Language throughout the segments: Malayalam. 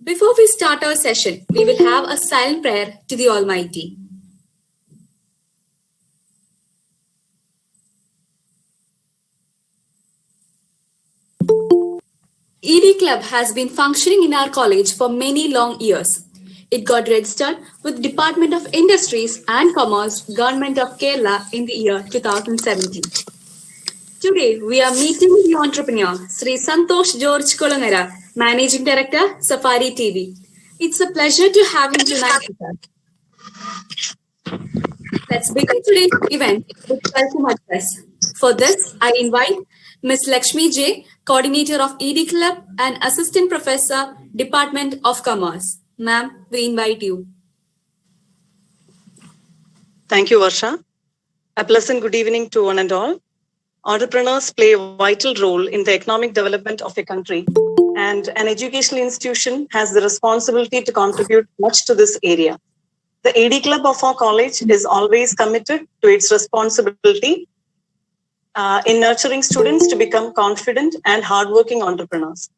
Before we start our session, we will have a silent prayer to the Almighty. ED Club has been functioning in our college for many long years. It got registered with Department of Industries and Commerce, Government of Kerala in the year 2017. Today, we are meeting the entrepreneur, Sri Santosh George Kolangara, Managing Director, Safari TV. It's a pleasure to have him tonight with us. Let's begin today's event with welcome address. For this, I invite Ms. Lakshmi J, Coordinator of ED Club and Assistant Professor, Department of Commerce. Ma'am, we invite you. Thank you, Varsha. A pleasant good evening to one and all. Entrepreneurs play a vital role in the economic development of a country, and an educational institution has the responsibility to contribute much to this area. The ED Club of our college is always committed to its responsibility in nurturing students to become confident and hardworking entrepreneurs.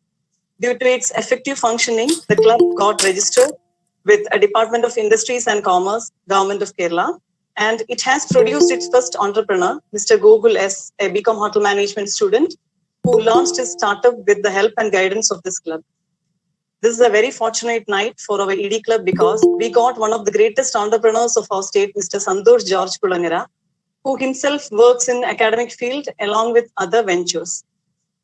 Due to its effective functioning, the club got registered with a Department of Industries and Commerce, Government of Kerala, and it has produced its first entrepreneur, Mr. Gokul S., a BCom Hotel Management student, who launched his startup with the help and guidance of this club. This is a very fortunate night for our ED Club because we got one of the greatest entrepreneurs of our state, Mr. Santosh George Kolangara, who himself works in academic field along with other ventures.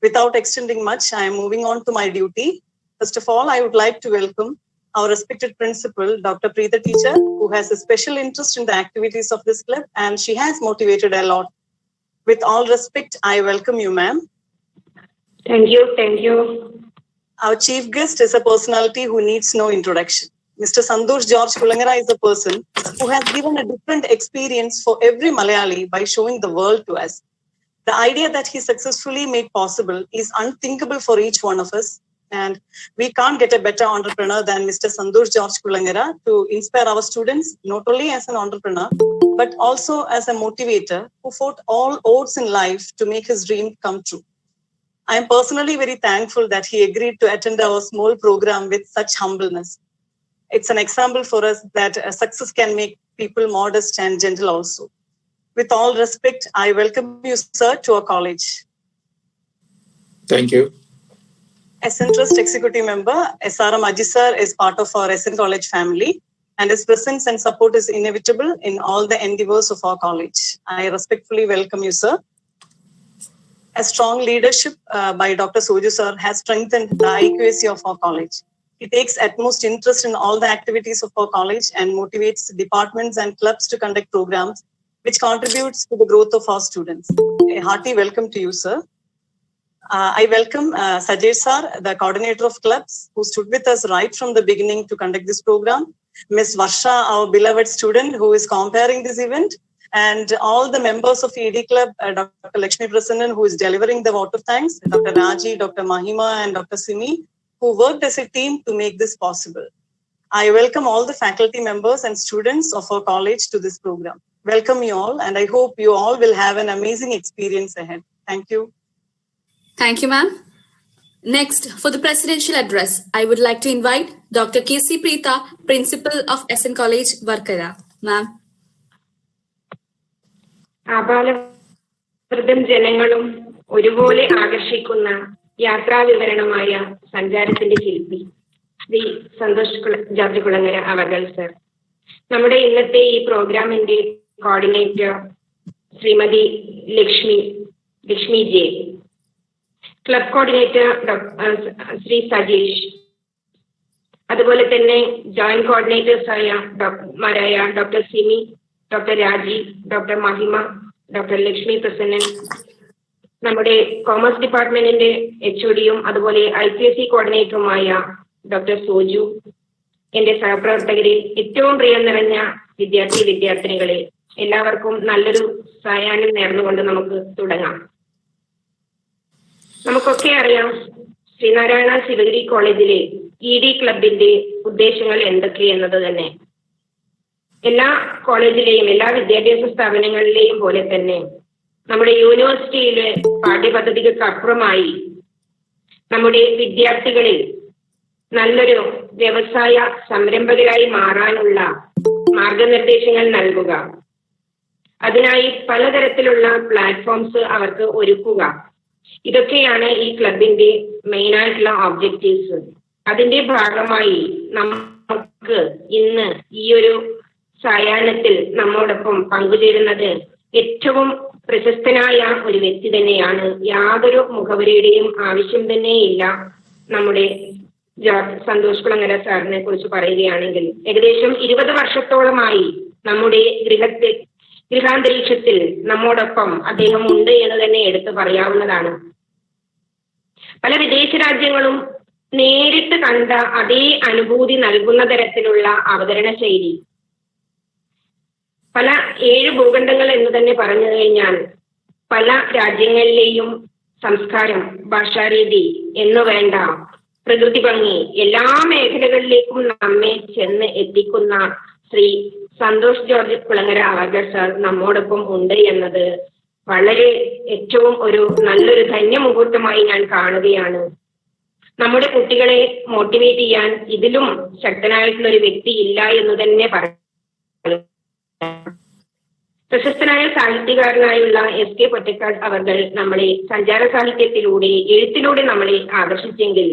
Without extending much, I am moving on to my duty. First of all, I would like to welcome our respected principal, Dr. Preetha teacher, who has a special interest in the activities of this club, and she has motivated a lot. With all respect, I welcome you, ma'am. Thank you. Our chief guest is a personality who needs no introduction. Mr. Santosh George Kolangara is a person who has given a different experience for every Malayali by showing the world to us. The idea that he successfully made possible is unthinkable for each one of us. And we can't get a better entrepreneur than Mr. Santosh George Kolangara to inspire our students, not only as an entrepreneur, but also as a motivator who fought all odds in life to make his dream come true. I am personally very thankful that he agreed to attend our small program with such humbleness. It's an example for us that success can make people modest and gentle also. With all respect, I welcome you, sir, to our college. Thank you. As Centrist Executive Member, SRM Ajit sir is part of our SN College family, and his presence and support is inevitable in all the endeavors of our college. I respectfully welcome you, sir. A strong leadership by Dr. Soju sir has strengthened the IQAC of our college. He takes utmost interest in all the activities of our college and motivates departments and clubs to conduct programs which contributes to the growth of our students. A hearty welcome to you, sir. I welcome Sajay sir, the coordinator of clubs, who stood with us right from the beginning to conduct this program. Ms. Varsha, our beloved student, who is comparing this event, and all the members of ED Club, Dr. Lakshmi Prasannan, who is delivering the vote of thanks, Dr. Raji, Dr. Mahima, and Dr. Simi, who worked as a team to make this possible. I welcome all the faculty members and students of our college to this program. Welcome you all, and I hope you all will have an amazing experience ahead. Thank you. Thank you, ma'am. Next, for the presidential address, I would like to invite Dr. K.C. Preetha, Principal of SN College, Varkara. Ma'am. ആപാലവൃതം ജനങ്ങളും ഒരുപോലെ ആകർഷിക്കുന്ന യാത്രാ വിവരണമായ സഞ്ചാരത്തിന്റെ ശില്പി ശ്രീ സന്തോഷ് ജോർജ് കുളങ്ങര അവർകൾ സർ. നമ്മുടെ ഇന്നത്തെ ഈ പ്രോഗ്രാമിന്റെ coordinator Shrimati Lakshmi J, club coordinator Shri Sajeesh, അതുപോലെ തന്നെ ജോയിന്റ് കോർഡിനേറ്റേഴ്സായ മാരായ ഡോക്ടർ സിമി, ഡോക്ടർ രാജി, ഡോക്ടർ മഹിമ, ഡോക്ടർ ലക്ഷ്മി പ്രസന്നൻ, നമ്മുടെ കോമേഴ്സ് ഡിപ്പാർട്ട്മെന്റിന്റെ HODയും അതുപോലെ ICSE കോർഡിനേറ്ററുമായ ഡോക്ടർ സോജു, എന്റെ സഹപ്രവർത്തകരെ, ഏറ്റവും പ്രിയം നിറഞ്ഞ വിദ്യാർത്ഥിനികളെ, എല്ലാവർക്കും നല്ലൊരു സായാഹ്നം നേർന്നുകൊണ്ട് നമുക്ക് തുടങ്ങാം. നമുക്കൊക്കെ അറിയാം, ശ്രീനാരായണ ശിവഗിരി കോളേജിലെ ED ക്ലബിന്റെ ഉദ്ദേശങ്ങൾ എന്തൊക്കെയെന്നത് തന്നെ. എല്ലാ കോളേജിലെയും എല്ലാ വിദ്യാഭ്യാസ സ്ഥാപനങ്ങളിലെയും പോലെ തന്നെ നമ്മുടെ യൂണിവേഴ്സിറ്റിയിലെ പാഠ്യപദ്ധതികൾക്ക് അപ്പുറമായി നമ്മുടെ വിദ്യാർത്ഥികളിൽ നല്ലൊരു വ്യവസായ സംരംഭകരായി മാറാനുള്ള മാർഗനിർദ്ദേശങ്ങൾ നൽകുക, അതിനായി പലതരത്തിലുള്ള പ്ലാറ്റ്ഫോംസ് അവർക്ക് ഒരുക്കുക. ഇതൊക്കെയാണ് ഈ ക്ലബിന്റെ മെയിൻ ആയിട്ടുള്ള ഒബ്ജക്റ്റീവ്സ്. അതിന്റെ ഭാഗമായി നമുക്ക് ഇന്ന് ഈ ഒരു സായാഹ്നത്തിൽ നമ്മോടൊപ്പം പങ്കുചേരുന്നത് ഏറ്റവും പ്രശസ്തനായ ഒരു വ്യക്തി തന്നെയാണ്. യാതൊരു മുഖവരിയുടെയും ആവശ്യം തന്നെയില്ല. നമ്മുടെ സന്തോഷ് കുളങ്ങര സാറിനെ കുറിച്ച് പറയുകയാണെങ്കിൽ ഏകദേശം 20 വർഷത്തോളമായി നമ്മുടെ ഗൃഹാന്തരീക്ഷത്തിൽ നമ്മോടൊപ്പം അദ്ദേഹം ഉണ്ട് എന്ന് തന്നെ എടുത്തു പറയാവുന്നതാണ്. പല വിദേശ രാജ്യങ്ങളും നേരിട്ട് കണ്ട അതേ അനുഭൂതി നൽകുന്ന തരത്തിലുള്ള അവതരണ ശൈലി, പല 7 ഭൂഖണ്ഡങ്ങൾ എന്ന് തന്നെ പറഞ്ഞു കഴിഞ്ഞാൽ പല രാജ്യങ്ങളിലെയും സംസ്കാരം, ഭാഷാരീതി എന്നു വേണ്ട പ്രകൃതി ഭംഗി എല്ലാ മേഖലകളിലേക്കും നമ്മെ ചെന്ന് എത്തിക്കുന്ന ശ്രീ സന്തോഷ് ജോർജ് കുളങ്ങര അവർകൾ സാർ നമ്മോടൊപ്പം ഉണ്ട് എന്നത് വളരെ ഏറ്റവും ഒരു നല്ലൊരു ധന്യമുഹൂർത്തമായി ഞാൻ കാണുകയാണ്. നമ്മുടെ കുട്ടികളെ മോട്ടിവേറ്റ് ചെയ്യാൻ ഇതിലും ശക്തനായിട്ടുള്ള ഒരു വ്യക്തി ഇല്ല എന്ന് തന്നെ പറയാം. പ്രശസ്തനായ സാഹിത്യകാരനായുള്ള എസ് കെ പൊറ്റക്കാട് അവർകൾ നമ്മളെ സഞ്ചാര സാഹിത്യത്തിലൂടെ എഴുത്തിലൂടെ നമ്മളെ ആകർഷിച്ചെങ്കിൽ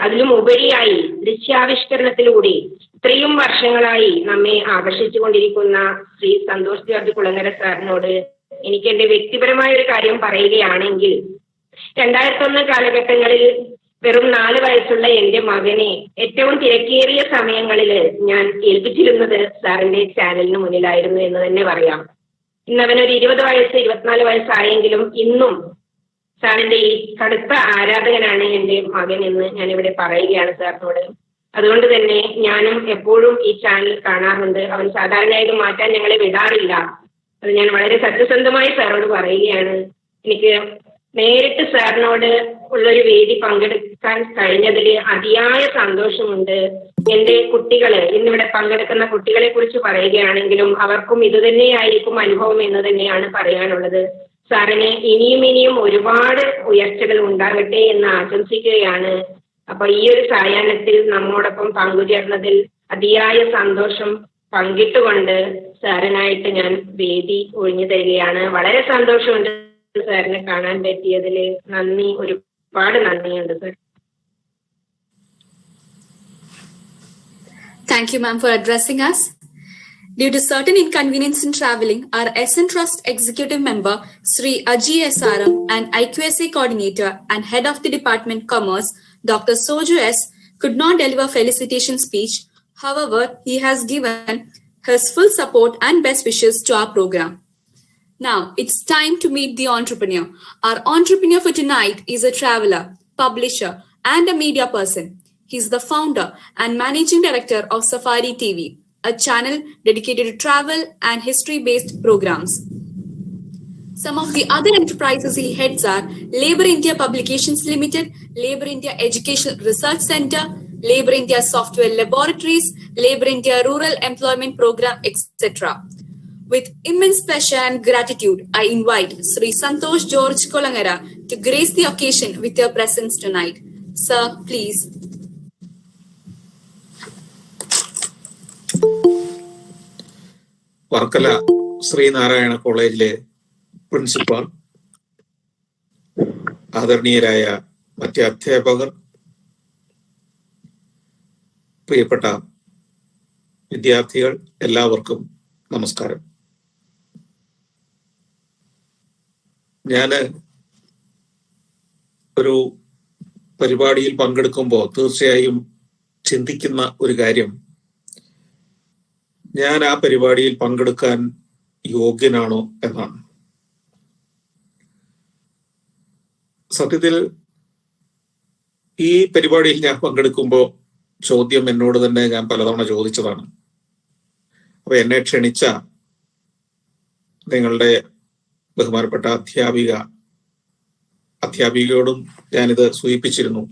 അതിലും ഉപരിയായി ദൃശ്യാവിഷ്കരണത്തിലൂടെ ഇത്രയും വർഷങ്ങളായി നമ്മെ ആകർഷിച്ചു കൊണ്ടിരിക്കുന്ന ശ്രീ സന്തോഷ് ജോർജ് കുളങ്ങര സാറിനോട് എനിക്ക് എന്റെ വ്യക്തിപരമായ ഒരു കാര്യം പറയുകയാണെങ്കിൽ 2001 കാലഘട്ടങ്ങളിൽ വെറും 4 വയസ്സുള്ള എന്റെ മകനെ ഏറ്റവും തിരക്കേറിയ സമയങ്ങളിൽ ഞാൻ ഏൽപ്പിച്ചിരുന്നത് സാറിന്റെ ചാനലിന് മുന്നിലായിരുന്നു എന്ന് തന്നെ പറയാം. ഇന്ന് അവനൊരു 20 വയസ്സ് 24 വയസ്സായെങ്കിലും ഇന്നും സാറിന്റെ ഈ കടുത്ത ആരാധകനാണ് എന്റെ മകൻ എന്ന് ഞാനിവിടെ പറയുകയാണ് സാറിനോട്. അതുകൊണ്ട് തന്നെ ഞാനും എപ്പോഴും ഈ ചാനൽ കാണാറുണ്ട്. അവൻ സാധാരണയായിട്ട് മാറ്റാൻ ഞങ്ങളെ വിടാറില്ല. അത് ഞാൻ വളരെ സത്യസന്ധമായി സാറോട് പറയുകയാണ്. എനിക്ക് നേരിട്ട് സാറിനോട് ഉള്ളൊരു വേദി പങ്കെടുക്കാൻ കഴിഞ്ഞതിൽ അതിയായ സന്തോഷമുണ്ട്. എന്റെ കുട്ടികള് ഇന്നിവിടെ പങ്കെടുക്കുന്ന കുട്ടികളെ കുറിച്ച് പറയുകയാണെങ്കിലും അവർക്കും ഇത് തന്നെയായിരിക്കും അനുഭവം എന്ന് തന്നെയാണ് പറയാനുള്ളത്. സാറിന് ഇനിയും ഒരുപാട് ഉയർച്ചകൾ ഉണ്ടാകട്ടെ എന്ന് ആശംസിക്കുകയാണ്. അപ്പൊ ഈ ഒരു സായാഹ്നത്തിൽ നമ്മോടൊപ്പം പങ്കുചേർന്നതിൽ അതിയായ സന്തോഷം പങ്കിട്ടുകൊണ്ട് സാറിനായിട്ട് ഞാൻ വേദി ഒഴിഞ്ഞു തരികയാണ്. വളരെ സന്തോഷമുണ്ട് സാറിനെ കാണാൻ പറ്റിയതിൽ. നന്ദി, ഒരുപാട് നന്ദിയുണ്ട് sir. Thank you, ma'am, for addressing us. Due to certain inconvenience in traveling, our SN Trust Executive Member, Sri Aji SRM, and IQSA Coordinator and Head of the Department Commerce, Dr. Soju S, could not deliver felicitation speech. However, he has given his full support and best wishes to our program. Now, it's time to meet the entrepreneur. Our entrepreneur for tonight is a traveler, publisher, and a media person. He's the founder and managing director of Safari TV, a channel dedicated to travel and history-based programs. Some of the other enterprises he heads are Labour India Publications Limited, Labour India Educational Research Centre, Labour India Software Laboratories, Labour India Rural Employment Program, etc. With immense pleasure and gratitude, I invite Sri Santosh George Kolangara to grace the occasion with your presence tonight. Sir, please. Varkala Sreenarayana കോളേജിലെ പ്രിൻസിപ്പാൾ, ആദരണീയരായ മറ്റ് അധ്യാപകർ, പ്രിയപ്പെട്ട വിദ്യാർത്ഥികൾ, എല്ലാവർക്കും നമസ്കാരം. ഞാൻ ഒരു പരിപാടിയിൽ പങ്കെടുക്കുമ്പോൾ തീർച്ചയായും ചിന്തിക്കുന്ന ഒരു കാര്യം, ഞാൻ ആ പരിപാടിയിൽ പങ്കെടുക്കാൻ യോഗ്യനാണോ എന്നാണ്. സത്യത്തിൽ ഈ പരിപാടിയിൽ ഞാൻ പങ്കെടുക്കുമ്പോൾ ചോദ്യം എന്നോട് തന്നെ ഞാൻ പലതവണ ചോദിച്ചതാണ്. അപ്പൊ എന്നെ ക്ഷണിച്ച നിങ്ങളുടെ ബഹുമാനപ്പെട്ട അധ്യാപികയോടും ഞാനിത് സൂചിപ്പിച്ചിരുന്നു.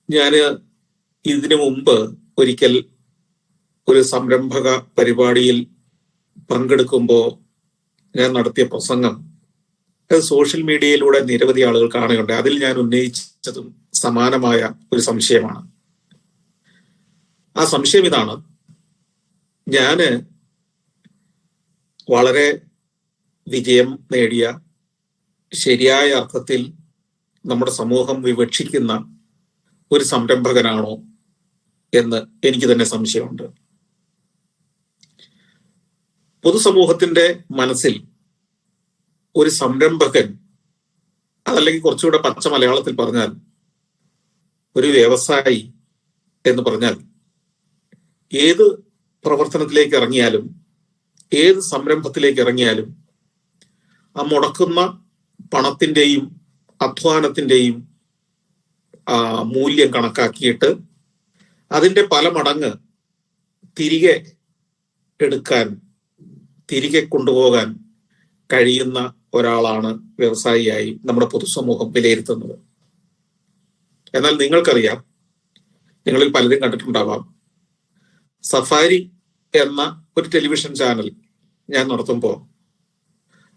ഞാൻ ഇതിനു മുമ്പ് ഒരിക്കൽ ഒരു സംരംഭക പരിപാടിയിൽ പങ്കെടുക്കുമ്പോൾ ഞാൻ നടത്തിയ പ്രസംഗം അത് സോഷ്യൽ മീഡിയയിലൂടെ നിരവധി ആളുകൾ കാണുകയുണ്ട്. അതിൽ ഞാൻ ഉന്നയിച്ചതും സമാനമായ ഒരു സംശയമാണ്. ആ സംശയം ഇതാണ്: ഞാന് വളരെ വിജയം നേടിയ, ശരിയായ അർത്ഥത്തിൽ നമ്മുടെ സമൂഹം വിവക്ഷിക്കുന്ന ഒരു സംരംഭകനാണോ എന്ന് എനിക്ക് തന്നെ സംശയമുണ്ട്. പൊതുസമൂഹത്തിന്റെ മനസ്സിൽ ഒരു സംരംഭകൻ, അതല്ലെങ്കിൽ കുറച്ചുകൂടെ പച്ച മലയാളത്തിൽ പറഞ്ഞാൽ ഒരു വ്യവസായി എന്ന് പറഞ്ഞാൽ, ഏത് പ്രവർത്തനത്തിലേക്ക് ഇറങ്ങിയാലും, ഏത് സംരംഭത്തിലേക്ക് ഇറങ്ങിയാലും ആ മുടക്കുന്ന പണത്തിന്റെയും അധ്വാനത്തിന്റെയും മൂല്യം കണക്കാക്കിയിട്ട് അതിന്റെ പല മടങ്ങ് തിരികെ എടുക്കാൻ, തിരികെ കൊണ്ടുപോകാൻ കഴിയുന്ന ഒരാളാണ് വ്യവസായിയായി നമ്മുടെ പൊതുസമൂഹം വിലയിരുത്തുന്നത്. എന്നാൽ നിങ്ങൾക്കറിയാം, നിങ്ങളിൽ പലരും കണ്ടിട്ടുണ്ടാവാം, സഫാരി എന്ന ഒരു ടെലിവിഷൻ ചാനൽ ഞാൻ നടത്തുമ്പോൾ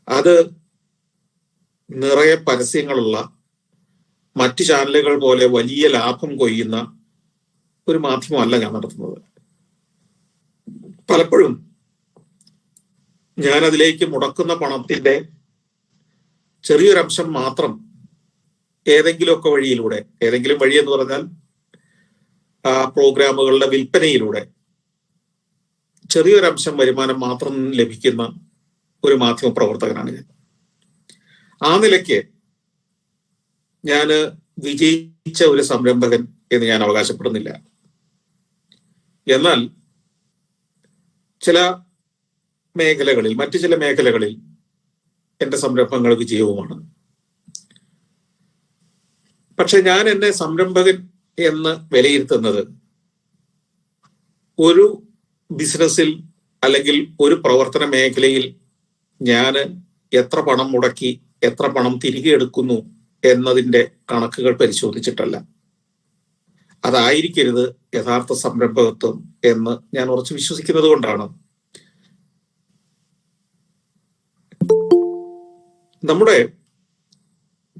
അത് നിറയെ പരസ്യങ്ങളുള്ള, മറ്റു ചാനലുകൾ പോലെ വലിയ ലാഭം കൊയ്യുന്ന ഒരു മാധ്യമമല്ല ഞാൻ നടത്തുന്നത്. പലപ്പോഴും ഞാൻ അതിലേക്ക് മുടക്കുന്ന പണത്തിന്റെ ചെറിയൊരംശം മാത്രം ഏതെങ്കിലുമൊക്കെ വഴിയിലൂടെ, ഏതെങ്കിലും വഴി എന്ന് പറഞ്ഞാൽ പ്രോഗ്രാമുകളുടെ വിൽപ്പനയിലൂടെ ചെറിയൊരംശം വരുമാനം മാത്രം ലഭിക്കുന്ന ഒരു മാധ്യമ പ്രവർത്തകനാണ് ഞാൻ. ആ നിലയ്ക്ക് ഞാൻ വിജയിച്ച ഒരു സംരംഭകൻ എന്ന് ഞാൻ അവകാശപ്പെടുന്നില്ല. എന്നാൽ ചില മേഖലകളിൽ, മറ്റു ചില മേഖലകളിൽ എൻ്റെ സംരംഭങ്ങൾ വിജയവുമാണ്. പക്ഷെ ഞാൻ എന്നെ സംരംഭകൻ എന്ന് വിലയിരുത്തുന്നത് ഒരു ബിസിനസ്സിൽ അല്ലെങ്കിൽ ഒരു പ്രവർത്തന മേഖലയിൽ ഞാൻ എത്ര പണം മുടക്കി, എത്ര പണം തിരികെ എടുക്കുന്നു എന്നതിൻ്റെ കണക്കുകൾ പരിശോധിച്ചിട്ടല്ല. അതായിരിക്കരുത് യഥാർത്ഥ സംരംഭകത്വം എന്ന് ഞാൻ ഉറച്ചു വിശ്വസിക്കുന്നത് കൊണ്ടാണ് നമ്മുടെ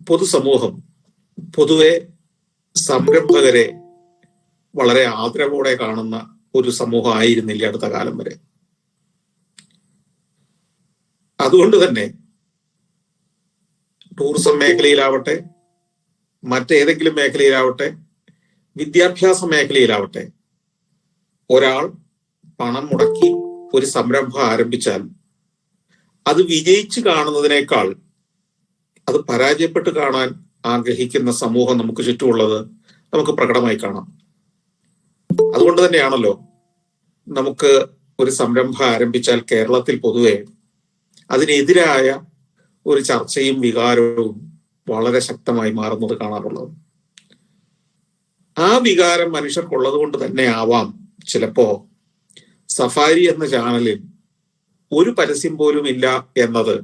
പൊതുസമൂഹം പൊതുവെ സംരംഭകരെ വളരെ ആദരവോടെ കാണുന്ന ഒരു സമൂഹം ആയിരുന്നില്ല അടുത്ത കാലം വരെ. അതുകൊണ്ട് തന്നെ ടൂറിസം മേഖലയിലാവട്ടെ, മറ്റേതെങ്കിലും മേഖലയിലാവട്ടെ, വിദ്യാഭ്യാസ മേഖലയിലാവട്ടെ, ഒരാൾ പണം മുടക്കി ഒരു സംരംഭം ആരംഭിച്ചാൽ അത് വിജയിച്ചു കാണുന്നതിനേക്കാൾ അത് പരാജയപ്പെട്ട് കാണാൻ ആഗ്രഹിക്കുന്ന സമൂഹം നമുക്ക് ചുറ്റുമുള്ളത് നമുക്ക് പ്രകടമായി കാണാം. അതുകൊണ്ട് തന്നെയാണല്ലോ നമുക്ക് ഒരു സംരംഭം ആരംഭിച്ചാൽ കേരളത്തിൽ പൊതുവെ അതിനെതിരായ ഒരു ചർച്ചയും വികാരവും വളരെ ശക്തമായി മാറുന്നത് കാണാറുള്ളത്. ആ വികാരം മനുഷ്യർക്കുള്ളത് കൊണ്ട് തന്നെ ആവാം ചിലപ്പോ സഫാരി എന്ന ചാനലിൽ ഒരു പരസ്യം പോലും ഇല്ല എന്നത്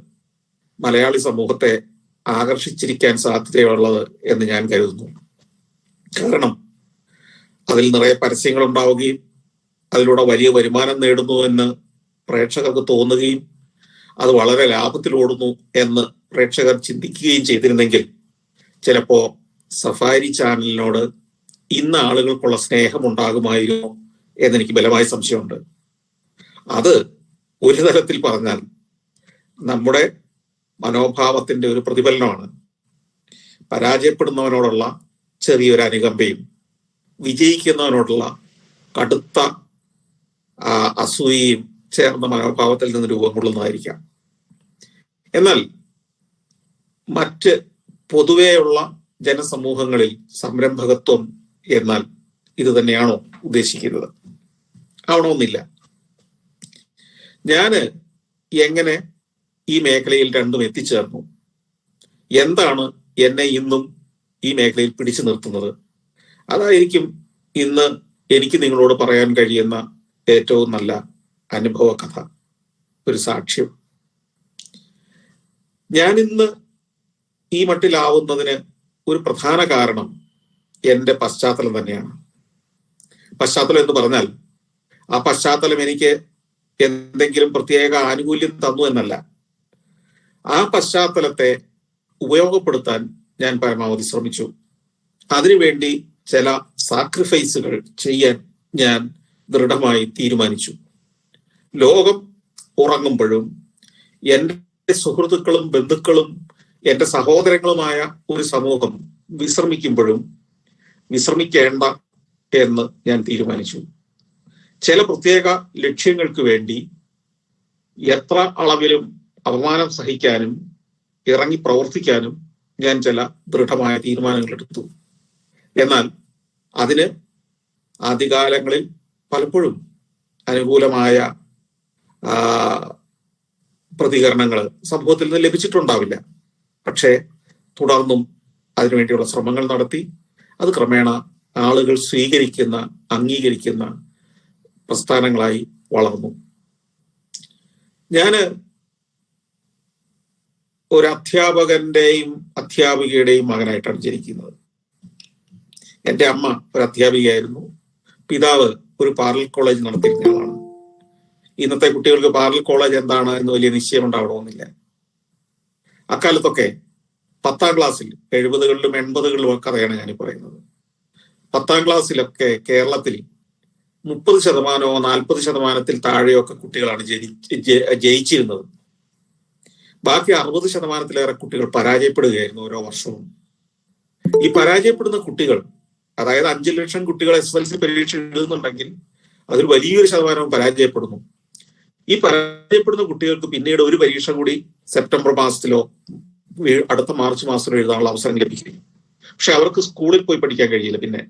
മലയാളി സമൂഹത്തെ ആകർഷിച്ചിരിക്കാൻ സാധ്യതയുള്ളത് എന്ന് ഞാൻ കരുതുന്നു. കാരണം അതിൽ നിറയെ പരസ്യങ്ങൾ ഉണ്ടാവുകയും അതിലൂടെ വലിയ വരുമാനം നേടുന്നു എന്ന് പ്രേക്ഷകർക്ക് തോന്നുകയും അത് വളരെ ലാഭത്തിൽ ഓടുന്നു എന്ന് പ്രേക്ഷകർ ചിന്തിക്കുകയും ചെയ്തിരുന്നെങ്കിൽ ചിലപ്പോ സഫാരി ചാനലിനോട് ഇന്ന് ആളുകൾക്കുള്ള സ്നേഹം ഉണ്ടാകുമായിരുന്നു എന്നെനിക്ക് ബലമായ സംശയമുണ്ട്. അത് ഒരു തരത്തിൽ പറഞ്ഞാൽ നമ്മുടെ മനോഭാവത്തിന്റെ ഒരു പ്രതിഫലനമാണ്. പരാജയപ്പെടുന്നവനോടുള്ള ചെറിയൊരു അനുകമ്പയും വിജയിക്കുന്നവനോടുള്ള കടുത്ത അസൂയയും ചേർന്ന മനോഭാവത്തിൽ നിന്ന് രൂപം കൊള്ളുന്നതായിരിക്കാം. എന്നാൽ മറ്റ് പൊതുവെയുള്ള ജനസമൂഹങ്ങളിൽ സംരംഭകത്വം എന്നാൽ ഇത് തന്നെയാണോ ഉദ്ദേശിക്കുന്നത്? ആവണമെന്നില്ല. ഞാന് എങ്ങനെ ഈ മേഖലയിൽ രണ്ടും എത്തിച്ചേർന്നു, എന്താണ് എന്നെ ഇന്നും ഈ മേഖലയിൽ പിടിച്ചു നിർത്തുന്നത്, അതായിരിക്കും ഇന്ന് എനിക്ക് നിങ്ങളോട് പറയാൻ കഴിയുന്ന ഏറ്റവും നല്ല അനുഭവ കഥ, ഒരു സാക്ഷ്യം. ഞാൻ ഇന്ന് ഈ മട്ടിലാവുന്നതിന് ഒരു പ്രധാന കാരണം എൻ്റെ പശ്ചാത്തലം തന്നെയാണ്. പശ്ചാത്തലം എന്ന് പറഞ്ഞാൽ ആ പശ്ചാത്തലം എനിക്ക് എന്തെങ്കിലും പ്രത്യേക ആനുകൂല്യം തന്നു എന്നല്ല. ആ പശ്ചാത്തലത്തെ ഉപയോഗപ്പെടുത്താൻ ഞാൻ പരമാവധി ശ്രമിച്ചു. അതിനുവേണ്ടി ചില സാക്രിഫൈസുകൾ ചെയ്യാൻ ഞാൻ ദൃഢമായി തീരുമാനിച്ചു. ലോകം ഉറങ്ങുമ്പോഴും എൻ്റെ സുഹൃത്തുക്കളും ബന്ധുക്കളും എൻ്റെ സഹോദരങ്ങളുമായ ഒരു സമൂഹം വിശ്രമിക്കുമ്പോഴും വിശ്രമിക്കേണ്ട എന്ന് ഞാൻ തീരുമാനിച്ചു. ചില പ്രത്യേക ലക്ഷ്യങ്ങൾക്ക് വേണ്ടി എത്ര അളവിലും അപമാനം സഹിക്കാനും ഇറങ്ങി പ്രവർത്തിക്കാനും ഞാൻ ചില ദൃഢമായ തീരുമാനങ്ങൾ എടുത്തു. എന്നാൽ അതിന് ആദ്യകാലങ്ങളിൽ പലപ്പോഴും അനുകൂലമായ പ്രതികരണങ്ങൾ സമൂഹത്തിൽ നിന്ന് ലഭിച്ചിട്ടുണ്ടാവില്ല. പക്ഷേ തുടർന്നും അതിനുവേണ്ടിയുള്ള ശ്രമങ്ങൾ നടത്തി അത് ക്രമേണ ആളുകൾ സ്വീകരിക്കുന്ന, അംഗീകരിക്കുന്ന പ്രസ്ഥാനങ്ങളായി വളർന്നു. ഞാന് ഒരു അധ്യാപകന്റെയും അധ്യാപികയുടെയും മകനായിട്ടാണ് ജനിക്കുന്നത്. എൻ്റെ അമ്മ ഒരു അധ്യാപികയായിരുന്നു. പിതാവ് ഒരു പാരലൽ കോളേജ് നടത്തിയിരുന്ന ആളാണ്. ഇന്നത്തെ കുട്ടികൾക്ക് പാരലൽ കോളേജ് എന്താണ് എന്ന് വലിയ നിശ്ചയം ഉണ്ടാവണമെന്നില്ല. അക്കാലത്തൊക്കെ 10ാം ക്ലാസ്സിൽ 70കളിലും 80കളിലും കഥയാണ് ഞാൻ പറയുന്നത്. 10ാം ക്ലാസ്സിലൊക്കെ കേരളത്തിൽ 30% 40% താഴെയൊക്കെ കുട്ടികളാണ് ജയിച്ചിരുന്നത്. ബാക്കി 60%-ലേറെ കുട്ടികൾ പരാജയപ്പെടുകയായിരുന്നു ഓരോ വർഷവും. ഈ പരാജയപ്പെടുന്ന കുട്ടികൾ, അതായത് 5 ലക്ഷം കുട്ടികൾ SSLC പരീക്ഷ എഴുതുന്നുണ്ടെങ്കിൽ അതിൽ വലിയൊരു ശതമാനവും പരാജയപ്പെടുന്നു. ഈ പരാജയപ്പെടുന്ന കുട്ടികൾക്ക് പിന്നീട് ഒരു പരീക്ഷ കൂടി സെപ്റ്റംബർ മാസത്തിലോ അടുത്ത മാർച്ച് മാസത്തിലോ എഴുതാനുള്ള അവസരം ലഭിക്കും. പക്ഷെ അവർക്ക് സ്കൂളിൽ പോയി പഠിക്കാൻ കഴിയില്ല പിന്നെ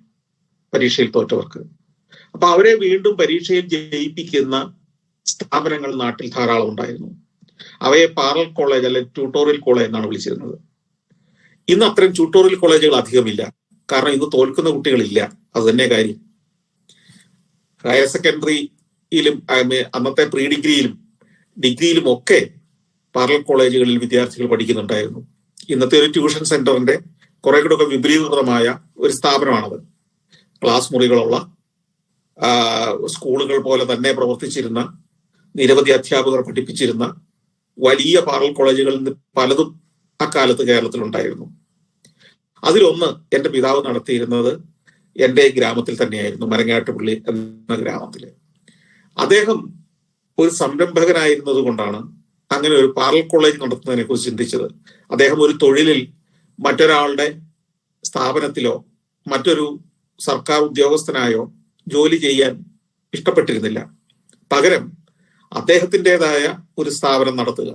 പരീക്ഷയിൽ തോറ്റവർക്ക്. അപ്പൊ അവരെ വീണ്ടും പരീക്ഷയിൽ ജയിപ്പിക്കുന്ന സ്ഥാപനങ്ങൾ നാട്ടിൽ ധാരാളം ഉണ്ടായിരുന്നു. അവയെ പാരലൽ കോളേജ് അല്ലെങ്കിൽ ട്യൂട്ടോറിയൽ കോളേജ് എന്നാണ് വിളിച്ചിരുന്നത്. ഇന്ന് അത്തരം ട്യൂട്ടോറിയൽ കോളേജുകൾ അധികമില്ല. കാരണം ഇന്ന് തോൽക്കുന്ന കുട്ടികളില്ല. അത് തന്നെ കാര്യം. ഹയർ സെക്കൻഡറിയിലും അന്നത്തെ പ്രീ ഡിഗ്രിയിലും ഒക്കെ പാരലൽ കോളേജുകളിൽ വിദ്യാർത്ഥികൾ പഠിക്കുന്നുണ്ടായിരുന്നു. ഇന്നത്തെ ഒരു ട്യൂഷൻ സെന്ററിന്റെ കുറെ കൂടെ വിപുലീകൃതമായ ഒരു സ്ഥാപനമാണത്. ക്ലാസ് മുറികളുള്ള സ്കൂളുകൾ പോലെ തന്നെ പ്രവർത്തിച്ചിരുന്ന, നിരവധി അധ്യാപകർ പഠിപ്പിച്ചിരുന്ന വലിയ പാരലൽ കോളേജുകളിൽ നിന്ന് പലതും അക്കാലത്ത് കേരളത്തിലുണ്ടായിരുന്നു. അതിലൊന്ന് എൻ്റെ പിതാവ് നടത്തിയിരുന്നത് എൻ്റെ ഗ്രാമത്തിൽ തന്നെയായിരുന്നു, മരങ്ങാട്ടുപള്ളി എന്ന ഗ്രാമത്തില്. അദ്ദേഹം ഒരു സംരംഭകനായിരുന്നത് കൊണ്ടാണ് അങ്ങനെ ഒരു പാരലൽ കോളേജ് നടത്തുന്നതിനെ കുറിച്ച് ചിന്തിച്ചത്. അദ്ദേഹം ഒരു തൊഴിലിൽ മറ്റൊരാളുടെ സ്ഥാപനത്തിലോ മറ്റൊരു സർക്കാർ ഉദ്യോഗസ്ഥനായോ ജോലി ചെയ്യാൻ ഇഷ്ടപ്പെട്ടിരുന്നില്ല. പകരം അദ്ദേഹത്തിൻ്റെതായ ഒരു സ്ഥാപനം നടത്തുക,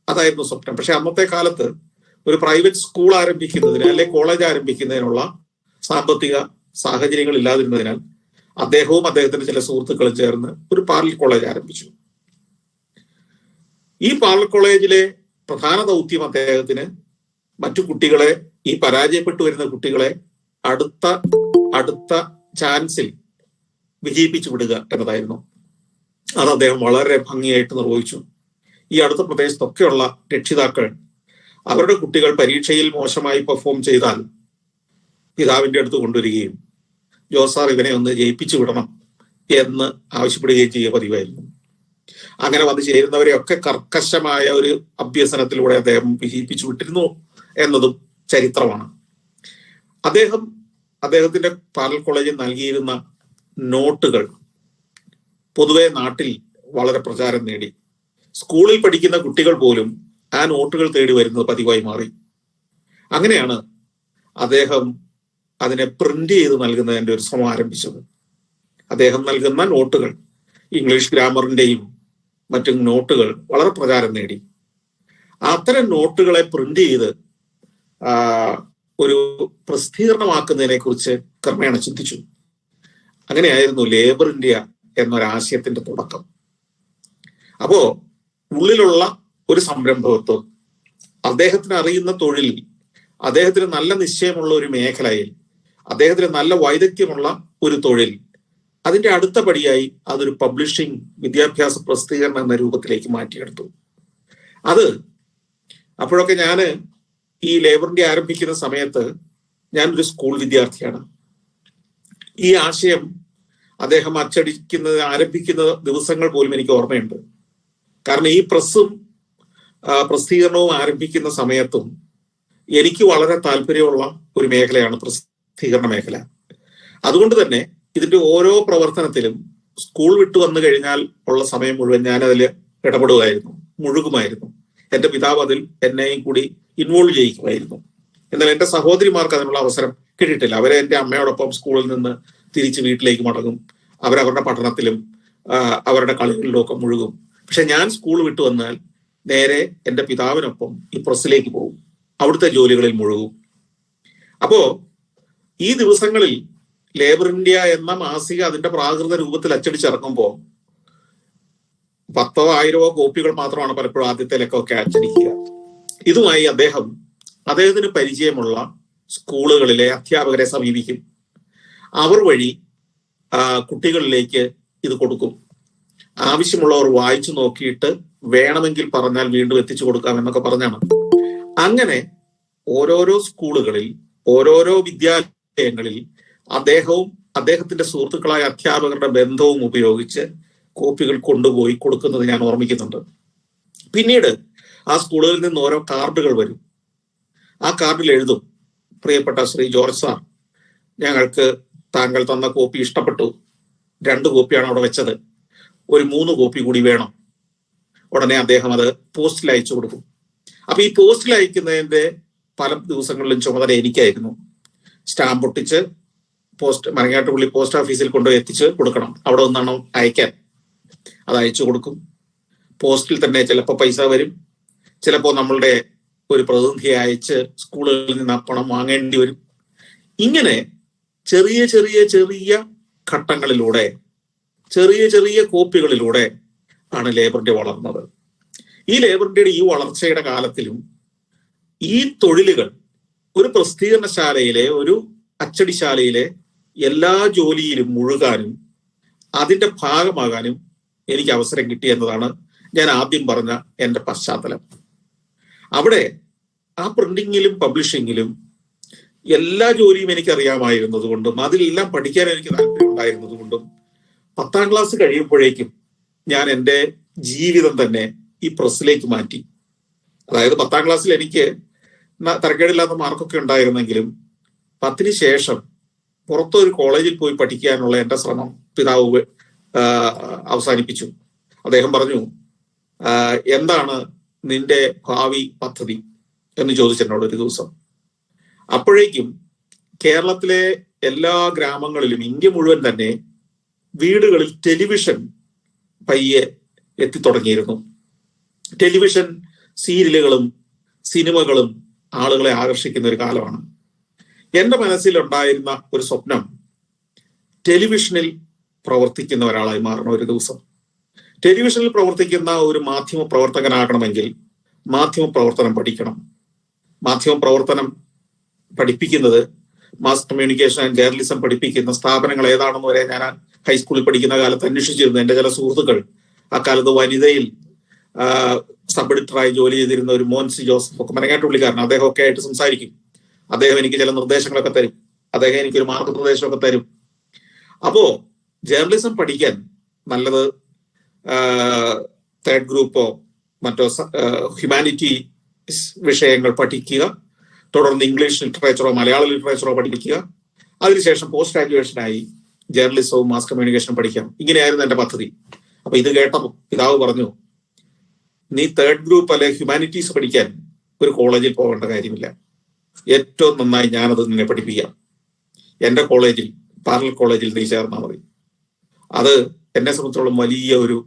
അതായിരുന്നു സ്വപ്നം. പക്ഷെ അന്നത്തെ കാലത്ത് ഒരു പ്രൈവറ്റ് സ്കൂൾ ആരംഭിക്കുന്നതിന് അല്ലെങ്കിൽ കോളേജ് ആരംഭിക്കുന്നതിനുള്ള സാമ്പത്തിക സാഹചര്യങ്ങൾ ഇല്ലാതിരുന്നതിനാൽ അദ്ദേഹവും അദ്ദേഹത്തിന്റെ ചില സുഹൃത്തുക്കളും ചേർന്ന് ഒരു പാരലൽ കോളേജ് ആരംഭിച്ചു. ഈ പാരലൽ കോളേജിലെ പ്രധാന ദൗത്യം അദ്ദേഹത്തിന് മറ്റു കുട്ടികളെ, ഈ പരാജയപ്പെട്ടു വരുന്ന കുട്ടികളെ അടുത്ത ചാൻസിൽ വിജയിപ്പിച്ചു വിടുക എന്നതായിരുന്നു. അത് അദ്ദേഹം വളരെ ഭംഗിയായിട്ട് നിർവഹിച്ചു. ഈ അടുത്ത പ്രദേശത്തൊക്കെയുള്ള രക്ഷിതാക്കൾ അവരുടെ കുട്ടികൾ പരീക്ഷയിൽ മോശമായി പെർഫോം ചെയ്താൽ പിതാവിന്റെ അടുത്ത് കൊണ്ടുവരികയും ജോസാർ ഇവനെ ഒന്ന് ജയിപ്പിച്ചു വിടണം എന്ന് ആവശ്യപ്പെടുകയും ചെയ്യുക പതിവായിരുന്നു. അങ്ങനെ വന്ന് ചേരുന്നവരെയൊക്കെ കർക്കശമായ ഒരു അഭ്യസനത്തിലൂടെ അദ്ദേഹം വിജയിപ്പിച്ചു വിട്ടിരുന്നു എന്നതും ചരിത്രമാണ്. അദ്ദേഹത്തിന്റെ പാരലൽ കോളേജിൽ നൽകിയിരുന്ന നോട്ടുകൾ പൊതുവെ നാട്ടിൽ വളരെ പ്രചാരം നേടി. സ്കൂളിൽ പഠിക്കുന്ന കുട്ടികൾ പോലും ആ നോട്ടുകൾ തേടി വരുന്നത് പതിവായി മാറി. അങ്ങനെയാണ് അദ്ദേഹം അതിനെ പ്രിന്റ് ചെയ്ത് നൽകുന്നതിന്റെ ഒരു ശ്രമം ആരംഭിച്ചത്. അദ്ദേഹം നൽകുന്ന നോട്ടുകൾ, ഇംഗ്ലീഷ് ഗ്രാമറിന്റെയും മറ്റും നോട്ടുകൾ വളരെ പ്രചാരം നേടി. അത്തരം നോട്ടുകളെ പ്രിന്റ് ചെയ്ത് ഒരു പ്രസിദ്ധീകരണമാക്കുന്നതിനെ കുറിച്ച് ക്രമേണ ചിന്തിച്ചു. അങ്ങനെയായിരുന്നു ലേബർ ഇന്ത്യ എന്നൊരാശയത്തിന്റെ തുടക്കം. അപ്പോ ഉള്ളിലുള്ള ഒരു സംരംഭകത്വം, അദ്ദേഹത്തിന് അറിയുന്ന തൊഴിലിൽ, അദ്ദേഹത്തിന് നല്ല നിശ്ചയമുള്ള ഒരു മേഖലയിൽ, അദ്ദേഹത്തിന് നല്ല വൈദഗ്ധ്യമുള്ള ഒരു തൊഴിൽ, അതിന്റെ അടുത്ത പടിയായി അതൊരു പബ്ലിഷിംഗ്, വിദ്യാഭ്യാസ പ്രസിദ്ധീകരണം എന്ന രൂപത്തിലേക്ക് മാറ്റിയെടുത്തു. അപ്പോഴൊക്കെ ഞാന് ഈ ലേബർ ഇന്ത്യ ആരംഭിക്കുന്ന സമയത്ത് ഞാനൊരു സ്കൂൾ വിദ്യാർത്ഥിയാണ്. ഈ ആശയം അദ്ദേഹം ആരംഭിക്കുന്ന ദിവസങ്ങൾ പോലും എനിക്ക് ഓർമ്മയുണ്ട്. കാരണം ഈ പ്രസ്സും പ്രസിദ്ധീകരണവും ആരംഭിക്കുന്ന സമയത്തും എനിക്ക് വളരെ താല്പര്യമുള്ള ഒരു മേഖലയാണ് പ്രസിദ്ധീകരണ മേഖല. അതുകൊണ്ട് തന്നെ ഇതിന്റെ ഓരോ പ്രവർത്തനത്തിലും സ്കൂൾ വിട്ടു വന്നു കഴിഞ്ഞാൽ ഉള്ള സമയം മുഴുവൻ ഞാൻ അതിൽ ഇടപെടുമായിരുന്നു, മുഴുകുമായിരുന്നു. എന്റെ പിതാവ് അതിൽ എന്നെയും കൂടി ഇൻവോൾവ് ചെയ്യിക്കുമായിരുന്നു. എന്നാൽ എന്റെ സഹോദരിമാർക്ക് അതിനുള്ള അവസരം കിട്ടിയിട്ടില്ല. അവരെ എന്റെ അമ്മയോടൊപ്പം സ്കൂളിൽ നിന്ന് തിരിച്ച് വീട്ടിലേക്ക് മടങ്ങും. അവരവരുടെ പഠനത്തിലും അവരുടെ കളികളിലും ഒക്കെ മുഴുകും. പക്ഷെ ഞാൻ സ്കൂൾ വിട്ടു വന്നാൽ നേരെ എന്റെ പിതാവിനൊപ്പം ഈ പ്രസ്സിലേക്ക് പോകും, അവിടുത്തെ ജോലികളിൽ മുഴുകും. അപ്പോ ഈ ദിവസങ്ങളിൽ ലേബർ ഇന്ത്യ എന്ന മാസിക അതിന്റെ പ്രാകൃത രൂപത്തിൽ അച്ചടിച്ചിറങ്ങുമ്പോൾ 10,000 കോപ്പികൾ മാത്രമാണ് പലപ്പോഴും ആദ്യത്തെ ലക്കമൊക്കെ അച്ചടിക്കുക. ഇതുമായി അദ്ദേഹത്തിന് പരിചയമുള്ള സ്കൂളുകളിലെ അധ്യാപകരെ സമീപിക്കും. അവർ വഴി കുട്ടികളിലേക്ക് ഇത് കൊടുക്കും. ആവശ്യമുള്ളവർ വായിച്ചു നോക്കിയിട്ട് വേണമെങ്കിൽ പറഞ്ഞാൽ വീണ്ടും എത്തിച്ചു കൊടുക്കാം എന്നൊക്കെ പറഞ്ഞാണ്. അങ്ങനെ ഓരോരോ സ്കൂളുകളിൽ, ഓരോരോ വിദ്യാലയങ്ങളിൽ അദ്ദേഹത്തിന്റെ സുഹൃത്തുക്കളായ അധ്യാപകരുടെ ബന്ധവും ഉപയോഗിച്ച് കോപ്പികൾ കൊണ്ടുപോയി കൊടുക്കുന്നത് ഞാൻ ഓർമ്മിക്കുന്നുണ്ട്. പിന്നീട് ആ സ്കൂളുകളിൽ നിന്ന് ഓരോ കാർഡുകൾ വരും. ആ കാർഡിൽ എഴുതും, പ്രിയപ്പെട്ട ശ്രീ ജോർജ് സാർ, ഞങ്ങൾക്ക് താങ്കൾ തന്ന കോപ്പി ഇഷ്ടപ്പെട്ടു, 2 കോപ്പിയാണ് അവിടെ വെച്ചത്, ഒരു 3 കോപ്പി കൂടി വേണം. ഉടനെ അദ്ദേഹം അത് പോസ്റ്റിൽ അയച്ചു കൊടുക്കും. അപ്പൊ ഈ പോസ്റ്റിൽ അയക്കുന്നതിന്റെ പല ദിവസങ്ങളിലും ചുമതല എനിക്കായിരുന്നു. സ്റ്റാമ്പ് ഒട്ടിച്ച് മരങ്ങാട്ടുപള്ളി പോസ്റ്റ് ഓഫീസിൽ കൊണ്ടുപോയി എത്തിച്ച് കൊടുക്കണം. അവിടെ ഒന്നാണ് അയക്കാൻ. അത് അയച്ചു കൊടുക്കും. പോസ്റ്റിൽ തന്നെ ചിലപ്പോൾ പൈസ വരും, ചിലപ്പോൾ നമ്മളുടെ ഒരു പ്രതിനിധിയെ അയച്ച് സ്കൂളുകളിൽ നിന്ന് പണം വാങ്ങേണ്ടി വരും. ഇങ്ങനെ ചെറിയ ചെറിയ ചെറിയ ഘട്ടങ്ങളിലൂടെ, ചെറിയ ചെറിയ കോപ്പികളിലൂടെ ആണ് ലേബർ ഇന്ത്യ വളർന്നത്. ഈ ലേബർ ഇന്ത്യയുടെ ഈ വളർച്ചയുടെ കാലത്തിലും ഈ തൊഴിലുകൾ ഒരു പ്രസിദ്ധീകരണശാലയിലെ, ഒരു അച്ചടിശാലയിലെ എല്ലാ ജോലിയിലും മുഴുകാനും അതിന്റെ ഭാഗമാകാനും എനിക്ക് അവസരം കിട്ടി എന്നതാണ് ഞാൻ ആദ്യം പറഞ്ഞ എൻ്റെ പശ്ചാത്തലം. അവിടെ ആ പ്രിന്റിങ്ങിലും പബ്ലിഷിങ്ങിലും എല്ലാ ജോലിയും എനിക്ക് അറിയാമായിരുന്നത് കൊണ്ടും അതിലെല്ലാം പഠിക്കാൻ എനിക്ക് താല്പര്യം ഉണ്ടായിരുന്നത് കൊണ്ടും 10ാം ക്ലാസ് കഴിയുമ്പോഴേക്കും ഞാൻ എൻ്റെ ജീവിതം തന്നെ ഈ പ്രസ്സിലേക്ക് മാറ്റി. അതായത് 10ാം ക്ലാസ്സിൽ എനിക്ക് തരക്കേടില്ലാത്ത മാർക്കൊക്കെ ഉണ്ടായിരുന്നെങ്കിലും 10ന് ശേഷം പുറത്തൊരു കോളേജിൽ പോയി പഠിക്കാനുള്ള എൻ്റെ ശ്രമം പിതാവ് അവസാനിപ്പിച്ചു. അദ്ദേഹം പറഞ്ഞു, എന്താണ് നിന്റെ ഭാവി പദ്ധതി എന്ന് ചോദിച്ചെന്നോട് ഒരു ദിവസം. അപ്പോഴേക്കും കേരളത്തിലെ എല്ലാ ഗ്രാമങ്ങളിലും, ഇന്ത്യ മുഴുവൻ തന്നെ വീടുകളിൽ ടെലിവിഷൻ പയ്യെ എത്തിത്തുടങ്ങിയിരുന്നു. ടെലിവിഷൻ സീരിയലുകളും സിനിമകളും ആളുകളെ ആകർഷിക്കുന്ന ഒരു കാലമാണ്. എൻ്റെ മനസ്സിലുണ്ടായിരുന്ന ഒരു സ്വപ്നം ടെലിവിഷനിൽ പ്രവർത്തിക്കുന്ന ഒരാളായി മാറണം ഒരു ദിവസം. ടെലിവിഷനിൽ പ്രവർത്തിക്കുന്ന ഒരു മാധ്യമ പ്രവർത്തകനാകണമെങ്കിൽ മാധ്യമ പ്രവർത്തനം പഠിക്കണം. മാധ്യമ പ്രവർത്തനം പഠിപ്പിക്കുന്നത്, മാസ് കമ്മ്യൂണിക്കേഷൻ ആൻഡ് ജേർണലിസം പഠിപ്പിക്കുന്ന സ്ഥാപനങ്ങൾ ഏതാണെന്ന് വരെ ഞാൻ ഹൈസ്കൂളിൽ പഠിക്കുന്ന കാലത്ത് അന്വേഷിച്ചിരുന്നു. എൻ്റെ ചില സുഹൃത്തുക്കൾ അക്കാലത്ത് വനിതയിൽ സബ് എഡിറ്ററായി ജോലി ചെയ്തിരുന്ന ഒരു മോൻസി ജോസഫ് ഒക്കെ, മരങ്ങാട്ടുപള്ളിക്കാരൻ, അദ്ദേഹമൊക്കെ ആയിട്ട് സംസാരിക്കും. അദ്ദേഹം എനിക്ക് ചില നിർദ്ദേശങ്ങളൊക്കെ തരും, അദ്ദേഹം എനിക്കൊരു മാർഗനിർദ്ദേശമൊക്കെ തരും. അപ്പോ ജേർണലിസം പഠിക്കാൻ നല്ലത് 3rd ഗ്രൂപ്പോ മറ്റോ ഹ്യൂമാനിറ്റി വിഷയങ്ങൾ പഠിക്കുക, തുടർന്ന് ഇംഗ്ലീഷ് ലിറ്ററേച്ചറോ മലയാള ലിറ്ററേച്ചറോ പഠിക്കുക, അതിനുശേഷം പോസ്റ്റ് ഗ്രാജുവേഷനായി ജേർണലിസവും മാസ് കമ്മ്യൂണിക്കേഷനും പഠിക്കാം. ഇങ്ങനെയായിരുന്നു എൻ്റെ പദ്ധതി. അപ്പൊ ഇത് കേട്ടപ്പോൾ പിതാവ് പറഞ്ഞു, നീ 3rd ഗ്രൂപ്പ് അല്ലെ ഹ്യൂമാനിറ്റീസ് പഠിക്കാൻ ഒരു കോളേജിൽ പോകേണ്ട കാര്യമില്ല, ഏറ്റവും നന്നായി ഞാനത് നിന്നെ പഠിപ്പിക്കാം. എൻ്റെ കോളേജിൽ, പാരലൽ കോളേജിൽ നീ ചേർന്നാൽ മതി. അത് എന്നെ സംബന്ധിച്ചോളം വലിയ ഒരു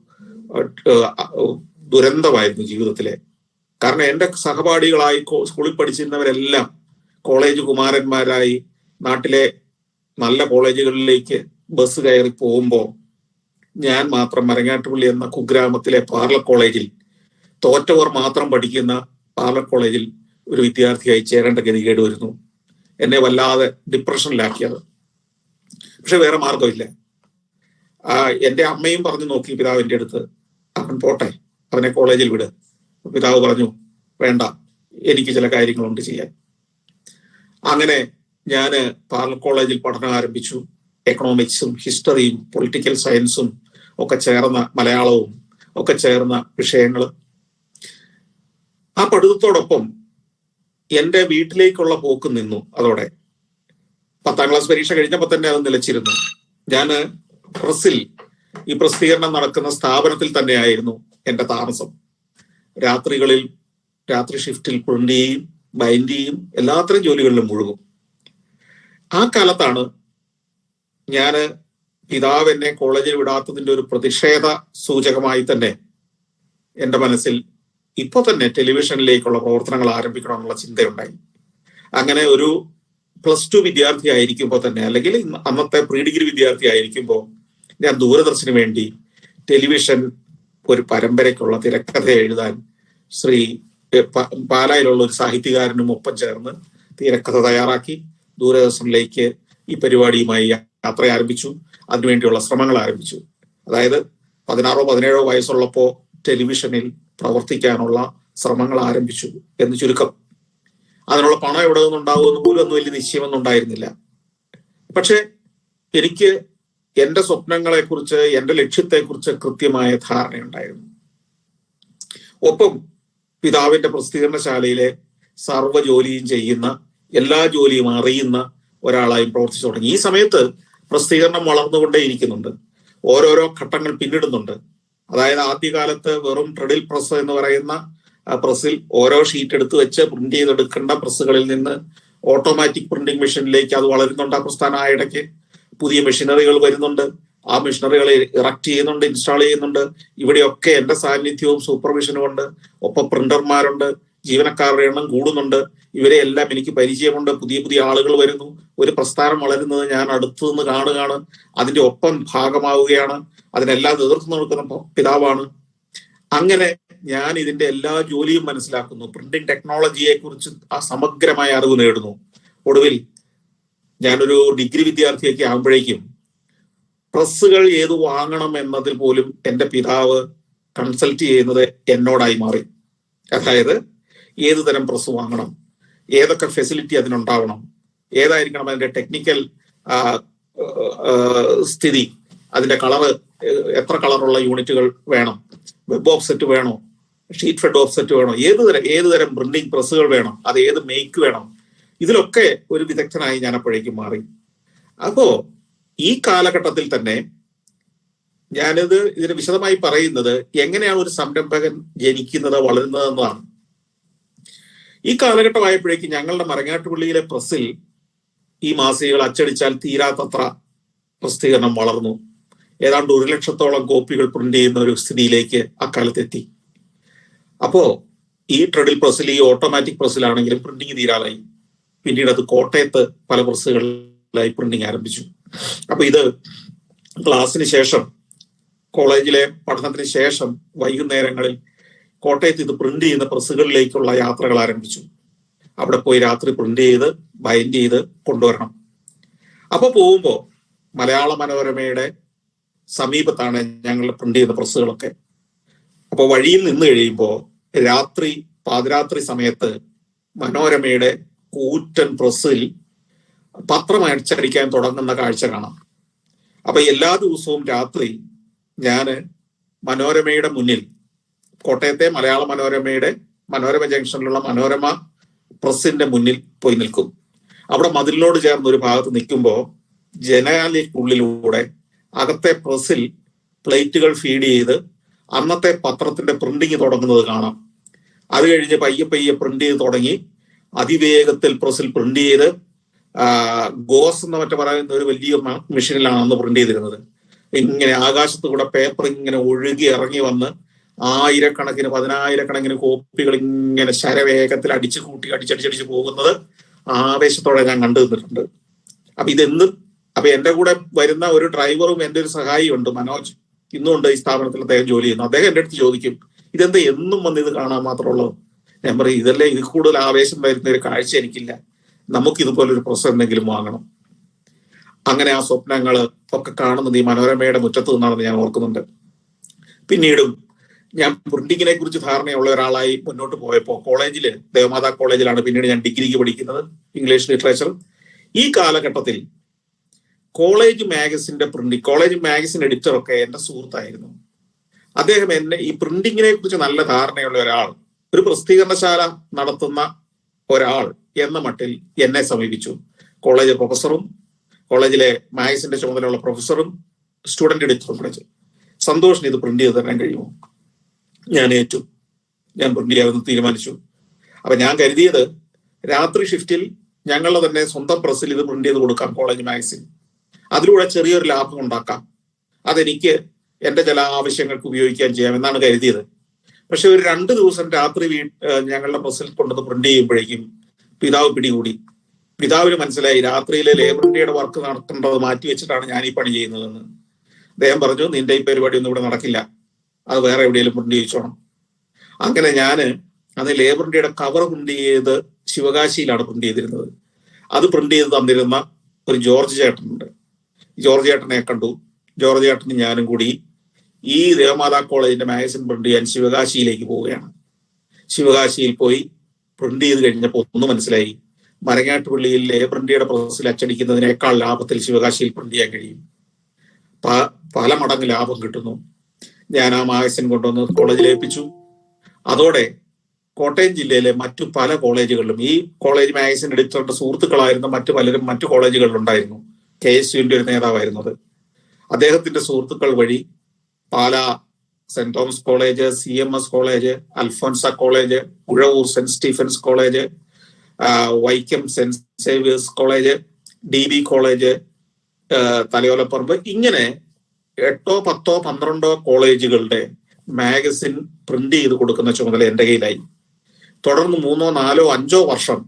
ദുരന്തമായിരുന്നു ജീവിതത്തിലെ. കാരണം എൻ്റെ സഹപാഠികളായി സ്കൂളിൽ പഠിച്ചിരുന്നവരെല്ലാം കോളേജ് കുമാരന്മാരായി നാട്ടിലെ നല്ല കോളേജുകളിലേക്ക് ബസ് കയറി പോകുമ്പോൾ ഞാൻ മാത്രം മരങ്ങാട്ടുപള്ളി എന്ന കുഗ്രാമത്തിലെ പാർലർ കോളേജിൽ, തോറ്റവർ മാത്രം പഠിക്കുന്ന പാർലർ കോളേജിൽ ഒരു വിദ്യാർത്ഥിയായി ചേരേണ്ട ഗതികേട് വരുന്നു. എന്നെ വല്ലാതെ ഡിപ്രഷനിലാക്കിയത്. പക്ഷെ വേറെ മാർഗമില്ല. എൻ്റെ അമ്മയും പറഞ്ഞു നോക്കി പിതാവിൻ്റെ അടുത്ത്, അവൻ പോട്ടെ, അവനെ കോളേജിൽ വിട്. പിതാവ് പറഞ്ഞു, വേണ്ട, എനിക്ക് ചില കാര്യങ്ങളുണ്ട് ചെയ്യാൻ. അങ്ങനെ ഞാൻ പാർലർ കോളേജിൽ പഠനം ആരംഭിച്ചു. എക്കണോമിക്സും ഹിസ്റ്ററിയും പൊളിറ്റിക്കൽ സയൻസും ഒക്കെ ചേർന്ന, മലയാളവും ഒക്കെ ചേർന്ന വിഷയങ്ങൾ. ആ പഠിത്തത്തോടൊപ്പം എൻ്റെ വീട്ടിലേക്കുള്ള പോക്ക് നിന്നു. അതോടെ 10ാം ക്ലാസ് പരീക്ഷ കഴിഞ്ഞപ്പോൾ തന്നെ അത് നിലച്ചിരുന്നു. ഞാൻ പ്രസ്സിൽ ഈ പ്രസിദ്ധീകരണം നടക്കുന്ന സ്ഥാപനത്തിൽ തന്നെയായിരുന്നു എൻ്റെ താമസം. രാത്രികളിൽ രാത്രി ഷിഫ്റ്റിൽ പ്രിന്റ് ചെയ്യും, ബൈൻഡ് ചെയ്യും, എല്ലാത്തരം ജോലികളിലും മുഴുകും. ആ കാലത്താണ് ഞാൻ പിതാവ് എന്നെ കോളേജിൽ വിടാത്തതിൻ്റെ ഒരു പ്രതിഷേധ സൂചകമായി തന്നെ എൻ്റെ മനസ്സിൽ ഇപ്പോൾ തന്നെ ടെലിവിഷനിലേക്കുള്ള പ്രവർത്തനങ്ങൾ ആരംഭിക്കണമെന്നുള്ള ചിന്തയുണ്ടായി. അങ്ങനെ ഒരു +2 വിദ്യാർത്ഥി ആയിരിക്കുമ്പോൾ തന്നെ, അല്ലെങ്കിൽ അന്നത്തെ പ്രീ ഡിഗ്രി വിദ്യാർത്ഥി ആയിരിക്കുമ്പോൾ ഞാൻ ദൂരദർശന് വേണ്ടി ടെലിവിഷൻ ഒരു പരമ്പരയ്ക്കുള്ള തിരക്കഥ എഴുതാൻ ശ്രീ പാലായിലുള്ള ഒരു സാഹിത്യകാരനും ഒപ്പം ചേർന്ന് തിരക്കഥ തയ്യാറാക്കി ദൂരദർശനിലേക്ക് ഈ പരിപാടിയുമായി യാത്ര ആരംഭിച്ചു. അതിനുവേണ്ടിയുള്ള ശ്രമങ്ങൾ ആരംഭിച്ചു. അതായത് 16 17 വയസ്സുള്ളപ്പോൾ ടെലിവിഷനിൽ പ്രവർത്തിക്കാനുള്ള ശ്രമങ്ങൾ ആരംഭിച്ചു എന്ന് ചുരുക്കം. അതിനുള്ള പണം എവിടെ നിന്നുണ്ടാവുമെന്ന് പോലും ഒന്നും വലിയ നിശ്ചയമൊന്നും ഉണ്ടായിരുന്നില്ല. പക്ഷെ എനിക്ക് എൻ്റെ സ്വപ്നങ്ങളെക്കുറിച്ച്, എൻ്റെ ലക്ഷ്യത്തെക്കുറിച്ച് കൃത്യമായ ധാരണയുണ്ടായിരുന്നു. ഒപ്പം പിതാവിന്റെ പ്രസിദ്ധീകരണശാലയിലെ സർവ്വ ജോലിയും ചെയ്യുന്ന, എല്ലാ ജോലിയും അറിയുന്ന ഒരാളായും പ്രവർത്തിച്ചു തുടങ്ങി. ഈ സമയത്ത് പ്രസിദ്ധീകരണം വളർന്നുകൊണ്ടേയിരിക്കുന്നുണ്ട്, ഓരോരോ ഘട്ടങ്ങൾ പിന്നിടുന്നുണ്ട്. അതായത് ആദ്യകാലത്ത് വെറും ട്രെഡിൽ പ്രസ് എന്ന് പറയുന്ന പ്രസ്സിൽ ഓരോ ഷീറ്റ് എടുത്ത് വെച്ച് പ്രിന്റ് ചെയ്തെടുക്കേണ്ട പ്രസ്സുകളിൽ നിന്ന് ഓട്ടോമാറ്റിക് പ്രിന്റിംഗ് മെഷീനിലേക്ക് അത് വളരുന്നുണ്ട്. ആ പ്രസ്ഥാനം ആ ഇടയ്ക്ക് പുതിയ മെഷീനറികൾ വരുന്നുണ്ട്. ആ മെഷീനറികൾ ഇറക്ട് ചെയ്യുന്നുണ്ട്, ഇൻസ്റ്റാൾ ചെയ്യുന്നുണ്ട്. ഇവിടെയൊക്കെ എൻ്റെ സാന്നിധ്യവും സൂപ്പർവിഷനും ഉണ്ട്. ഒപ്പം പ്രിന്റർമാരുണ്ട്, ജീവനക്കാരുടെ എണ്ണം കൂടുന്നുണ്ട്. ഇവരെ എല്ലാം എനിക്ക് പരിചയമുണ്ട്. പുതിയ പുതിയ ആളുകൾ വരുന്നു. ഒരു പ്രസ്ഥാനം വളരുന്നത് ഞാൻ അടുത്തു നിന്ന് കാണുകയാണ്, അതിന്റെ ഒപ്പം ഭാഗമാവുകയാണ്. അതിനെല്ലാം നേതൃത്വം കൊടുക്കുന്ന പിതാവാണ്. അങ്ങനെ ഞാൻ ഇതിന്റെ എല്ലാ ജോലിയും മനസ്സിലാക്കുന്നു. പ്രിന്റിംഗ് ടെക്നോളജിയെ കുറിച്ച് സമഗ്രമായ അറിവ് നേടുന്നു. ഒടുവിൽ ഞാനൊരു ഡിഗ്രി വിദ്യാർത്ഥിയൊക്കെ ആകുമ്പോഴേക്കും പ്രസ്സുകൾ ഏത് വാങ്ങണം എന്നതിൽ പോലും എൻ്റെ പിതാവ് കൺസൾട്ട് ചെയ്യുന്നത് എന്നോടായി മാറി. അതായത് ഏത് തരം പ്രസ് വാങ്ങണം, ഏതൊക്കെ ഫെസിലിറ്റി അതിനുണ്ടാവണം, ഏതായിരിക്കണം അതിന്റെ ടെക്നിക്കൽ സ്ഥിതി, അതിന്റെ കളറ്, എത്ര കളറുള്ള യൂണിറ്റുകൾ വേണം, വെബ് ഓഫ്സെറ്റ് വേണോ, ഷീറ്റ് ഫെഡ് ഓഫ്സെറ്റ് വേണോ, ഏത് തരം പ്രിന്റിംഗ് പ്രസ്സുകൾ വേണം, അത് ഏത് മേക്ക് വേണം, ഇതിലൊക്കെ ഒരു വിദഗ്ധനായി ഞാൻ അപ്പോഴേക്കും മാറി. അപ്പോ ഈ കാലഘട്ടത്തിൽ തന്നെ ഇതിന് വിശദമായി പറയുന്നത് എങ്ങനെയാണ് ഒരു സംരംഭകൻ ജനിക്കുന്നത്, വളരുന്നത് എന്നതാണ്. ഈ കാലഘട്ടമായപ്പോഴേക്കും ഞങ്ങളുടെ മരങ്ങാട്ടുപള്ളിയിലെ പ്രസ്സിൽ ഈ മാസികകൾ അച്ചടിച്ചാൽ തീരാത്തത്ര പ്രസിദ്ധീകരണം വളർന്നു. ഏതാണ്ട് 1,00,000-ഓളം കോപ്പികൾ പ്രിന്റ് ചെയ്യുന്ന ഒരു സ്ഥിതിയിലേക്ക് അക്കാലത്തെത്തി. അപ്പോ ഈ ട്രെഡിൽ പ്രസ്സിൽ, ഈ ഓട്ടോമാറ്റിക് പ്രസ്സിലാണെങ്കിലും പ്രിന്റിങ് തീരാതായി. പിന്നീട് അത് കോട്ടയത്ത് പല പ്രസ്സുകളിലായി പ്രിന്റിങ് ആരംഭിച്ചു. അപ്പൊ ഇത് ക്ലാസ്സിന് ശേഷം, കോളേജിലെ പഠനത്തിന് ശേഷം വൈകുന്നേരങ്ങളിൽ കോട്ടയത്ത് ഇത് പ്രിന്റ് ചെയ്യുന്ന പ്രസ്സുകളിലേക്കുള്ള യാത്രകൾ ആരംഭിച്ചു. അവിടെ പോയി രാത്രി പ്രിന്റ് ചെയ്ത് ബൈൻഡ് ചെയ്ത് കൊണ്ടുവരണം. അപ്പൊ പോകുമ്പോൾ മലയാള മനോരമയുടെ സമീപത്താണ് ഞങ്ങൾ പ്രിന്റ് ചെയ്യുന്ന പ്രസ്സുകളൊക്കെ. അപ്പൊ വഴിയിൽ നിന്ന് കഴിയുമ്പോൾ പാതിരാത്രി സമയത്ത് മനോരമയുടെ കൂറ്റൻ പ്രസ്സിൽ പത്രം അച്ചടിക്കാൻ തുടങ്ങുന്ന കാഴ്ച കാണാം. അപ്പൊ എല്ലാ ദിവസവും രാത്രി ഞാന് മനോരമയുടെ മുന്നിൽ, കോട്ടയത്തെ മലയാള മനോരമ ജംഗ്ഷനിലുള്ള മനോരമ പ്രസ്സിന്റെ മുന്നിൽ പോയി നിൽക്കും. അവിടെ മതിലിനോട് ചേർന്ന് ഒരു ഭാഗത്ത് നിൽക്കുമ്പോൾ ജനാലയ്ക്കുള്ളിലൂടെ അകത്തെ പ്രസ്സിൽ പ്ലേറ്റുകൾ ഫീഡ് ചെയ്ത് അന്നത്തെ പത്രത്തിന്റെ പ്രിന്റിങ് തുടങ്ങുന്നത് കാണാം. അത് കഴിഞ്ഞ് പയ്യെ പ്രിന്റ് ചെയ്ത് തുടങ്ങി അതിവേഗത്തിൽ പ്രസ്സിൽ പ്രിന്റ് ചെയ്ത് ഗോസ് എന്ന് മറ്റു പറയുന്ന ഒരു വലിയ മെഷീനിലാണ് അന്ന് പ്രിന്റ് ചെയ്തിരുന്നത്. ഇങ്ങനെ ആകാശത്ത് കൂടെ പേപ്പർ ഇങ്ങനെ ഒഴുകി ഇറങ്ങി വന്ന് 1000-കണക്കിന് 10,000-കണക്കിന് കോപ്പികൾ ഇങ്ങനെ ശരവേഗത്തിൽ അടിച്ചടിച്ച് പോകുന്നത് ആവേശത്തോടെ ഞാൻ കണ്ടു നിന്നിട്ടുണ്ട്. അപ്പൊ എന്റെ കൂടെ വരുന്ന ഒരു ഡ്രൈവറും എൻ്റെ ഒരു സഹായിയുണ്ട്, മനോജ്, ഇന്നുണ്ട് ഈ സ്ഥാപനത്തിൽ അദ്ദേഹം ജോലി ചെയ്യുന്നു. അദ്ദേഹം എൻ്റെ അടുത്ത് ചോദിക്കും, ഇതെന്താ എന്നും വന്ന് ഇത് കാണാൻ മാത്രമുള്ളത്? ഞാൻ പറയും, ഇതല്ലേ, ഇത് കൂടുതൽ ആവേശം വരുന്ന ഒരു കാഴ്ച എനിക്കില്ല, നമുക്ക് ഇതുപോലൊരു പ്രൊസസ് എന്തെങ്കിലും വാങ്ങണം. അങ്ങനെ ആ സ്വപ്നങ്ങൾ ഒക്കെ കാണുന്നത് ഈ മനോരമയുടെ മുറ്റത്ത് നിന്നാണെന്ന് ഞാൻ ഓർക്കുന്നുണ്ട്. പിന്നീടും ഞാൻ പ്രിന്റിങ്ങിനെ കുറിച്ച് ധാരണയുള്ള ഒരാളായി മുന്നോട്ട് പോയപ്പോൾ കോളേജില്, ദേവമാതാ കോളേജിലാണ് പിന്നീട് ഞാൻ ഡിഗ്രിക്ക് പഠിക്കുന്നത്, ഇംഗ്ലീഷ് ലിറ്ററേച്ചർ. ഈ കാലഘട്ടത്തിൽ കോളേജ് മാഗസിൻ എഡിറ്ററൊക്കെ എൻ്റെ സുഹൃത്തായിരുന്നു. അദ്ദേഹം എന്നെ ഈ പ്രിന്റിങ്ങിനെ കുറിച്ച് നല്ല ധാരണയുള്ള ഒരാൾ, ഒരു പ്രസിദ്ധീകരണശാല നടത്തുന്ന ഒരാൾ എന്ന മട്ടിൽ എന്നെ സമീപിച്ചു. കോളേജ് പ്രൊഫസറും കോളേജിലെ മാത്സിന്റെ ചുമതലയുള്ള പ്രൊഫസറും സ്റ്റുഡന്റ് എഡിറ്ററും വിളിച്ചു, സന്തോഷിന് ഇത് പ്രിന്റ് ചെയ്ത് തരാൻ കഴിയുമോ? ഞാൻ ഏറ്റു, ഞാൻ പ്രിന്റ് ചെയ്യാമെന്ന് തീരുമാനിച്ചു. അപ്പൊ ഞാൻ കരുതിയത് രാത്രി ഷിഫ്റ്റിൽ ഞങ്ങളുടെ തന്നെ സ്വന്തം പ്രസ്സിൽ ഇത് പ്രിന്റ് ചെയ്ത് കൊടുക്കാം കോളേജ് മാഗസിൻ, അതിലൂടെ ചെറിയൊരു ലാഭം ഉണ്ടാക്കാം, അതെനിക്ക് എന്റെ ചില ആവശ്യങ്ങൾക്ക് ഉപയോഗിക്കാൻ ചെയ്യാമെന്നാണ് കരുതിയത്. പക്ഷെ ഒരു 2 ദിവസം രാത്രി ഞങ്ങളുടെ പ്രസ്സിൽ കൊണ്ടത് പ്രിന്റ് ചെയ്യുമ്പോഴേക്കും പിതാവ് പിടികൂടി. പിതാവിന് മനസ്സിലായി രാത്രിയിലെ ലേബർ ഇന്ത്യയുടെ വർക്ക് നടത്തേണ്ടത് മാറ്റിവെച്ചിട്ടാണ് ഞാൻ ഈ പണി ചെയ്യുന്നതെന്ന്. അദ്ദേഹം പറഞ്ഞു, നിന്റെ ഈ പരിപാടി ഒന്നും ഇവിടെ നടക്കില്ല, അത് വേറെ എവിടെയെങ്കിലും പ്രിന്റ് ചെയ്യിച്ചോണം. അങ്ങനെ ഞാന് അന്ന് ലേബർ ഇന്ത്യയുടെ കവർ പ്രിന്റ് ചെയ്ത് ശിവകാശിയിലാണ് പ്രിന്റ് ചെയ്തിരുന്നത്. അത് പ്രിന്റ് ചെയ്ത് തന്നിരുന്ന ഒരു ജോർജ് ചേട്ടനുണ്ട്. ജോർജ് ചേട്ടനെ കണ്ടു. ജോർജ് ചേട്ടനും ഞാനും കൂടി ഈ ദേവമാതാ കോളേജിന്റെ മാഗസിൻ പ്രിന്റ് ചെയ്യാൻ ശിവകാശിയിലേക്ക് പോവുകയാണ്. ശിവകാശിയിൽ പോയി പ്രിന്റ് ചെയ്ത് കഴിഞ്ഞപ്പോൾ ഒന്ന് മനസ്സിലായി, മരങ്ങാട്ടുപള്ളിയിൽ ലേബർ ഇന്ത്യയുടെ പ്രസിൽ അച്ചടിക്കുന്നതിനേക്കാൾ ലാഭത്തിൽ ശിവകാശിയിൽ പ്രിന്റ് ചെയ്യാൻ കഴിയും. പല മടങ്ങ് ലാഭം കിട്ടുന്നു. ഞാൻ ആ മാഗസിൻ കൊണ്ടുവന്ന് കോളേജിൽ ഏൽപ്പിച്ചു. അതോടെ കോട്ടയം ജില്ലയിലെ മറ്റു പല കോളേജുകളിലും ഈ കോളേജ് മാഗസിൻ എഡിറ്ററുടെ സുഹൃത്തുക്കളായിരുന്ന മറ്റു പലരും മറ്റു കോളേജുകളിലുണ്ടായിരുന്നു. KSUവിന്റെ ഒരു നേതാവായിരുന്നത്. അദ്ദേഹത്തിന്റെ സുഹൃത്തുക്കൾ വഴി Pala Saint Thomas college, CMS college, Alphonsa college, Uzhavoor Saint Stephen's college, Vaikom Saint Xavier's college, DB college, Thalayolaparambu, ഇങ്ങനെ 8, 10, 12 കോളേജുകളുടെ മാഗസിൻ പ്രിന്റ് ചെയ്ത് കൊടുക്കുന്ന ചുമതല എന്റെ കയ്യിലായി. തുടർന്ന് 3, 4, 5 വർഷം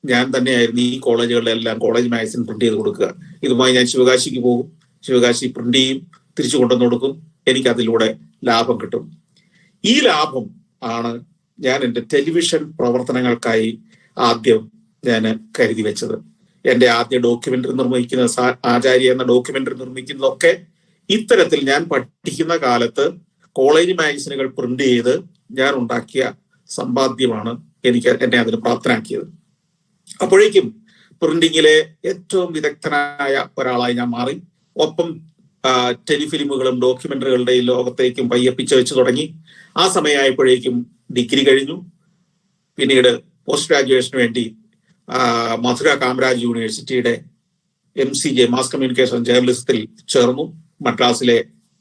ഞാൻ തന്നെയായിരുന്നു ഈ കോളേജുകളിലെല്ലാം കോളേജ് മാഗസിൻ പ്രിന്റ് ചെയ്ത് കൊടുക്കുക. ഇതുമായി ഞാൻ ശിവകാശിക്ക് പോകും, ശിവകാശി പ്രിന്റ് ചെയ്യും, തിരിച്ചു കൊണ്ടുവന്ന് കൊടുക്കും, എനിക്ക് അതിലൂടെ ലാഭം കിട്ടും. ഈ ലാഭം ആണ് ഞാൻ എൻ്റെ ടെലിവിഷൻ പ്രവർത്തനങ്ങൾക്കായി ആദ്യം ഞാൻ കരുതി വെച്ചത്. എൻ്റെ ആദ്യ ഡോക്യുമെന്ററി നിർമ്മിക്കുന്ന ആചാര്യ എന്ന ഡോക്യുമെന്ററി നിർമ്മിക്കുന്നതൊക്കെ ഇത്തരത്തിൽ ഞാൻ പഠിക്കുന്ന കാലത്ത് കോളേജ് മാഗസിനുകൾ പ്രിന്റ് ചെയ്ത് ഞാൻ ഉണ്ടാക്കിയ സമ്പാദ്യമാണ് എന്നെ അതിന് പ്രാപ്തനാക്കിയത്. അപ്പോഴേക്കും പ്രിന്റിങ്ങിലെ ഏറ്റവും വിദഗ്ധനായ ഒരാളായി ഞാൻ മാറി. ഒപ്പം ടെലിഫിലിമുകളും ഡോക്യുമെന്ററികളുടെയും ലോകത്തേക്കും പയ്യപ്പിച്ച് വെച്ച് തുടങ്ങി. ആ സമയമായപ്പോഴേക്കും ഡിഗ്രി കഴിഞ്ഞു. പിന്നീട് പോസ്റ്റ് ഗ്രാജുവേഷന് വേണ്ടി മധുര കാമരാജ് യൂണിവേഴ്സിറ്റിയുടെ MCJ മാസ് കമ്മ്യൂണിക്കേഷൻ ജേർണലിസത്തിൽ ചേർന്നു. മദ്രാസിലെ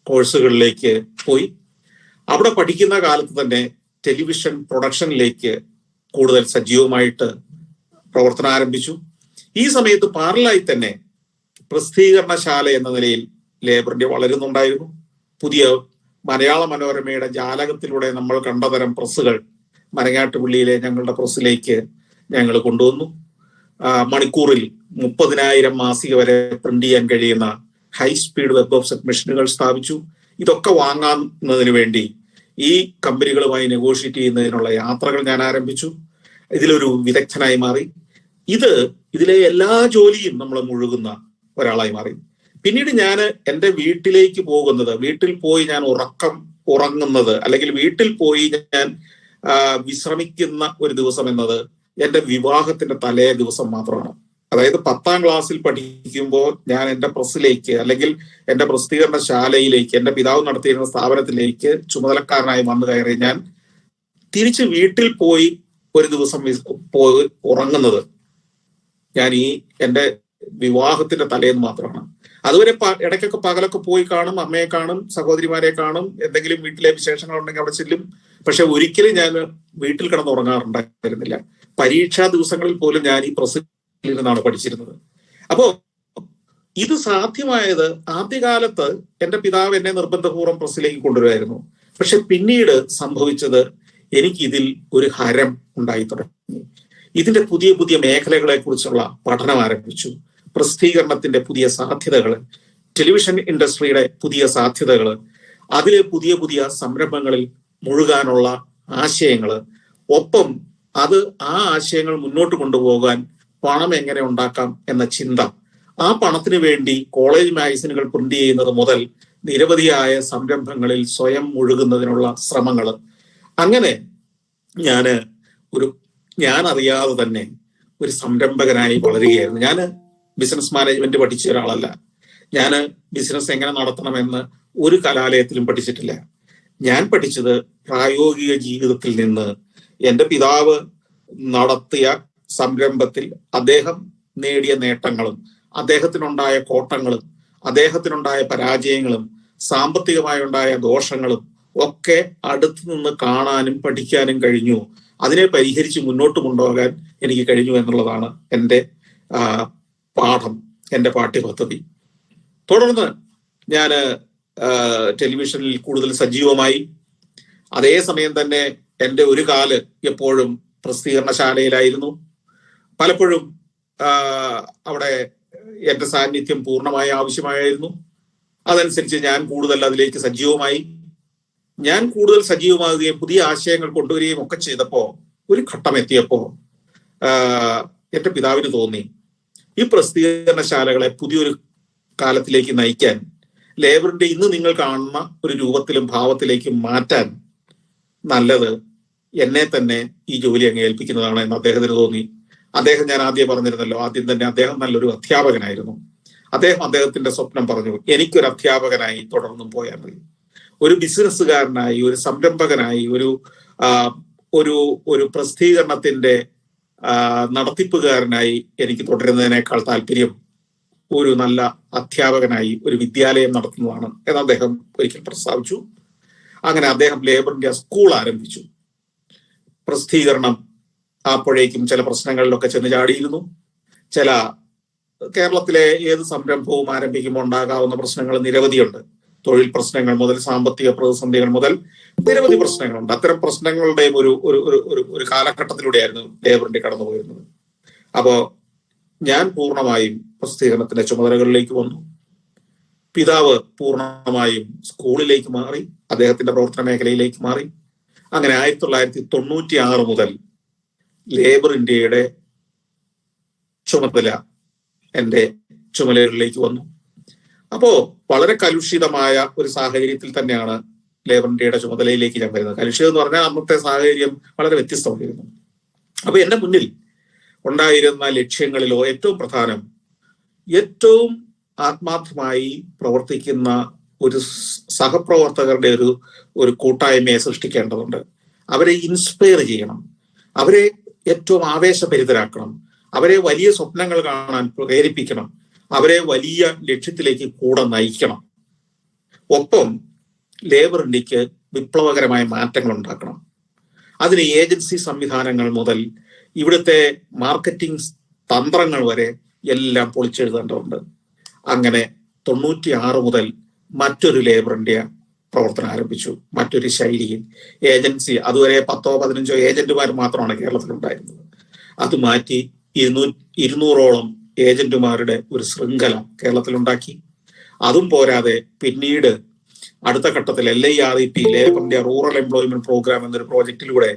കോഴ്സുകളിലേക്ക് പോയി. അവിടെ പഠിക്കുന്ന കാലത്ത് തന്നെ ടെലിവിഷൻ പ്രൊഡക്ഷനിലേക്ക് കൂടുതൽ സജീവമായിട്ട് പ്രവർത്തനം ആരംഭിച്ചു. ഈ സമയത്ത് പാരലായി തന്നെ പ്രസിദ്ധീകരണശാല എന്ന നിലയിൽ ലേബർ ഇന്ത്യ വളരുന്നുണ്ടായിരുന്നു. പുതിയ മലയാള മനോരമയുടെ ജാലകത്തിലൂടെ നമ്മൾ കണ്ടതരം പ്രസ്സുകൾ മരങ്ങാട്ടുപള്ളിയിലെ ഞങ്ങളുടെ പ്രസ്സിലേക്ക് ഞങ്ങൾ കൊണ്ടുവന്നു. മണിക്കൂറിൽ 30,000 മാസിക വരെ പ്രിന്റ് ചെയ്യാൻ കഴിയുന്ന ഹൈ സ്പീഡ് വെബ് ഓഫ്സെറ്റ് മെഷീനുകൾ സ്ഥാപിച്ചു. ഇതൊക്കെ വാങ്ങുന്നതിന് വേണ്ടി ഈ കമ്പനികളുമായി നെഗോഷിയേറ്റ് ചെയ്യുന്നതിനുള്ള യാത്രകൾ ഞാൻ ആരംഭിച്ചു. ഇതിലൊരു വിദഗ്ധനായി മാറി. ഇതിലെ എല്ലാ ജോലിയും നമ്മൾ മുഴുകുന്ന ഒരാളായി മാറി. പിന്നീട് ഞാൻ എൻ്റെ വീട്ടിലേക്ക് പോകുന്നത്, വീട്ടിൽ പോയി ഞാൻ ഉറങ്ങുന്നത്, അല്ലെങ്കിൽ വീട്ടിൽ പോയി ഞാൻ വിശ്രമിക്കുന്ന ഒരു ദിവസം എന്നത് എൻ്റെ വിവാഹത്തിന്റെ തലേ ദിവസം മാത്രമാണ്. അതായത് 10ാം ക്ലാസ്സിൽ പഠിക്കുമ്പോൾ ഞാൻ എൻ്റെ പ്രസ്സിലേക്ക്, അല്ലെങ്കിൽ എൻ്റെ പ്രസിദ്ധീകരണശാലയിലേക്ക്, എൻ്റെ പിതാവ് നടത്തിയിരുന്ന സ്ഥാപനത്തിലേക്ക് ചുമതലക്കാരനായി വന്നു കയറി ഞാൻ തിരിച്ച് വീട്ടിൽ പോയി ഒരു ദിവസം പോയി ഉറങ്ങുന്നത് ഞാൻ എൻ്റെ വിവാഹത്തിന്റെ തലേന്ന് മാത്രമാണ്. അതുവരെ ഇടയ്ക്കൊക്കെ പകലൊക്കെ പോയി കാണും, അമ്മയെ കാണും, സഹോദരിമാരെ കാണും, എന്തെങ്കിലും വീട്ടിലെ വിശേഷങ്ങൾ ഉണ്ടെങ്കിൽ അവിടെ ചെല്ലും. പക്ഷെ ഒരിക്കലും ഞാൻ വീട്ടിൽ കിടന്ന് ഉറങ്ങാറുണ്ടായിരുന്നില്ല. പരീക്ഷാ ദിവസങ്ങളിൽ പോലും ഞാൻ ഈ പ്രസ്സിൽ ഇരുന്നാണ് പഠിച്ചിരുന്നത്. അപ്പോ ഇത് സാധ്യമായത് ആദ്യകാലത്ത് എൻ്റെ പിതാവ് എന്നെ നിർബന്ധപൂർവ്വം പ്രസ്സിലേക്ക് കൊണ്ടുവരുമായിരുന്നു. പക്ഷെ പിന്നീട് സംഭവിച്ചത് എനിക്കിതിൽ ഒരു ഹരം ഉണ്ടായി തുടങ്ങി. ഇതിന്റെ പുതിയ പുതിയ മേഖലകളെ കുറിച്ചുള്ള പഠനം ആരംഭിച്ചു. പ്രസിദ്ധീകരണത്തിന്റെ പുതിയ സാധ്യതകൾ, ടെലിവിഷൻ ഇൻഡസ്ട്രിയുടെ പുതിയ സാധ്യതകൾ, അതിലെ പുതിയ പുതിയ സംരംഭങ്ങളിൽ മുഴുകാനുള്ള ആശയങ്ങൾ, ഒപ്പം ആ ആശയങ്ങൾ മുന്നോട്ട് കൊണ്ടുപോകാൻ പണം എങ്ങനെ ഉണ്ടാക്കാം എന്ന ചിന്ത, ആ പണത്തിന് വേണ്ടി കോളേജ് മാഗസിനുകൾ പ്രിന്റ് ചെയ്യുന്നത് മുതൽ നിരവധിയായ സംരംഭങ്ങളിൽ സ്വയം മുഴുകുന്നതിനുള്ള ശ്രമങ്ങൾ. അങ്ങനെ ഞാൻ അറിയാതെ തന്നെ ഒരു സംരംഭകനായി വളരുകയായിരുന്നു. ഞാൻ ബിസിനസ് മാനേജ്മെന്റ് പഠിച്ച ഒരാളല്ല. ഞാൻ ബിസിനസ് എങ്ങനെ നടത്തണമെന്ന് ഒരു കലാലയത്തിലും പഠിച്ചിട്ടില്ല. ഞാൻ പഠിച്ചത് പ്രായോഗിക ജീവിതത്തിൽ നിന്ന്. എൻ്റെ പിതാവ് നടത്തിയ സംരംഭത്തിൽ അദ്ദേഹം നേടിയ നേട്ടങ്ങളും അദ്ദേഹത്തിനുണ്ടായ കോട്ടങ്ങളും അദ്ദേഹത്തിനുണ്ടായ പരാജയങ്ങളും സാമ്പത്തികമായി ഉണ്ടായ ദോഷങ്ങളും ഒക്കെ അടുത്തു നിന്ന് കാണാനും പഠിക്കാനും കഴിഞ്ഞു. അതിനെ പരിഹരിച്ച് മുന്നോട്ട് കൊണ്ടുപോകാൻ എനിക്ക് കഴിഞ്ഞു എന്നുള്ളതാണ് എൻ്റെ പാഠം, എൻ്റെ പാഠ്യപദ്ധതി. തുടർന്ന് ഞാൻ ടെലിവിഷനിൽ കൂടുതൽ സജീവമായി. അതേസമയം തന്നെ എൻ്റെ ഒരു കാല് എപ്പോഴും പ്രസിദ്ധീകരണശാലയിലായിരുന്നു. പലപ്പോഴും അവിടെ എൻ്റെ സാന്നിധ്യം പൂർണ്ണമായി ആവശ്യമായിരുന്നു. അതനുസരിച്ച് ഞാൻ കൂടുതൽ അതിലേക്ക് സജീവമായി. ഞാൻ കൂടുതൽ സജീവമാകുകയും പുതിയ ആശയങ്ങൾ കൊണ്ടുവരികയും ഒക്കെ ചെയ്തപ്പോ ഒരു ഘട്ടം എത്തിയപ്പോ എൻ്റെ പിതാവിന് തോന്നി ഈ പ്രസിദ്ധീകരണശാലകളെ പുതിയൊരു കാലത്തിലേക്ക് നയിക്കാൻ, ലേബറിന്റെ ഇന്ന് നിങ്ങൾ കാണുന്ന ഒരു രൂപത്തിലും ഭാവത്തിലേക്കും മാറ്റാൻ നല്ലത് എന്നെ തന്നെ ഈ ജോലി അങ്ങ് ഏൽപ്പിക്കുന്നതാണ് എന്ന് അദ്ദേഹത്തിന് തോന്നി. അദ്ദേഹം, ഞാൻ ആദ്യം പറഞ്ഞിരുന്നല്ലോ, ആദ്യം തന്നെ അദ്ദേഹം നല്ലൊരു അധ്യാപകനായിരുന്നു. അദ്ദേഹത്തിന്റെ സ്വപ്നം പറഞ്ഞു, എനിക്കൊരു അധ്യാപകനായി തുടർന്നും പോയാൽ മതി. ഒരു ബിസിനസ്സുകാരനായി, ഒരു സംരംഭകനായി, ഒരു പ്രസിദ്ധീകരണത്തിന്റെ നടത്തിപ്പുകാരനായി എനിക്ക് തുടരുന്നതിനേക്കാൾ താല്പര്യം ഒരു നല്ല അധ്യാപകനായി ഒരു വിദ്യാലയം നടത്തുന്നതാണ് എന്ന് അദ്ദേഹം ഒരിക്കൽ പ്രസ്താവിച്ചു. അങ്ങനെ അദ്ദേഹം ലേബർ ഇന്ത്യ സ്കൂൾ ആരംഭിച്ചു. പ്രസിദ്ധീകരണം അപ്പോഴേക്കും ചില പ്രശ്നങ്ങളിലൊക്കെ ചെന്ന് ചാടിയിരുന്നു. ചില കേരളത്തിലെ ഏത് സംരംഭവും ആരംഭിക്കുമ്പോൾ ഉണ്ടാകാവുന്ന പ്രശ്നങ്ങൾ നിരവധിയുണ്ട്. തൊഴിൽ പ്രശ്നങ്ങൾ മുതൽ സാമ്പത്തിക പ്രതിസന്ധികൾ മുതൽ നിരവധി പ്രശ്നങ്ങളുണ്ട്. അത്തരം പ്രശ്നങ്ങളുടെയും ഒരു കാലഘട്ടത്തിലൂടെയായിരുന്നു ലേബർ ഇന്ത്യ കടന്നുപോയിരുന്നത്. അപ്പോ ഞാൻ പൂർണ്ണമായും പ്രസിദ്ധീകരണത്തിന്റെ ചുമതലകളിലേക്ക് വന്നു. പിതാവ് പൂർണ്ണമായും സ്കൂളിലേക്ക് മാറി, അദ്ദേഹത്തിന്റെ പ്രവർത്തന മേഖലയിലേക്ക് മാറി. അങ്ങനെ 1996 മുതൽ ലേബർ ഇന്ത്യയുടെ ചുമതല എൻ്റെ ചുമതലകളിലേക്ക് വന്നു. അപ്പോ വളരെ കലുഷിതമായ ഒരു സാഹചര്യത്തിൽ തന്നെയാണ് ലേബർ ഇന്ത്യയുടെ ചുമതലയിലേക്ക് ഞാൻ വരുന്നത്. കലുഷിതം എന്ന് പറഞ്ഞാൽ അന്നത്തെ സാഹചര്യം വളരെ വ്യത്യസ്തമായിരുന്നു. അപ്പൊ എന്റെ മുന്നിൽ ഉണ്ടായിരുന്ന ലക്ഷ്യങ്ങളിലോ ഏറ്റവും പ്രധാനം, ഏറ്റവും ആത്മാർത്ഥമായി പ്രവർത്തിക്കുന്ന ഒരു സഹപ്രവർത്തകരുടെ ഒരു കൂട്ടായ്മയെ സൃഷ്ടിക്കേണ്ടതുണ്ട്. അവരെ ഇൻസ്പയർ ചെയ്യണം, അവരെ ഏറ്റവും ആവേശഭരിതരാക്കണം, അവരെ വലിയ സ്വപ്നങ്ങൾ കാണാൻ പ്രേരിപ്പിക്കണം, അവരെ വലിയ ലക്ഷ്യത്തിലേക്ക് കൂടെ നയിക്കണം. ഒപ്പം ലേബർ ഇന്ത്യക്ക് വിപ്ലവകരമായ മാറ്റങ്ങൾ ഉണ്ടാക്കണം. അതിന് ഏജൻസി സംവിധാനങ്ങൾ മുതൽ ഇവിടുത്തെ മാർക്കറ്റിംഗ് തന്ത്രങ്ങൾ വരെ എല്ലാം പൊളിച്ചെഴുതേണ്ടതുണ്ട്. അങ്ങനെ 96 മുതൽ മറ്റൊരു ലേബർ ഇന്ത്യ പ്രവർത്തനം ആരംഭിച്ചു. മറ്റൊരു ശൈലിയിൽ ഏജൻസി, അതുവരെ 10-15 ഏജന്റുമാർ മാത്രമാണ് കേരളത്തിലുണ്ടായിരുന്നത്. അത് മാറ്റി 200-ഓളം ഏജന്റുമാരുടെ ഒരു ശൃംഖല കേരളത്തിലുണ്ടാക്കി. അതും പോരാതെ പിന്നീട് അടുത്ത ഘട്ടത്തിൽ LIREP, labour India rural employment programme എന്നൊരു പ്രോജക്റ്റിലൂടെ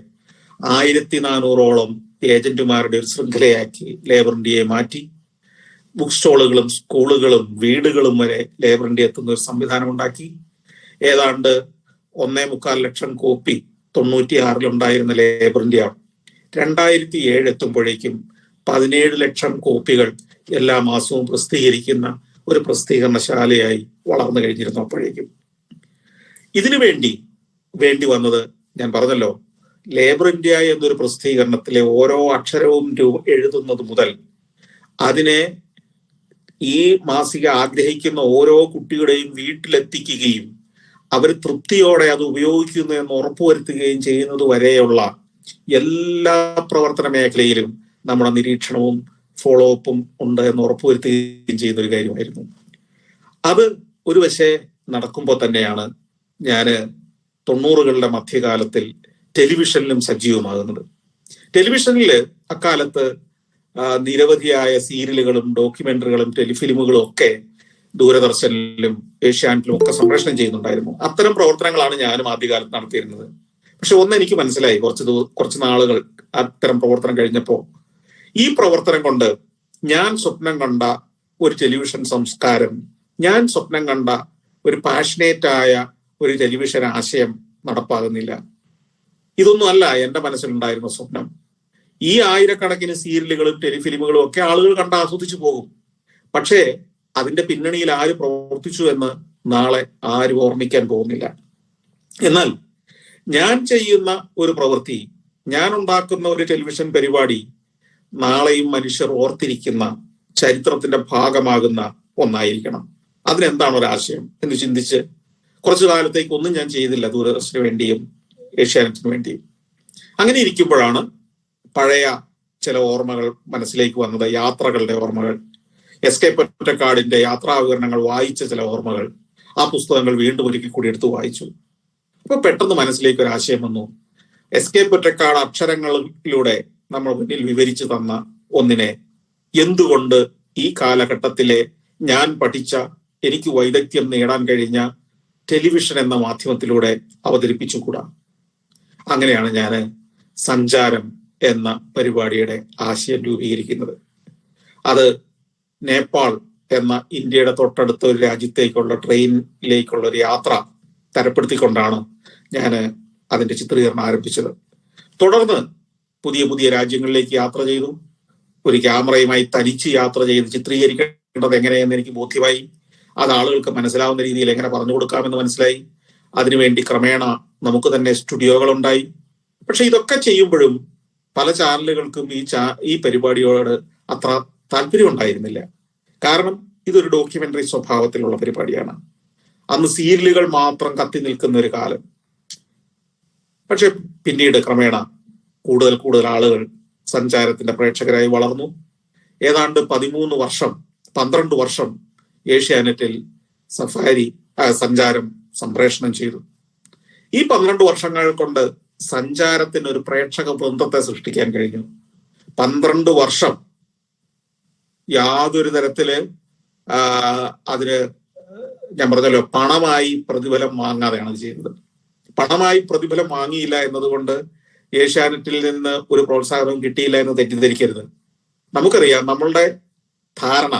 1400-ഓളം ഏജന്റുമാരുടെ ഒരു ശൃംഖലയാക്കി ലേബർ ഇന്ത്യയെ മാറ്റി. ബുക്ക് സ്റ്റോളുകളും സ്കൂളുകളും വീടുകളും വരെ ലേബർ ഇന്ത്യ എത്തുന്ന ഒരു സംവിധാനം ഉണ്ടാക്കി. ഏതാണ്ട് 1.25 ലക്ഷം കോപ്പി 96 ഉണ്ടായിരുന്ന ലേബർ ഇന്ത്യ 2007 എത്തുമ്പോഴേക്കും 17 ലക്ഷം കോപ്പികൾ എല്ലാ മാസവും പ്രസിദ്ധീകരിക്കുന്ന ഒരു പ്രസിദ്ധീകരണശാലയായി വളർന്നു കഴിഞ്ഞിരുന്നു. അപ്പോഴേക്കും ഇതിനു വേണ്ടി വന്നത്, ഞാൻ പറഞ്ഞല്ലോ, ലേബർ ഇന്ത്യ എന്നൊരു പ്രസിദ്ധീകരണത്തിലെ ഓരോ അക്ഷരവും എഴുതുന്നത് മുതൽ അതിനെ ഈ മാസിക ആഗ്രഹിക്കുന്ന ഓരോ കുട്ടിയുടെയും വീട്ടിലെത്തിക്കുകയും അവർ തൃപ്തിയോടെ അത് ഉപയോഗിക്കുന്നു എന്ന് ഉറപ്പുവരുത്തുകയും ചെയ്യുന്നത് വരെയുള്ള എല്ലാ പ്രവർത്തന മേഖലയിലും നമ്മുടെ നിരീക്ഷണവും ഫോളോ അപ്പും ഉണ്ട് എന്ന് ഉറപ്പുവരുത്തുകയും ചെയ്യുന്ന ഒരു കാര്യമായിരുന്നു. അത് ഒരു വശേ നടക്കുമ്പോൾ തന്നെയാണ് ഞാൻ 90കളുടെ മധ്യകാലത്തിൽ ടെലിവിഷനിലും സജീവമാകുന്നത്. ടെലിവിഷനിൽ അക്കാലത്ത് നിരവധിയായ സീരിയലുകളും ഡോക്യുമെന്ററികളും ടെലിഫിലിമുകളും ഒക്കെ ദൂരദർശനിലും ഏഷ്യാനെറ്റിലും ഒക്കെ സംപ്രേഷണം ചെയ്യുന്നുണ്ടായിരുന്നു. അത്തരം പ്രവർത്തനങ്ങളാണ് ഞാനും ആദ്യകാലത്ത് നടത്തിയിരുന്നത്. പക്ഷെ എനിക്ക് മനസ്സിലായി കുറച്ച് നാളുകൾ അത്തരം പ്രവർത്തനം കഴിഞ്ഞപ്പോൾ, ഈ പ്രവർത്തനം കൊണ്ട് ഞാൻ സ്വപ്നം കണ്ട ഒരു ടെലിവിഷൻ സംസ്കാരം, ഞാൻ സ്വപ്നം കണ്ട ഒരു പാഷനേറ്റായ ഒരു ടെലിവിഷൻ ആശയം നടപ്പാകുന്നില്ല. ഇതൊന്നും അല്ല എൻ്റെ മനസ്സിലുണ്ടായിരുന്ന സ്വപ്നം. ഈ ആയിരക്കണക്കിന് സീരിയലുകളും ടെലിഫിലിമുകളും ഒക്കെ ആളുകൾ കണ്ട് ആസ്വദിച്ചു പോകും. പക്ഷേ അതിന്റെ പിന്നണിയിൽ ആര് പ്രവർത്തിച്ചു എന്ന് നാളെ ആരും ഓർമ്മിക്കാൻ പോകുന്നില്ല. എന്നാൽ ഞാൻ ചെയ്യുന്ന ഒരു പ്രവൃത്തി, ഞാൻ ഉണ്ടാക്കുന്ന ഒരു ടെലിവിഷൻ പരിപാടി നാളെയും മനുഷ്യർ ഓർത്തിരിക്കുന്ന ചരിത്രത്തിന്റെ ഭാഗമാകുന്ന ഒന്നായിരിക്കണം. അതിനെന്താണ് ഒരാശയം എന്ന് ചിന്തിച്ച് കുറച്ചു കാലത്തേക്ക് ഒന്നും ഞാൻ ചെയ്തില്ല, ദൂരദർശന് വേണ്ടിയും ഏഷ്യാനെറ്റിന് വേണ്ടിയും. അങ്ങനെ ഇരിക്കുമ്പോഴാണ് പഴയ ചില ഓർമ്മകൾ മനസ്സിലേക്ക് വന്നത്, യാത്രകളുടെ ഓർമ്മകൾ, എസ്.കെ. പൊറ്റക്കാടിന്റെ യാത്രാവിവരണങ്ങൾ വായിച്ച ചില ഓർമ്മകൾ. ആ പുസ്തകങ്ങൾ വീണ്ടും ഒരിക്കൽ കൂടി എടുത്ത് വായിച്ചു. അപ്പൊ പെട്ടെന്ന് മനസ്സിലേക്ക് ഒരു ആശയം വന്നു. എസ്.കെ. പൊറ്റക്കാട് അക്ഷരങ്ങളിലൂടെ നമ്മൾ മുന്നിൽ വിവരിച്ചു തന്ന ഒന്നിനെ എന്തുകൊണ്ട് ഈ കാലഘട്ടത്തിലെ ഞാൻ പഠിച്ച, എനിക്ക് വൈദഗ്ധ്യം നേടാൻ കഴിഞ്ഞ ടെലിവിഷൻ എന്ന മാധ്യമത്തിലൂടെ അവതരിപ്പിച്ചുകൂടാ? അങ്ങനെയാണ് ഞാൻ സഞ്ചാരം എന്ന പരിപാടിയുടെ ആശയം രൂപീകരിക്കുന്നത്. അത് നേപ്പാൾ എന്ന ഇന്ത്യയുടെ തൊട്ടടുത്ത ഒരു രാജ്യത്തേക്കുള്ള ട്രെയിനിലേക്കുള്ള ഒരു യാത്ര തരപ്പെടുത്തിക്കൊണ്ടാണ് ഞാൻ അതിന്റെ ചിത്രീകരണം ആരംഭിച്ചത്. തുടർന്ന് പുതിയ പുതിയ രാജ്യങ്ങളിലേക്ക് യാത്ര ചെയ്തു. ഒരു ക്യാമറയുമായി തനിച്ച് യാത്ര ചെയ്ത് ചിത്രീകരിക്കേണ്ടത് എങ്ങനെയെന്ന് എനിക്ക് ബോധ്യമായി. അത് ആളുകൾക്ക് മനസ്സിലാവുന്ന രീതിയിൽ എങ്ങനെ പറഞ്ഞു കൊടുക്കാമെന്ന് മനസ്സിലായി. അതിനുവേണ്ടി ക്രമേണ നമുക്ക് തന്നെ സ്റ്റുഡിയോകളുണ്ടായി. പക്ഷെ ഇതൊക്കെ ചെയ്യുമ്പോഴും പല ചാനലുകൾക്കും ഈ പരിപാടിയോട് അത്ര താല്പര്യം ഉണ്ടായിരുന്നില്ല. കാരണം ഇതൊരു ഡോക്യുമെന്ററി സ്വഭാവത്തിലുള്ള പരിപാടിയാണ്. അന്ന് സീരിയലുകൾ മാത്രം കത്തി നിൽക്കുന്ന ഒരു കാലം. പക്ഷെ പിന്നീട് ക്രമേണ കൂടുതൽ കൂടുതൽ ആളുകൾ സഞ്ചാരത്തിന്റെ പ്രേക്ഷകരായി വളർന്നു. ഏതാണ്ട് 12 വർഷം ഏഷ്യാനെറ്റിൽ സഞ്ചാരം സംപ്രേഷണം ചെയ്തു. ഈ 12 വർഷങ്ങൾ കൊണ്ട് സഞ്ചാരത്തിന് ഒരു പ്രേക്ഷക വൃന്ദത്തെ സൃഷ്ടിക്കാൻ കഴിഞ്ഞു. 12 വർഷം യാതൊരു തരത്തില് അതിന് ഞാൻ പറഞ്ഞല്ലോ, പണമായി പ്രതിഫലം വാങ്ങാതെയാണ് അത് ചെയ്യുന്നത്. പണമായി പ്രതിഫലം വാങ്ങിയില്ല എന്നതുകൊണ്ട് ഏഷ്യാനെറ്റിൽ നിന്ന് ഒരു പ്രോത്സാഹനവും കിട്ടിയില്ല എന്ന് തെറ്റിദ്ധരിക്കരുത്. നമുക്കറിയാം, നമ്മളുടെ ധാരണ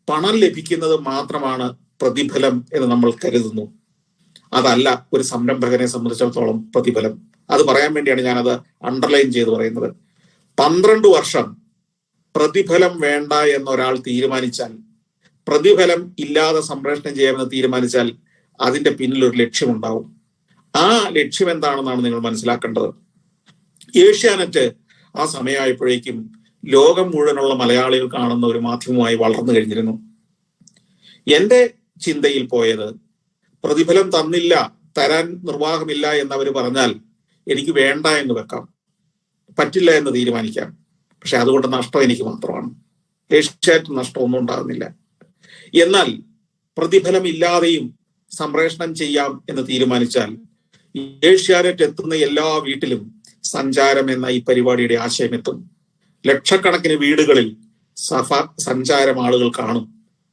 പണം ലഭിക്കുന്നത് മാത്രമാണ് പ്രതിഫലം എന്ന് നമ്മൾ കരുതുന്നു. അതല്ല ഒരു സംരംഭകനെ സംബന്ധിച്ചിടത്തോളം പ്രതിഫലം. അത് പറയാൻ വേണ്ടിയാണ് ഞാനത് അണ്ടർലൈൻ ചെയ്ത് പറയുന്നത്. 12 വർഷം പ്രതിഫലം വേണ്ട എന്നൊരാൾ തീരുമാനിച്ചാൽ, പ്രതിഫലം ഇല്ലാതെ സംപ്രേഷണം ചെയ്യാമെന്ന് തീരുമാനിച്ചാൽ അതിന്റെ പിന്നിൽ ഒരു ലക്ഷ്യമുണ്ടാവും. ആ ലക്ഷ്യം എന്താണെന്നാണ് നിങ്ങൾ മനസ്സിലാക്കേണ്ടത്. ഏഷ്യാനെറ്റ് ആ സമയമായപ്പോഴേക്കും ലോകം മുഴുവനുള്ള മലയാളികൾ കാണുന്ന ഒരു മാധ്യമമായി വളർന്നു കഴിഞ്ഞിരുന്നു. എന്റെ ചിന്തയിൽ പോയത്, പ്രതിഫലം തരാൻ നിർവാഹമില്ല എന്നവർ പറഞ്ഞാൽ എനിക്ക് വേണ്ട എന്ന് വെക്കാം, പറ്റില്ല എന്ന് തീരുമാനിക്കാം. പക്ഷെ അതുകൊണ്ട് നഷ്ടം എനിക്ക് മാത്രമാണ്. ഏഷ്യാനെറ്റ് നഷ്ടമൊന്നും ഉണ്ടാകുന്നില്ല. എന്നാൽ പ്രതിഫലം ഇല്ലാതെയും സംപ്രേഷണം ചെയ്യാം എന്ന് തീരുമാനിച്ചാൽ ഏഷ്യാനെറ്റ് എത്തുന്ന എല്ലാ വീട്ടിലും സഞ്ചാരം എന്ന ഈ പരിപാടിയുടെ ആശയം എത്തും. ലക്ഷക്കണക്കിന് വീടുകളിൽ സഞ്ചാരം ആളുകൾ കാണും.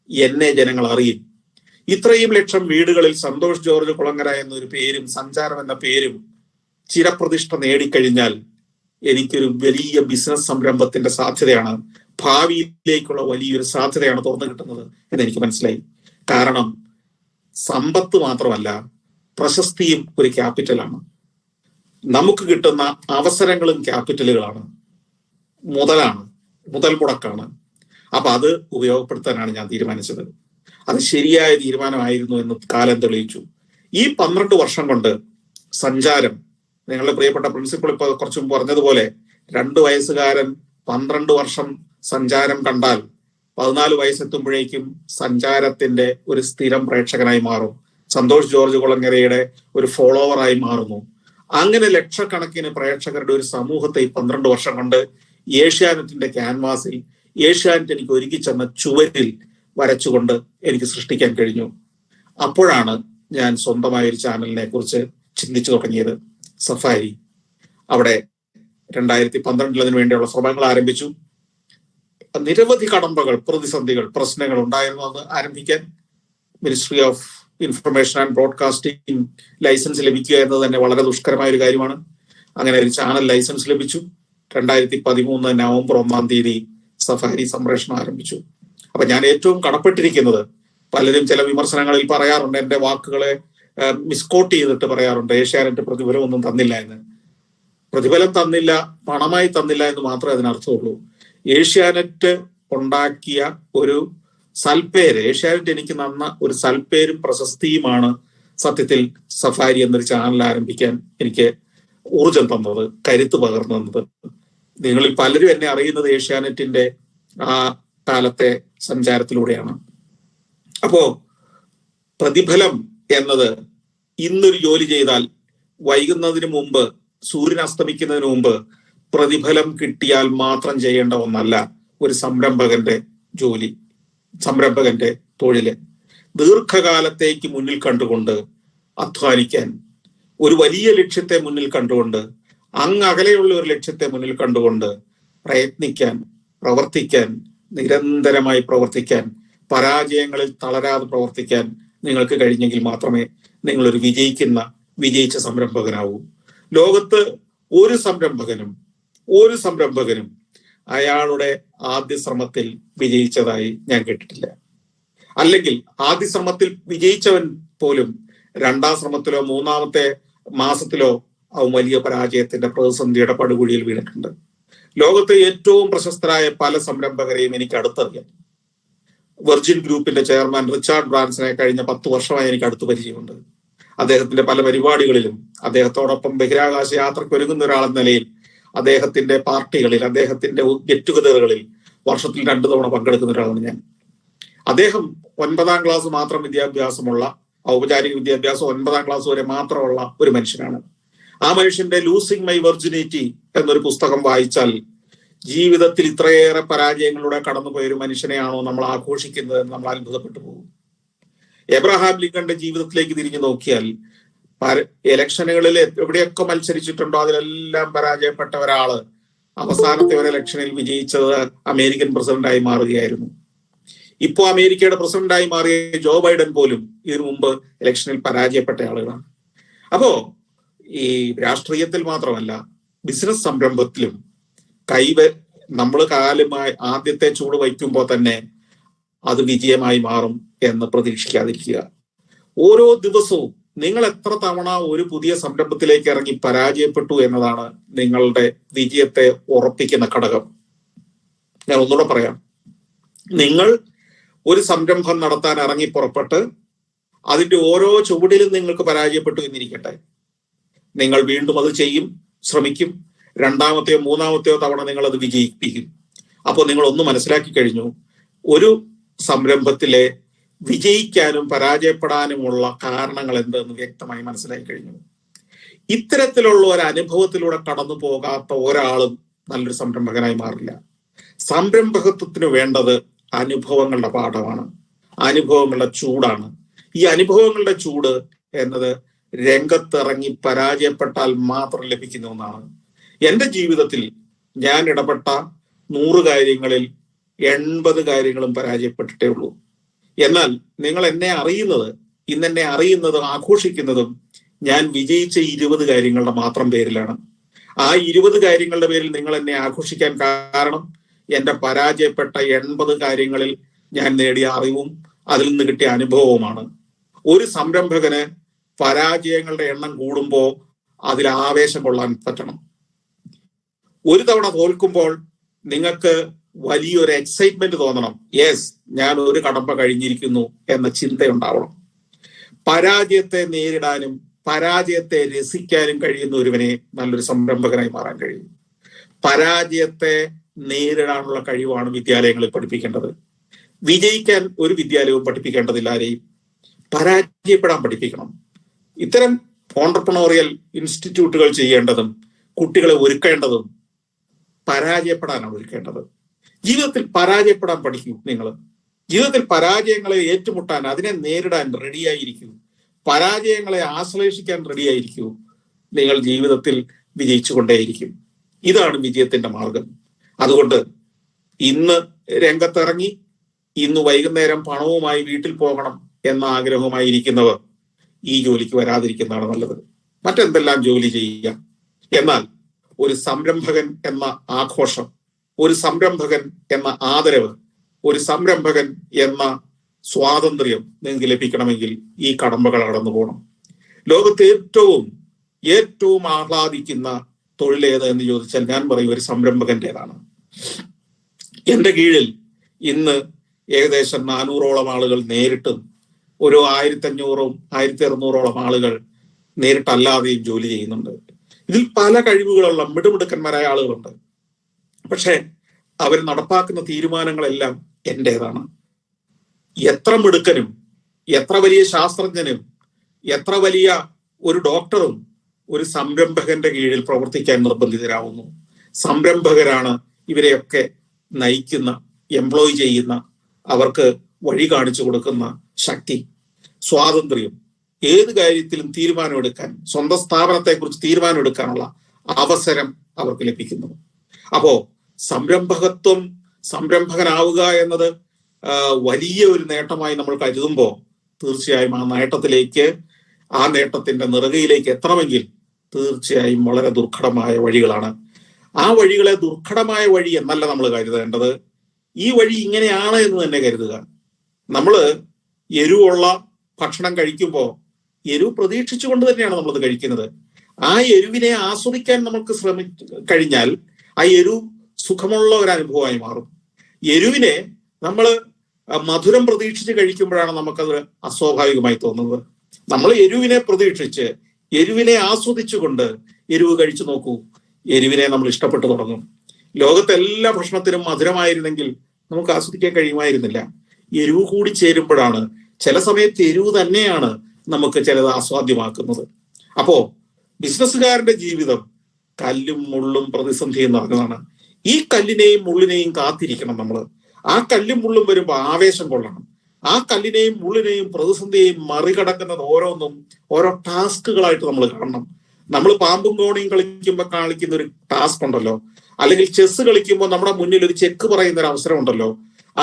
എന്നെ ജനങ്ങൾ അറിയും. ഇത്രയും ലക്ഷം വീടുകളിൽ സന്തോഷ് ജോർജ് കുളങ്ങര എന്നൊരു പേരും സഞ്ചാരം എന്ന പേരും ചിരപ്രതിഷ്ഠ നേടിക്കഴിഞ്ഞാൽ എനിക്കൊരു വലിയ ബിസിനസ് സംരംഭത്തിന്റെ സാധ്യതയാണ്, ഭാവിയിലേക്കുള്ള വലിയൊരു സാധ്യതയാണ് തുറന്നു കിട്ടുന്നത് എന്ന് എനിക്ക് മനസ്സിലായി. കാരണം സമ്പത്ത് മാത്രമല്ല, പ്രശസ്തിയും ഒരു ക്യാപിറ്റലാണ്. നമുക്ക് കിട്ടുന്ന അവസരങ്ങളും ക്യാപിറ്റലുകളാണ്, മുതൽ മുടക്കാണ്. അപ്പൊ അത് ഉപയോഗപ്പെടുത്താനാണ് ഞാൻ തീരുമാനിച്ചത്. അത് ശരിയായ തീരുമാനമായിരുന്നു എന്ന് കാലം തെളിയിച്ചു. ഈ 12 വർഷം കൊണ്ട് സഞ്ചാരം, നിങ്ങളുടെ പ്രിയപ്പെട്ട പ്രിൻസിപ്പൾ ഇപ്പൊ കുറച്ചു മുമ്പ് പറഞ്ഞതുപോലെ, 2 വയസ്സുകാരൻ 12 വർഷം സഞ്ചാരം കണ്ടാൽ 14 വയസ്സെത്തുമ്പോഴേക്കും സഞ്ചാരത്തിന്റെ ഒരു സ്ഥിരം പ്രേക്ഷകനായി മാറും. സന്തോഷ് ജോർജ് കുളങ്ങരയുടെ ഒരു ഫോളോവറായി മാറുന്നു. അങ്ങനെ ലക്ഷക്കണക്കിന് പ്രേക്ഷകരുടെ ഒരു സമൂഹത്തെ ഈ 12 വർഷം കൊണ്ട് ഏഷ്യാനെറ്റിന്റെ ക്യാൻവാസിൽ, ഏഷ്യാനെറ്റ് എനിക്ക് ഒരുക്കി ചെന്ന ചുവരിൽ വരച്ചുകൊണ്ട് എനിക്ക് സൃഷ്ടിക്കാൻ കഴിഞ്ഞു. അപ്പോഴാണ് ഞാൻ സ്വന്തമായ ഒരു ചാനലിനെ കുറിച്ച് ചിന്തിച്ചു തുടങ്ങിയത്, സഫാരി. അവിടെ 2012 അതിനു വേണ്ടിയുള്ള ശ്രമങ്ങൾ ആരംഭിച്ചു. നിരവധി കടമ്പകൾ, പ്രതിസന്ധികൾ, പ്രശ്നങ്ങൾ ഉണ്ടായിരുന്നു അത് ആരംഭിക്കാൻ. Ministry of information and broadcasting licence ലഭിക്കുക എന്നത് തന്നെ വളരെ ദുഷ്കരമായ ഒരു കാര്യമാണ്. അങ്ങനെ ഒരു ചാനൽ ലൈസൻസ് ലഭിച്ചു. 2013 നവംബർ 1 സഫാരി സംപ്രേഷണം ആരംഭിച്ചു. അപ്പൊ ഞാൻ ഏറ്റവും കടപ്പെട്ടിരിക്കുന്നത്, പലരും ചില വിമർശനങ്ങളിൽ പറയാറുണ്ട്, എന്റെ വാക്കുകളെ മിസ്കോട്ട് ചെയ്തിട്ട് പറയാറുണ്ട്, ഏഷ്യാനെറ്റ് പ്രതിഫലം ഒന്നും തന്നില്ല എന്ന്. പ്രതിഫലം തന്നില്ല, പണമായി തന്നില്ല എന്ന് മാത്രമേ അതിനർത്ഥമുള്ളൂ. ഏഷ്യാനെറ്റ് ഉണ്ടാക്കിയ ഒരു സൽപ്പേര്, ഏഷ്യാനെറ്റ് എനിക്ക് തന്ന ഒരു സൽപ്പേരും പ്രശസ്തിയുമാണ് സത്യത്തിൽ സഫാരി എന്നൊരു ചാനൽ ആരംഭിക്കാൻ എനിക്ക് ഊർജം തന്നത്, കരുത്ത് പകർന്നു തന്നത്. നിങ്ങളിൽ പലരും എന്നെ അറിയുന്നത് ഏഷ്യാനെറ്റിന്റെ ആ കാലത്തെ സഞ്ചാരത്തിലൂടെയാണ്. അപ്പോ പ്രതിഫലം എന്നത് ഇന്നൊരു ജോലി ചെയ്താൽ വൈകുന്നതിന് മുമ്പ്, സൂര്യൻ അസ്തമിക്കുന്നതിന് മുമ്പ് പ്രതിഫലം കിട്ടിയാൽ മാത്രം ചെയ്യേണ്ട ഒന്നല്ല ഒരു സംരംഭകന്റെ ജോലി, സംരംഭകന്റെ തൊഴില്. ദീർഘകാലത്തേക്ക് മുന്നിൽ കണ്ടുകൊണ്ട് അധ്വാനിക്കാൻ, ഒരു വലിയ ലക്ഷ്യത്തെ മുന്നിൽ കണ്ടുകൊണ്ട്, അങ്ങകലെയുള്ള ഒരു ലക്ഷ്യത്തെ മുന്നിൽ കണ്ടുകൊണ്ട് പ്രയത്നിക്കാൻ, പ്രവർത്തിക്കാൻ, നിരന്തരമായി പ്രവർത്തിക്കാൻ, പരാജയങ്ങളിൽ തളരാതെ പ്രവർത്തിക്കാൻ നിങ്ങൾക്ക് കഴിഞ്ഞെങ്കിൽ മാത്രമേ നിങ്ങളൊരു വിജയിച്ച സംരംഭകനാവൂ. ലോകത്ത് ഒരു സംരംഭകനും അയാളുടെ ആദ്യ ശ്രമത്തിൽ വിജയിച്ചതായി ഞാൻ കേട്ടിട്ടില്ല. അല്ലെങ്കിൽ ആദ്യ ശ്രമത്തിൽ വിജയിച്ചവൻ പോലും രണ്ടാം ശ്രമത്തിലോ മൂന്നാമത്തെ മാസത്തിലോ അവൻ വലിയ പരാജയത്തിന്റെ പ്രതിസന്ധിയുടെ പടുകുഴിയിൽ വീണിട്ടുണ്ട്. ലോകത്തെ ഏറ്റവും പ്രശസ്തരായ പല സംരംഭകരെയും എനിക്ക് അടുത്തറിയാം. വെർജിൻ ഗ്രൂപ്പിന്റെ ചെയർമാൻ റിച്ചാർഡ് ബ്രാൻസനെ കഴിഞ്ഞ 10 വർഷമായി എനിക്ക് അടുത്ത് പരിചയമുണ്ട്. അദ്ദേഹത്തിന്റെ പല പരിപാടികളിലും, അദ്ദേഹത്തോടൊപ്പം ബഹിരാകാശ യാത്രയ്ക്ക് ഒരുങ്ങുന്ന ഒരാളെന്ന നിലയിൽ അദ്ദേഹത്തിന്റെ പാർട്ടികളിൽ, അദ്ദേഹത്തിന്റെ ഗെറ്റ് ടുഗദറുകളിൽ വർഷത്തിൽ 2 തവണ പങ്കെടുക്കുന്ന ഒരാളാണ് ഞാൻ. അദ്ദേഹം 9ാം ക്ലാസ് മാത്രം വിദ്യാഭ്യാസമുള്ള, ഔപചാരിക വിദ്യാഭ്യാസം 9ാം ക്ലാസ് വരെ മാത്രമുള്ള ഒരു മനുഷ്യനാണ്. ആ മനുഷ്യന്റെ ലൂസിങ് മൈ വെർജിനിറ്റി എന്നൊരു പുസ്തകം വായിച്ചാൽ ജീവിതത്തിൽ ഇത്രയേറെ പരാജയങ്ങളിലൂടെ കടന്നുപോയ ഒരു മനുഷ്യനെയാണോ നമ്മൾ ആഘോഷിക്കുന്നത് എന്ന് നമ്മൾ അത്ഭുതപ്പെട്ടു പോകും. എബ്രഹാം ലിങ്കന്റെ ജീവിതത്തിലേക്ക് തിരിഞ്ഞു നോക്കിയാൽ ഇലക്ഷനുകളിൽ എവിടെയൊക്കെ മത്സരിച്ചിട്ടുണ്ടോ അതിലെല്ലാം പരാജയപ്പെട്ട ഒരാള് അവസാനത്തെ ഒരു ഇലക്ഷനിൽ വിജയിച്ചത് അമേരിക്കൻ പ്രസിഡന്റായി മാറുകയായിരുന്നു. ഇപ്പോ അമേരിക്കയുടെ പ്രസിഡന്റായി മാറിയ ജോ ബൈഡൻ പോലും ഇതിനു മുമ്പ് ഇലക്ഷനിൽ പരാജയപ്പെട്ട ആളുകളാണ്. അപ്പോ ഈ രാഷ്ട്രീയത്തിൽ മാത്രമല്ല, ബിസിനസ് സംരംഭത്തിലും നമ്മൾ കാലുമായി ആദ്യത്തെ ചൂട് വയ്ക്കുമ്പോൾ തന്നെ അത് വിജയമായി മാറും എന്ന് പ്രതീക്ഷിക്കാതിരിക്കുക. ഓരോ ദിവസവും നിങ്ങൾ എത്ര തവണ ഒരു പുതിയ സംരംഭത്തിലേക്ക് ഇറങ്ങി പരാജയപ്പെട്ടു എന്നതാണ് നിങ്ങളുടെ വിജയത്തെ ഉറപ്പിക്കുന്ന ഘടകം. ഞാൻ ഒന്നുകൂടെ പറയാം. നിങ്ങൾ ഒരു സംരംഭം നടത്താൻ ഇറങ്ങി പുറപ്പെട്ട് അതിന്റെ ഓരോ ചുവടിലും നിങ്ങൾക്ക് പരാജയപ്പെട്ടു എന്നിരിക്കട്ടെ, നിങ്ങൾ വീണ്ടും അത് ചെയ്യും, ശ്രമിക്കും. 2ാമത്തെയോ 3ാമത്തെയോ തവണ നിങ്ങൾ അത് വിജയിപ്പിക്കും. അപ്പോൾ നിങ്ങൾ ഒന്ന് മനസ്സിലാക്കി കഴിഞ്ഞു, ഒരു സംരംഭത്തിലെ വിജയിക്കാനും പരാജയപ്പെടാനുമുള്ള കാരണങ്ങൾ എന്തെന്ന് വ്യക്തമായി മനസ്സിലാക്കി കഴിഞ്ഞു. ഇത്തരത്തിലുള്ള ഒരു അനുഭവത്തിലൂടെ കടന്നു പോകാത്ത ഒരാളും നല്ലൊരു സംരംഭകനായി മാറില്ല. സംരംഭകത്വത്തിന് വേണ്ടത് അനുഭവങ്ങളുടെ പാഠമാണ്, അനുഭവങ്ങളുടെ ചൂടാണ്. ഈ അനുഭവങ്ങളുടെ ചൂട് എന്നത് രംഗത്തിറങ്ങി പരാജയപ്പെട്ടാൽ മാത്രം ലഭിക്കുന്ന ഒന്നാണ്. എന്റെ ജീവിതത്തിൽ ഞാൻ ഇടപെട്ട 100 കാര്യങ്ങളിൽ 80 കാര്യങ്ങളും പരാജയപ്പെട്ടിട്ടേ ഉള്ളൂ. എന്നാൽ നിങ്ങൾ എന്നെ അറിയുന്നതും ആഘോഷിക്കുന്നതും ഞാൻ വിജയിച്ച 20 കാര്യങ്ങളുടെ മാത്രം പേരിലാണ്. ആ 20 കാര്യങ്ങളുടെ പേരിൽ നിങ്ങൾ എന്നെ ആഘോഷിക്കാൻ കാരണം എന്റെ പരാജയപ്പെട്ട 80 കാര്യങ്ങളിൽ ഞാൻ നേടിയ അറിവും അതിൽ നിന്ന് കിട്ടിയ അനുഭവവുമാണ്. ഒരു സംരംഭകന് പരാജയങ്ങളുടെ എണ്ണം കൂടുമ്പോൾ അതിൽ ആവേശം കൊള്ളാൻ പറ്റണം. ഒരു തവണ തോൽക്കുമ്പോൾ നിങ്ങൾക്ക് വലിയൊരു എക്സൈറ്റ്മെന്റ് തോന്നണം. യെസ്, ഞാൻ ഒരു കടമ്പ കഴിഞ്ഞിരിക്കുന്നു എന്ന ചിന്തയുണ്ടാവണം. പരാജയത്തെ നേരിടാനും പരാജയത്തെ രസിക്കാനും കഴിയുന്ന ഒരുവനെ നല്ലൊരു സംരംഭകനായി മാറാൻ കഴിയും. പരാജയത്തെ നേരിടാനുള്ള കഴിവാണ് വിദ്യാലയങ്ങളിൽ പഠിപ്പിക്കേണ്ടത്. വിജയിക്കാൻ ഒരു വിദ്യാലയവും പഠിപ്പിക്കേണ്ടതില്ല ആരെയും. പരാജയപ്പെടാൻ പഠിപ്പിക്കണം. ഇത്തരം ഓൺട്രപ്രണോറിയൽ ഇൻസ്റ്റിറ്റ്യൂട്ടുകൾ ചെയ്യേണ്ടതും കുട്ടികളെ ഒരുക്കേണ്ടതും പരാജയപ്പെടാനാണ് ഒരുക്കേണ്ടത്. ജീവിതത്തിൽ പരാജയപ്പെടാൻ പഠിക്കൂ. നിങ്ങൾ ജീവിതത്തിൽ പരാജയങ്ങളെ ഏറ്റുമുട്ടാൻ, അതിനെ നേരിടാൻ റെഡിയായിരിക്കൂ. പരാജയങ്ങളെ ആശ്ലേഷിക്കാൻ റെഡിയായിരിക്കൂ. നിങ്ങൾ ജീവിതത്തിൽ വിജയിച്ചു കൊണ്ടേയിരിക്കും. ഇതാണ് വിജയത്തിന്റെ മാർഗം. അതുകൊണ്ട് ഇന്ന് രംഗത്തിറങ്ങി ഇന്ന് വൈകുന്നേരം പണവുമായി വീട്ടിൽ പോകണം എന്ന ആഗ്രഹവുമായിരിക്കുന്നവർ ഈ ജോലിക്ക് വരാതിരിക്കുന്നതാണ് നല്ലത്. മറ്റെന്തെല്ലാം ജോലി ചെയ്യുക. എന്നാൽ ഒരു സംരംഭകൻ എന്ന ആഘോഷം, ഒരു സംരംഭകൻ എന്ന ആദരവ്, ഒരു സംരംഭകൻ എന്ന സ്വാതന്ത്ര്യം നിങ്ങൾക്ക് ലഭിക്കണമെങ്കിൽ ഈ കടമ്പകൾ കടന്നു പോകണം. ലോകത്തെ ഏറ്റവും ആഹ്ലാദിക്കുന്ന തൊഴിലേത് എന്ന് ചോദിച്ചാൽ ഞാൻ പറയും ഒരു സംരംഭകന്റേതാണ്. എന്റെ കീഴിൽ ഇന്ന് ഏകദേശം 400ഓളം ആളുകൾ നേരിട്ടും ഒരു 1500-ഉം 1600ഓളം ആളുകൾ നേരിട്ടല്ലാതെയും ജോലി ചെയ്യുന്നുണ്ട്. ഇതിൽ പല കഴിവുകളുള്ള മിടുമിടുക്കന്മാരായ ആളുകളുണ്ട്. പക്ഷെ അവർ നടപ്പാക്കുന്ന തീരുമാനങ്ങളെല്ലാം എന്റേതാണ്. എത്ര മിടുക്കനും എത്ര വലിയ ശാസ്ത്രജ്ഞനും എത്ര വലിയ ഒരു ഡോക്ടറും ഒരു സംരംഭകന്റെ കീഴിൽ പ്രവർത്തിക്കാൻ നിർബന്ധിതരാകുന്നു. സംരംഭകരാണ് ഇവരെയൊക്കെ നയിക്കുന്ന, എംപ്ലോയ് ചെയ്യുന്ന, അവർക്ക് വഴി കാണിച്ചു കൊടുക്കുന്ന ശക്തി. സ്വാതന്ത്ര്യം, ഏത് കാര്യത്തിലും തീരുമാനമെടുക്കാൻ, സ്വന്തം സ്ഥാപനത്തെക്കുറിച്ച് തീരുമാനമെടുക്കാനുള്ള അവസരം അവർക്ക് ലഭിക്കുന്നു. അപ്പോ സംരംഭകനാവുക എന്നത് വലിയ ഒരു നേട്ടമായി നമ്മൾ കരുതുമ്പോൾ തീർച്ചയായും ആ നേട്ടത്തിന്റെ നെറുകയിലേക്ക് എത്തണമെങ്കിൽ തീർച്ചയായും വളരെ ദുർഘടമായ വഴികളാണ്. ആ വഴികളെ ദുർഘടമായ വഴി എന്നല്ല നമ്മൾ കരുതേണ്ടത്. ഈ വഴി ഇങ്ങനെയാണ് എന്ന് തന്നെ കരുതുക. നമ്മള് എരിവുള്ള ഭക്ഷണം കഴിക്കുമ്പോൾ എരിവ് പ്രതീക്ഷിച്ചുകൊണ്ട് തന്നെയാണ് നമ്മളത് കഴിക്കുന്നത്. ആ എരിവിനെ ആസ്വദിക്കാൻ നമുക്ക് കഴിഞ്ഞാൽ ആ എരിവ് സുഖമുള്ള ഒരു അനുഭവമായി മാറും. എരിവിനെ നമ്മൾ മധുരം പ്രതീക്ഷിച്ച് കഴിക്കുമ്പോഴാണ് നമുക്കത് അസ്വാഭാവികമായി തോന്നുന്നത്. നമ്മൾ എരിവിനെ പ്രതീക്ഷിച്ച് എരിവിനെ ആസ്വദിച്ചുകൊണ്ട് എരിവ് കഴിച്ചു നോക്കൂ, എരിവിനെ നമ്മൾ ഇഷ്ടപ്പെട്ടു തുടങ്ങും. ലോകത്തെ എല്ലാ ഭക്ഷണത്തിനും മധുരമായിരുന്നെങ്കിൽ നമുക്ക് ആസ്വദിക്കാൻ കഴിയുമായിരുന്നില്ല. എരിവ് കൂടി ചേരുമ്പോഴാണ്, ചില സമയത്ത് എരിവ് തന്നെയാണ് നമുക്ക് ചിലത് ആസ്വാദ്യമാക്കുന്നത്. അപ്പോ ബിസിനസ്സുകാരന്റെ ജീവിതം കല്ലും മുള്ളും പ്രതിസന്ധിയും നിറഞ്ഞതാണ്. ഈ കല്ലിനെയും മുള്ളിനെയും കാത്തിരിക്കണം നമ്മൾ. ആ കല്ലും മുള്ളും വരുമ്പോൾ ആവേശം കൊള്ളണം. ആ കല്ലിനെയും മുള്ളിനെയും പ്രതിസന്ധിയെയും മറികടക്കുന്നത് ഓരോന്നും ഓരോ ടാസ്കുകളായിട്ട് നമ്മൾ കാണണം. നമ്മൾ പാമ്പും കോണിയും കളിക്കുമ്പോൾ കാണിക്കുന്ന ഒരു ടാസ്ക് ഉണ്ടല്ലോ, അല്ലെങ്കിൽ ചെസ് കളിക്കുമ്പോൾ നമ്മുടെ മുന്നിൽ ഒരു ചെക്ക് പറയുന്ന ഒരു അവസരം ഉണ്ടല്ലോ,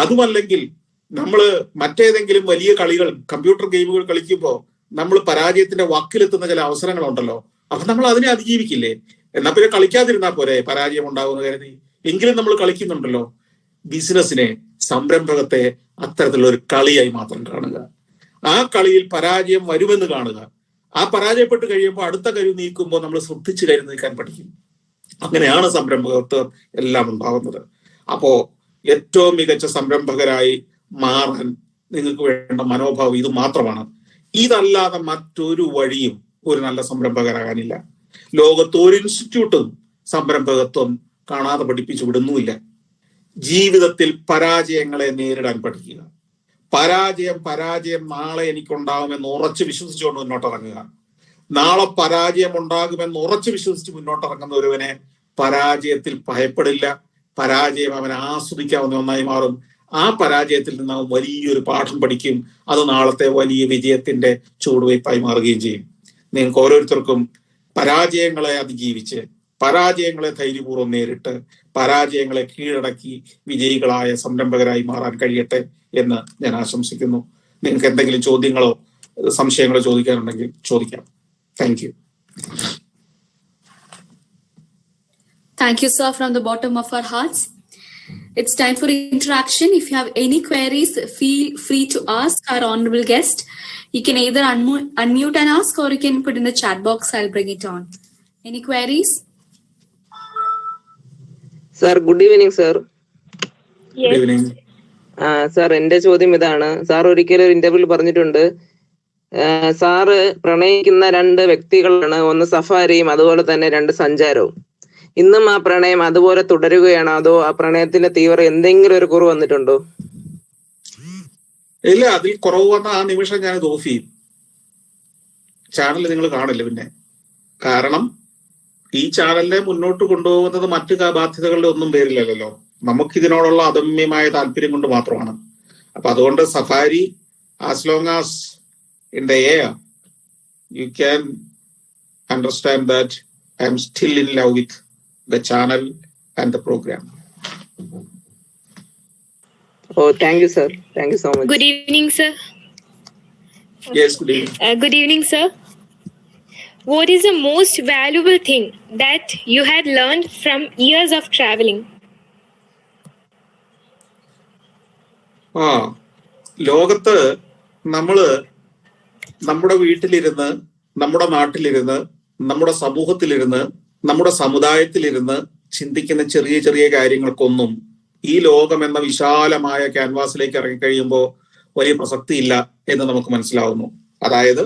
അതുമല്ലെങ്കിൽ നമ്മൾ മറ്റേതെങ്കിലും വലിയ കളികൾ, കമ്പ്യൂട്ടർ ഗെയിമുകൾ കളിക്കുമ്പോൾ നമ്മൾ പരാജയത്തിന്റെ വക്കിലെത്തുന്ന ചില അവസരങ്ങളുണ്ടല്ലോ. അപ്പൊ നമ്മൾ അതിനെ അതിജീവിക്കില്ലേ? എന്നാ പിന്നെ കളിക്കാതിരുന്നാൽ പോരെ, പരാജയം ഉണ്ടാകുന്ന കരുതി. എങ്കിലും നമ്മൾ കളിക്കുന്നുണ്ടല്ലോ. ബിസിനസിനെ, സംരംഭകത്തെ അത്തരത്തിലുള്ള ഒരു കളിയായി മാത്രം കാണുക. ആ കളിയിൽ പരാജയം വരുമെന്ന് കാണുക. ആ പരാജയപ്പെട്ട് കഴിയുമ്പോൾ അടുത്ത കരു നീക്കുമ്പോൾ നമ്മൾ ശ്രദ്ധിച്ച് കരു നീക്കാൻ പഠിക്കും. അങ്ങനെയാണ് സംരംഭകത്വം എല്ലാം ഉണ്ടാകുന്നത്. അപ്പോ ഏറ്റവും മികച്ച സംരംഭകരായി മാറാൻ നിങ്ങൾക്ക് വേണ്ട മനോഭാവം ഇത് മാത്രമാണ്. ഇതല്ലാതെ മറ്റൊരു വഴിയും ഒരു നല്ല സംരംഭകരാകാനില്ല. ലോകത്ത് ഒരു ഇൻസ്റ്റിറ്റ്യൂട്ടും സംരംഭകത്വം കാണാതെ പഠിപ്പിച്ചു വിടുന്നുമില്ല. ജീവിതത്തിൽ പരാജയങ്ങളെ നേരിടാൻ പഠിക്കുക. പരാജയം നാളെ എനിക്കുണ്ടാകുമെന്ന് ഉറച്ചു വിശ്വസിച്ചുകൊണ്ട് മുന്നോട്ടിറങ്ങുക. നാളെ പരാജയം ഉണ്ടാകുമെന്ന് ഉറച്ചു വിശ്വസിച്ച് മുന്നോട്ടിറങ്ങുന്ന ഒരുവനെ പരാജയത്തിൽ ഭയപ്പെടില്ല. പരാജയം അവനെ ആസ്വദിക്കാവുന്ന ഒന്നായി മാറും. ആ പരാജയത്തിൽ നിന്ന് അവൻ വലിയൊരു പാഠം പഠിക്കും. അത് നാളത്തെ വലിയ വിജയത്തിന്റെ ചുവടുവയ്പായി മാറുകയും ചെയ്യും. നിങ്ങൾക്ക് ഓരോരുത്തർക്കും പരാജയങ്ങളെ അതിജീവിച്ച്, പരാജയങ്ങളെ ധൈര്യപൂർവ്വം നേരിട്ട്, പരാജയങ്ങളെ കീഴടക്കി വിജയികളായ സംരംഭകരായി മാറാൻ കഴിയട്ടെ എന്ന് ഞാൻ ആശംസിക്കുന്നു. നിങ്ങൾക്ക് എന്തെങ്കിലും ചോദ്യങ്ങളോ സംശയങ്ങളോ ചോദിക്കാനുണ്ടെങ്കിൽ ചോദിക്കാം. Thank you. Thank you, sir, from the bottom of our hearts. It's time for interaction. If you have any queries, feel free to ask our honorable guest. You can either unmute and ask, or you can put in the chat box. I'll bring it on. Any queries? Sir, good evening, sir. Yes. Good evening. Sir, എന്റെ ചോദ്യം ഇതാണ്. സാർ ഒരിക്കലും ഒരു ഇന്റർവ്യൂവിൽ പറഞ്ഞിട്ടുണ്ട്, സാറ് പ്രണയിക്കുന്ന രണ്ട് വ്യക്തികളാണ്, ഒന്ന് സഫാരിയും അതുപോലെ തന്നെ രണ്ട് സഞ്ചാരവും. ഇന്നും ആ പ്രണയം അതുപോലെ തുടരുകയാണോ, അതോ ആ പ്രണയത്തിന്റെ തീവ്രം എന്തെങ്കിലും ഒരു കുറവ് വന്നിട്ടുണ്ടോ? ഇല്ല, അതിൽ കുറവ് വന്ന ആ നിമിഷം ഞാൻ ഇത് ഓഫ് ചെയ്യും. ചാനൽ നിങ്ങൾ കാണില്ല പിന്നെ. കാരണം ഈ ചാനലിനെ മുന്നോട്ട് കൊണ്ടുപോകുന്നത് മറ്റു ബാധ്യതകളുടെ ഒന്നും പേരില്ലല്ലോ. നമുക്കിതിനോടുള്ള അദമ്യമായ താല്പര്യം കൊണ്ട് മാത്രമാണ്. അപ്പൊ അതുകൊണ്ട് safari, as long as in the air, you can understand that I am still in love with the channel and the program. Oh, thank you, sir. Thank you so much. Good evening, sir. Yes, good evening. Good evening, sir. What is the most valuable thing that you had learned from years of traveling? ലോകത്ത് നമ്മള് നമ്മുടെ വീട്ടിലിരുന്ന്, നമ്മുടെ നാട്ടിലിരുന്ന്, നമ്മുടെ സമൂഹത്തിലിരുന്ന്, നമ്മുടെ സമുദായത്തിലിരുന്ന് ചിന്തിക്കുന്ന ചെറിയ ചെറിയ കാര്യങ്ങൾക്കൊന്നും ഈ ലോകം എന്ന വിശാലമായ ക്യാൻവാസിലേക്ക് ഇറങ്ങിക്കഴിയുമ്പോൾ വലിയ പ്രസക്തിയില്ല എന്ന് നമുക്ക് മനസ്സിലാവുന്നു. അതായത്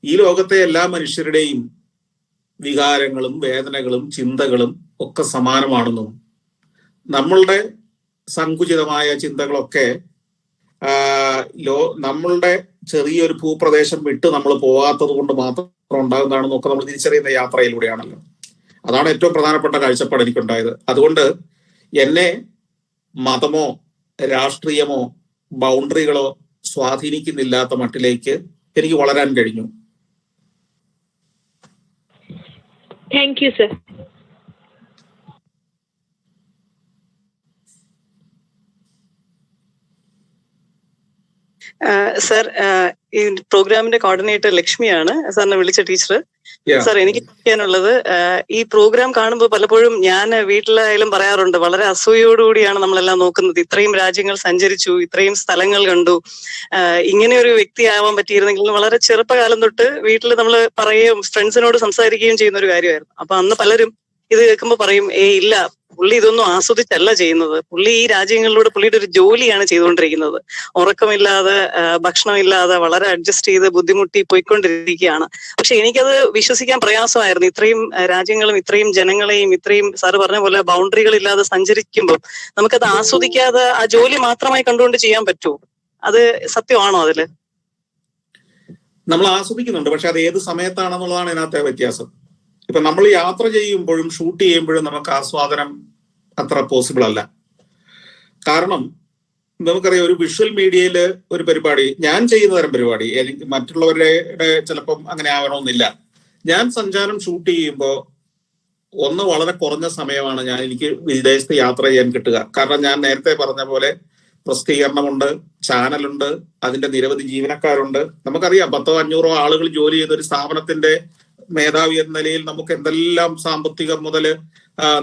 ഈ ലോകത്തെ എല്ലാ മനുഷ്യരുടെയും വികാരങ്ങളും വേദനകളും ചിന്തകളും ഒക്കെ സമാനമാണെന്നും നമ്മളുടെ സങ്കുചിതമായ ചിന്തകളൊക്കെ നമ്മളുടെ ചെറിയൊരു ഭൂപ്രദേശം വിട്ട് നമ്മൾ പോകാത്തത് കൊണ്ട് മാത്രം ഉണ്ടാകുന്നതാണെന്നൊക്കെ നമ്മൾ തിരിച്ചറിയുന്ന യാത്രയിലൂടെയാണല്ലോ. അതാണ് ഏറ്റവും പ്രധാനപ്പെട്ട കാഴ്ചപ്പാട് എനിക്കുണ്ടായത്. അതുകൊണ്ട് എന്നെ മതമോ രാഷ്ട്രീയമോ ബൗണ്ടറികളോ സ്വാധീനിക്കുന്നില്ലാത്ത മട്ടിലേക്ക് എനിക്ക് വളരാൻ കഴിഞ്ഞു. Thank you, sir. സർ, ഈ പ്രോഗ്രാമിന്റെ കോർഡിനേറ്റർ ലക്ഷ്മിയാണ് സാറിനെ വിളിച്ച ടീച്ചർ. സാർ, എനിക്ക് ചോദിക്കാനുള്ളത്, ഈ പ്രോഗ്രാം കാണുമ്പോൾ പലപ്പോഴും ഞാൻ വീട്ടിലായാലും പറയാറുണ്ട്, വളരെ അസൂയോടുകൂടിയാണ് നമ്മളെല്ലാം നോക്കുന്നത്. ഇത്രയും രാജ്യങ്ങൾ സഞ്ചരിച്ചു, ഇത്രയും സ്ഥലങ്ങൾ കണ്ടു, ഇങ്ങനെ ഒരു വ്യക്തിയാവാൻ പറ്റിയിരുന്നെങ്കിൽ വളരെ ചെറുപ്പകാലം തൊട്ട് വീട്ടിൽ നമ്മൾ പറയുകയും ഫ്രണ്ട്സിനോട് സംസാരിക്കുകയും ചെയ്യുന്ന ഒരു കാര്യമായിരുന്നു. അപ്പൊ അന്ന് പലരും ഇത് കേൾക്കുമ്പോൾ പറയും, ഇല്ല, പുള്ളി ഇതൊന്നും ആസ്വദിച്ചല്ല ചെയ്യുന്നത്, പുള്ളി ഈ രാജ്യങ്ങളിലൂടെ പുള്ളിയുടെ ഒരു ജോലിയാണ് ചെയ്തുകൊണ്ടിരിക്കുന്നത്, ഉറക്കമില്ലാതെ ഭക്ഷണമില്ലാതെ വളരെ അഡ്ജസ്റ്റ് ചെയ്ത് ബുദ്ധിമുട്ടി പോയിക്കൊണ്ടിരിക്കുകയാണ്. പക്ഷെ എനിക്കത് വിശ്വസിക്കാൻ പ്രയാസമായിരുന്നു. ഇത്രയും രാജ്യങ്ങളും ഇത്രയും ജനങ്ങളെയും ഇത്രയും സാറ് പറഞ്ഞ പോലെ ബൗണ്ടറികൾ ഇല്ലാതെ സഞ്ചരിക്കുമ്പോൾ നമുക്കത് ആസ്വദിക്കാതെ ആ ജോലി മാത്രമായി കണ്ടുകൊണ്ട് ചെയ്യാൻ പറ്റുമോ? അത് സത്യമാണോ? അതില് നമ്മൾ ആസ്വദിക്കുന്നുണ്ട്, പക്ഷെ അത് ഏത് സമയത്താണെന്നുള്ളതാണ് ഇതിനകത്തെ വ്യത്യാസം. ഇപ്പൊ നമ്മൾ യാത്ര ചെയ്യുമ്പോഴും ഷൂട്ട് ചെയ്യുമ്പോഴും നമുക്ക് ആസ്വാദനം അത്ര പോസിബിൾ അല്ല. കാരണം നമുക്കറിയാം, ഒരു വിഷ്വൽ മീഡിയയില് ഒരു പരിപാടി, ഞാൻ ചെയ്യുന്ന തരം പരിപാടി എനിക്ക് മറ്റുള്ളവരുടെ ചിലപ്പം അങ്ങനെ ആവണമെന്നില്ല. ഞാൻ സഞ്ചാരം ഷൂട്ട് ചെയ്യുമ്പോൾ വളരെ കുറഞ്ഞ സമയമാണ് എനിക്ക് വിദേശത്ത് യാത്ര ചെയ്യാൻ കിട്ടുക. കാരണം ഞാൻ നേരത്തെ പറഞ്ഞ പോലെ പ്രസിദ്ധീകരണമുണ്ട്, ചാനലുണ്ട്, അതിന്റെ നിരവധി ജീവനക്കാരുണ്ട്. നമുക്കറിയാം 100-500 ആളുകൾ ജോലി ചെയ്ത ഒരു സ്ഥാപനത്തിന്റെ മേധാവി എന്ന നിലയിൽ നമുക്ക് എന്തെല്ലാം സാമ്പത്തികം മുതൽ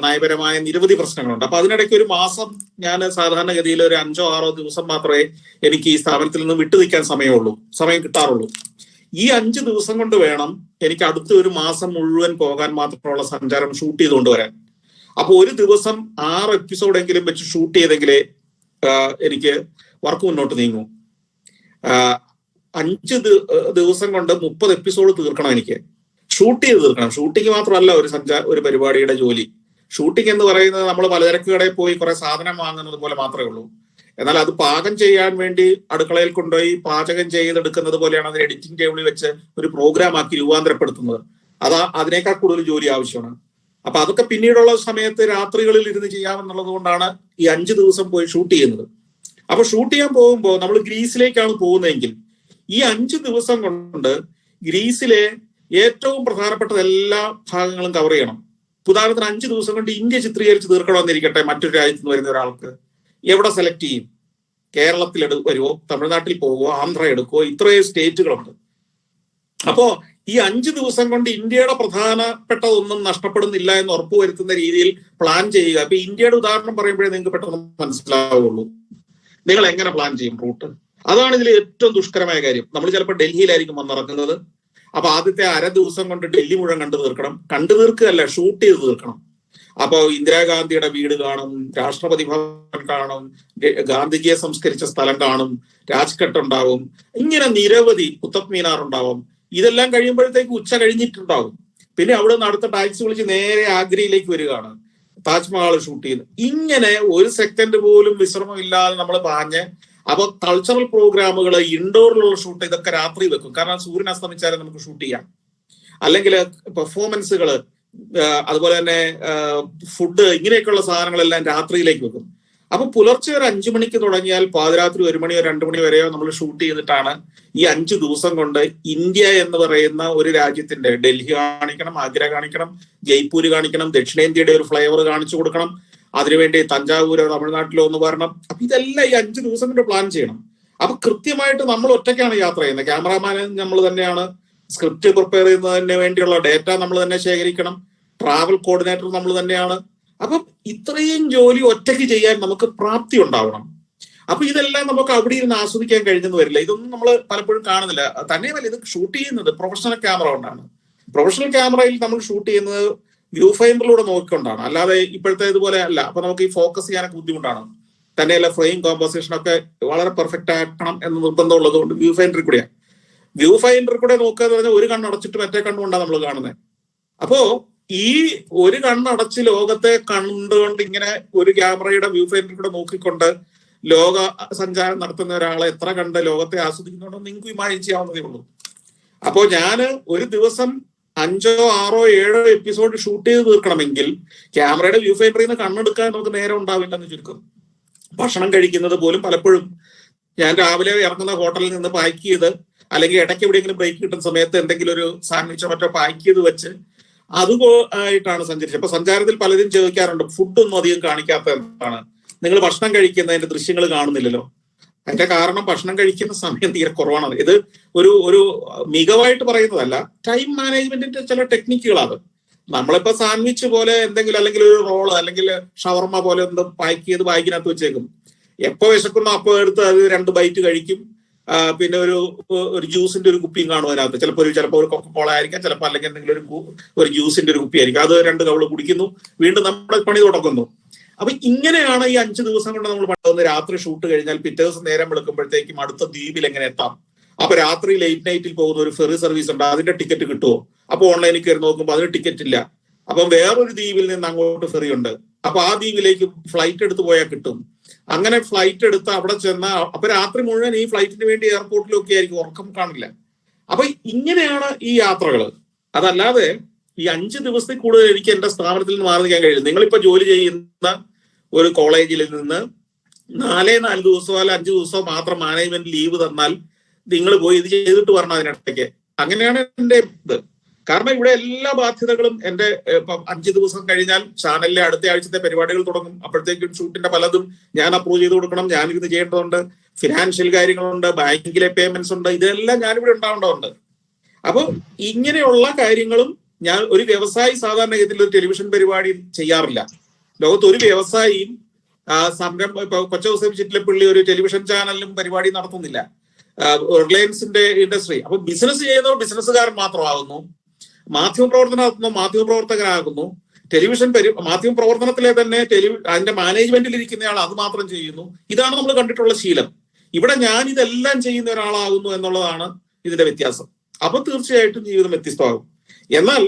നയപരമായ നിരവധി പ്രശ്നങ്ങളുണ്ട്. അപ്പൊ അതിനിടയ്ക്ക് ഒരു മാസം ഞാൻ സാധാരണഗതിയിൽ ഒരു 5-6 ദിവസം മാത്രമേ എനിക്ക് ഈ സ്ഥാപനത്തിൽ നിന്ന് വിട്ടു നിൽക്കാൻ സമയം കിട്ടാറുള്ളൂ. ഈ 5 ദിവസം കൊണ്ട് വേണം എനിക്ക് അടുത്ത ഒരു മാസം മുഴുവൻ പോകാൻ മാത്രമുള്ള സഞ്ചാരം ഷൂട്ട് ചെയ്തുകൊണ്ട് വരാൻ. അപ്പൊ ഒരു ദിവസം 6 എപ്പിസോഡെങ്കിലും വെച്ച് ഷൂട്ട് ചെയ്തെങ്കിലേ എനിക്ക് വർക്ക് മുന്നോട്ട് നീങ്ങൂ. 5 ദിവസം കൊണ്ട് 30 എപ്പിസോഡ് തീർക്കണം, എനിക്ക് ഷൂട്ട് ചെയ്ത് തീർക്കണം. ഷൂട്ടിങ് മാത്രമല്ല ഒരു പരിപാടിയുടെ ജോലി. ഷൂട്ടിംഗ് എന്ന് പറയുന്നത് നമ്മൾ പലചരക്ക് കടയിൽ പോയി കുറെ സാധനം വാങ്ങുന്നത് പോലെ മാത്രമേ ഉള്ളൂ. എന്നാൽ അത് പാകം ചെയ്യാൻ വേണ്ടി അടുക്കളയിൽ കൊണ്ടുപോയി പാചകം ചെയ്തെടുക്കുന്നത് പോലെയാണ് അതിന് എഡിറ്റിംഗ് ടേബിളിൽ വെച്ച് ഒരു പ്രോഗ്രാം ആക്കി രൂപാന്തരപ്പെടുത്തുന്നത്. അതിനേക്കാൾ കൂടുതൽ ജോലി ആവശ്യമാണ്. അപ്പൊ അതൊക്കെ പിന്നീടുള്ള സമയത്ത് രാത്രികളിൽ ഇരുന്ന് ചെയ്യാമെന്നുള്ളത് കൊണ്ടാണ് ഈ 5 ദിവസം പോയി ഷൂട്ട് ചെയ്യുന്നത്. അപ്പൊ ഷൂട്ട് ചെയ്യാൻ പോകുമ്പോൾ നമ്മൾ ഗ്രീസിലേക്കാണ് പോകുന്നതെങ്കിൽ ഈ 5 ദിവസം കൊണ്ട് ഗ്രീസിലെ ഏറ്റവും പ്രധാനപ്പെട്ട എല്ലാ ഭാഗങ്ങളും കവർ ചെയ്യണം. ഉദാഹരണത്തിന് 5 ദിവസം കൊണ്ട് ഇന്ത്യ ചിത്രീകരിച്ച് തീർക്കണമെന്നിരിക്കട്ടെ, മറ്റൊരു രാജ്യത്ത് നിന്ന് വരുന്ന ഒരാൾക്ക് എവിടെ സെലക്ട് ചെയ്യും? കേരളത്തിൽ വരുമോ, തമിഴ്നാട്ടിൽ പോവുമോ, ആന്ധ്ര എടുക്കുമോ? ഇത്രയും സ്റ്റേറ്റുകളുണ്ട്. അപ്പോ ഈ 5 ദിവസം കൊണ്ട് ഇന്ത്യയുടെ പ്രധാനപ്പെട്ട ഒന്നും നഷ്ടപ്പെടുന്നില്ല എന്ന് ഉറപ്പുവരുത്തുന്ന രീതിയിൽ പ്ലാൻ ചെയ്യുക. ഇപ്പൊ ഇന്ത്യയുടെ ഉദാഹരണം പറയുമ്പോഴേ നിങ്ങൾക്ക് പെട്ടെന്ന് മനസ്സിലാവുള്ളൂ. നിങ്ങൾ എങ്ങനെ പ്ലാൻ ചെയ്യും റൂട്ട്? അതാണ് ഇതിൽ ഏറ്റവും ദുഷ്കരമായ കാര്യം. നമ്മൾ ചിലപ്പോൾ ഡൽഹിയിലായിരിക്കും വന്നിറങ്ങുന്നത്. അപ്പൊ ആദ്യത്തെ 1/2 ദിവസം കൊണ്ട് ഡൽഹി മുഴുവൻ കണ്ടു തീർക്കുകയല്ല, ഷൂട്ട് ചെയ്ത് തീർക്കണം. അപ്പൊ ഇന്ദിരാഗാന്ധിയുടെ വീട് കാണും, രാഷ്ട്രപതി ഭവൻ കാണും, ഗാന്ധിജിയെ സംസ്കരിച്ച സ്ഥലം കാണും, രാജ്ഘട്ട് ഉണ്ടാവും, ഇങ്ങനെ നിരവധി, കുത്തബ് മീനാർ ഉണ്ടാവും. ഇതെല്ലാം കഴിയുമ്പോഴത്തേക്ക് ഉച്ച കഴിഞ്ഞിട്ടുണ്ടാവും. പിന്നെ അവിടെ നിന്ന് അടുത്ത ടാക്സി വിളിച്ച് നേരെ ആഗ്രയിലേക്ക് വരികയാണ്, താജ്മഹൽ ഷൂട്ട് ചെയ്ത്. ഇങ്ങനെ ഒരു സെക്കൻഡ് പോലും വിശ്രമമില്ലാതെ നമ്മൾ പാഞ്ഞ്. അപ്പൊ കൾച്ചറൽ പ്രോഗ്രാമുകൾ, ഇൻഡോറിലുള്ള ഷൂട്ട്, ഇതൊക്കെ രാത്രി വെക്കും. കാരണം സൂര്യൻ അസ്തമിച്ചാലും നമുക്ക് ഷൂട്ട് ചെയ്യാം. അല്ലെങ്കിൽ പെർഫോമൻസുകൾ, അതുപോലെ തന്നെ ഫുഡ്, ഇങ്ങനെയൊക്കെയുള്ള സാധനങ്ങളെല്ലാം രാത്രിയിലേക്ക് വെക്കും. അപ്പൊ പുലർച്ചെ ഒരു 5 മണിക്ക് തുടങ്ങിയാൽ പാതിരാത്രി 1 മണിയോ 2 മണി വരെയോ നമ്മൾ ഷൂട്ട് ചെയ്തിട്ടാണ് ഈ 5 ദിവസം കൊണ്ട് ഇന്ത്യ എന്ന് പറയുന്ന ഒരു രാജ്യത്തിന്റെ ഡൽഹി കാണിക്കണം, ആഗ്ര കാണിക്കണം, ജയ്പൂര് കാണിക്കണം, ദക്ഷിണേന്ത്യയുടെ ഒരു ഫ്ലേവർ കാണിച്ചു കൊടുക്കണം, അതിനുവേണ്ടി തഞ്ചാവൂരോ തമിഴ്നാട്ടിലോ ഒന്ന് വരണം. അപ്പൊ ഇതെല്ലാം ഈ 5 ദിവസം കൊണ്ട് പ്ലാൻ ചെയ്യണം. അപ്പൊ കൃത്യമായിട്ട് നമ്മൾ ഒറ്റയ്ക്കാണ് യാത്ര ചെയ്യുന്നത്. ക്യാമറാമാൻ നമ്മൾ തന്നെയാണ്, സ്ക്രിപ്റ്റ് പ്രിപ്പയർ ചെയ്യുന്നതിന് വേണ്ടിയുള്ള ഡേറ്റ നമ്മൾ തന്നെ ശേഖരിക്കണം, ട്രാവൽ കോർഡിനേറ്റർ നമ്മൾ തന്നെയാണ്. അപ്പം ഇത്രയും ജോലി ഒറ്റയ്ക്ക് ചെയ്യാൻ നമുക്ക് പ്രാപ്തി ഉണ്ടാവണം. അപ്പൊ ഇതെല്ലാം നമുക്ക് അവിടെ ഇരുന്ന് ആസ്വദിക്കാൻ കഴിഞ്ഞെന്ന് വരില്ല. ഇതൊന്നും നമ്മൾ പലപ്പോഴും കാണുന്നില്ല. തന്നെയുമല്ല, ഇത് ഷൂട്ട് ചെയ്യുന്നത് പ്രൊഫഷണൽ ക്യാമറ കൊണ്ടാണ്. പ്രൊഫഷണൽ ക്യാമറയിൽ നമ്മൾ ഷൂട്ട് ചെയ്യുന്നത് വ്യൂ ഫൈൻഡറിലൂടെ നോക്കിക്കൊണ്ടാണ്, അല്ലാതെ ഇപ്പോഴത്തെ ഇതുപോലെ അല്ല. അപ്പൊ നമുക്ക് ഈ ഫോക്കസ് ചെയ്യാനൊക്കെ ബുദ്ധിമുട്ടാണ്. തന്നെയല്ല, ഫ്രെയിം കോമ്പോസിഷൻ ഒക്കെ വളരെ പെർഫെക്റ്റ് ആക്കണം എന്ന് നിർബന്ധമുള്ളത് കൊണ്ട് വ്യൂ ഫൈൻഡറിൽ കൂടെ നോക്കുക എന്ന് പറഞ്ഞാൽ ഒരു കണ്ണടച്ചിട്ട് മറ്റേ കണ്ണുകൊണ്ടാണ് നമ്മൾ കാണുന്നത്. അപ്പോ ഈ ഒരു കണ്ണടച്ച് ലോകത്തെ കണ്ടുകൊണ്ട് ഇങ്ങനെ ഒരു ക്യാമറയുടെ വ്യൂ ഫൈൻഡറിൽ കൂടെ നോക്കിക്കൊണ്ട് ലോക സഞ്ചാരം നടത്തുന്ന ഒരാളെ എത്ര കണ്ട് ലോകത്തെ ആസ്വദിക്കുന്നുണ്ടോ നിങ്ങൾക്ക് ഇമാജിൻ ചെയ്യാവുന്നതേ ഉള്ളൂ. അപ്പോ ഞാന് ഒരു ദിവസം 5, 6, 7 എപ്പിസോഡ് ഷൂട്ട് ചെയ്ത് തീർക്കണമെങ്കിൽ ക്യാമറയുടെ വ്യൂ ഫൈൻഡറിൽ നിന്ന് കണ്ണെടുക്കാൻ നമുക്ക് നേരം ഉണ്ടാവില്ലെന്ന് ചുരുക്കം. ഭക്ഷണം കഴിക്കുന്നത് പോലും പലപ്പോഴും ഞാൻ രാവിലെ ഇറങ്ങുന്ന ഹോട്ടലിൽ നിന്ന് പാക്ക് ചെയ്ത്, അല്ലെങ്കിൽ ഇടയ്ക്ക് എവിടെയെങ്കിലും ബ്രേക്ക് കിട്ടുന്ന സമയത്ത് എന്തെങ്കിലും ഒരു സാൻഡ്വിച്ചോ മറ്റോ പാക്ക് ചെയ്ത് വെച്ച് ആയിട്ടാണ് സഞ്ചരിച്ചത്. അപ്പൊ സഞ്ചാരത്തിൽ പലരും ചോദിക്കാറുണ്ട്, ഫുഡൊന്നും അധികം കാണിക്കാത്ത എന്താണ്, നിങ്ങൾ ഭക്ഷണം കഴിക്കുന്നതിന്റെ ദൃശ്യങ്ങൾ കാണുന്നില്ലല്ലോ. അതിന്റെ കാരണം ഭക്ഷണം കഴിക്കുന്ന സമയം തീരെ കുറവാണ്. ഇത് ഒരു മികവായിട്ട് പറയുന്നതല്ല, ടൈം മാനേജ്മെന്റിന്റെ ചില ടെക്നിക്കുകളാണ്. നമ്മളിപ്പോ സാൻഡ്വിച്ച് പോലെ എന്തെങ്കിലും, അല്ലെങ്കിൽ ഒരു റോള്, അല്ലെങ്കിൽ ഷവർമ പോലെ എന്ത് പാക്ക് ചെയ്ത് ബാഗിനകത്ത് വെച്ചേക്കും. എപ്പോ വിശക്കുന്നു അപ്പോ എടുത്ത് അത് 2 ബൈറ്റ് കഴിക്കും. പിന്നെ ഒരു ജ്യൂസിന്റെ ഒരു കുപ്പിയും കാണും അതിനകത്ത്. ചിലപ്പോൾ ഒരു കൊക്കക്കോള ആയിരിക്കാം, ചിലപ്പോൾ അല്ലെങ്കിൽ എന്തെങ്കിലും ഒരു ജ്യൂസിന്റെ ഒരു കുപ്പി ആയിരിക്കും. അത് 2 കവള് കുടിക്കുന്നു, വീണ്ടും നമ്മുടെ പണി തുടങ്ങുന്നു. അപ്പൊ ഇങ്ങനെയാണ് ഈ 5 ദിവസം കൊണ്ട് നമ്മൾ പണ്ടുവന്ന് രാത്രി ഷൂട്ട് കഴിഞ്ഞാൽ പിറ്റേ ദിവസം നേരം വെളുക്കുമ്പോഴത്തേക്കും അടുത്ത ദ്വീപിൽ എങ്ങനെ എത്താം. അപ്പൊ രാത്രി ലേറ്റ് നൈറ്റിൽ പോകുന്ന ഒരു ഫെറി സർവീസ് ഉണ്ട്, അതിന്റെ ടിക്കറ്റ് കിട്ടുമോ? അപ്പൊ ഓൺലൈനിൽ കയറി നോക്കുമ്പോൾ അതിന് ടിക്കറ്റ് ഇല്ല. അപ്പൊ വേറൊരു ദ്വീപിൽ നിന്ന് അങ്ങോട്ട് ഫെറി ഉണ്ട്, അപ്പൊ ആ ദ്വീപിലേക്ക് ഫ്ലൈറ്റ് എടുത്ത് പോയാൽ കിട്ടും. അങ്ങനെ ഫ്ലൈറ്റ് എടുത്ത് അവിടെ ചെന്ന അപ്പൊ രാത്രി മുഴുവൻ ഈ ഫ്ലൈറ്റിന് വേണ്ടി എയർപോർട്ടിലൊക്കെ ആയിരിക്കും, ഉറക്കം കാണില്ല. അപ്പൊ ഇങ്ങനെയാണ് ഈ യാത്രകള്. അതല്ലാതെ ഈ 5 ദിവസത്തിൽ കൂടുതൽ എനിക്ക് എന്റെ സ്ഥാപനത്തിൽ നിന്ന് മാറി നിൽക്കാൻ കഴിയില്ല. നിങ്ങളിപ്പോ ജോലി ചെയ്യുന്ന ഒരു കോളേജിൽ നിന്ന് 4 ദിവസമോ അല്ല 5 ദിവസമോ മാത്രം മാനേജ്മെന്റ് ലീവ് തന്നാൽ നിങ്ങൾ പോയി ഇത് ചെയ്തിട്ട് വരണം അതിനിടയ്ക്ക്. അങ്ങനെയാണ് എന്റെ ഇത്. കാരണം ഇവിടെ എല്ലാ ബാധ്യതകളും എന്റെ ഇപ്പം 5 ദിവസം കഴിഞ്ഞാൽ ചാനലിലെ അടുത്ത ആഴ്ചത്തെ പരിപാടികൾ തുടങ്ങും. അപ്പോഴത്തേക്കും ഷൂട്ടിന്റെ പലതും ഞാൻ അപ്രൂവ് ചെയ്ത് കൊടുക്കണം, ഞാനിത് ചെയ്യേണ്ടതുണ്ട്, ഫിനാൻഷ്യൽ കാര്യങ്ങളുണ്ട്, ബാങ്കിലെ പേയ്മെന്റ്സ് ഉണ്ട്, ഇതെല്ലാം ഞാനിവിടെ ഉണ്ടാവേണ്ടതുണ്ട്. അപ്പൊ ഇങ്ങനെയുള്ള കാര്യങ്ങളും ഞാൻ ഒരു വ്യവസായി സാധാരണഗതിയിൽ ഒരു ടെലിവിഷൻ പരിപാടി ചെയ്യാറില്ല. ലോകത്ത് ഒരു വ്യവസായിയും സംരംഭം ഇപ്പൊ കൊച്ചു ചിറ്റിലപ്പള്ളി ഒരു ടെലിവിഷൻ ചാനലിലും പരിപാടി നടത്തുന്നില്ല. റിലയൻസിന്റെ ഇൻഡസ്ട്രി. അപ്പൊ ബിസിനസ് ചെയ്യുന്നവർ ബിസിനസ്സുകാരൻ മാത്രമാകുന്നു, മാധ്യമപ്രവർത്തനം നടത്തുന്ന മാധ്യമപ്രവർത്തകരാകുന്നു, ടെലിവിഷൻ മാധ്യമപ്രവർത്തനത്തിലെ തന്നെ അതിന്റെ മാനേജ്മെന്റിൽ ഇരിക്കുന്നയാൾ അത് മാത്രം ചെയ്യുന്നു. ഇതാണ് നമ്മൾ കണ്ടിട്ടുള്ള ശീലം. ഇവിടെ ഞാൻ ഇതെല്ലാം ചെയ്യുന്ന ഒരാളാകുന്നു എന്നുള്ളതാണ് ഇതിന്റെ വ്യത്യാസം. അപ്പൊ തീർച്ചയായിട്ടും ജീവിതം വ്യത്യസ്തമാകും. എന്നാൽ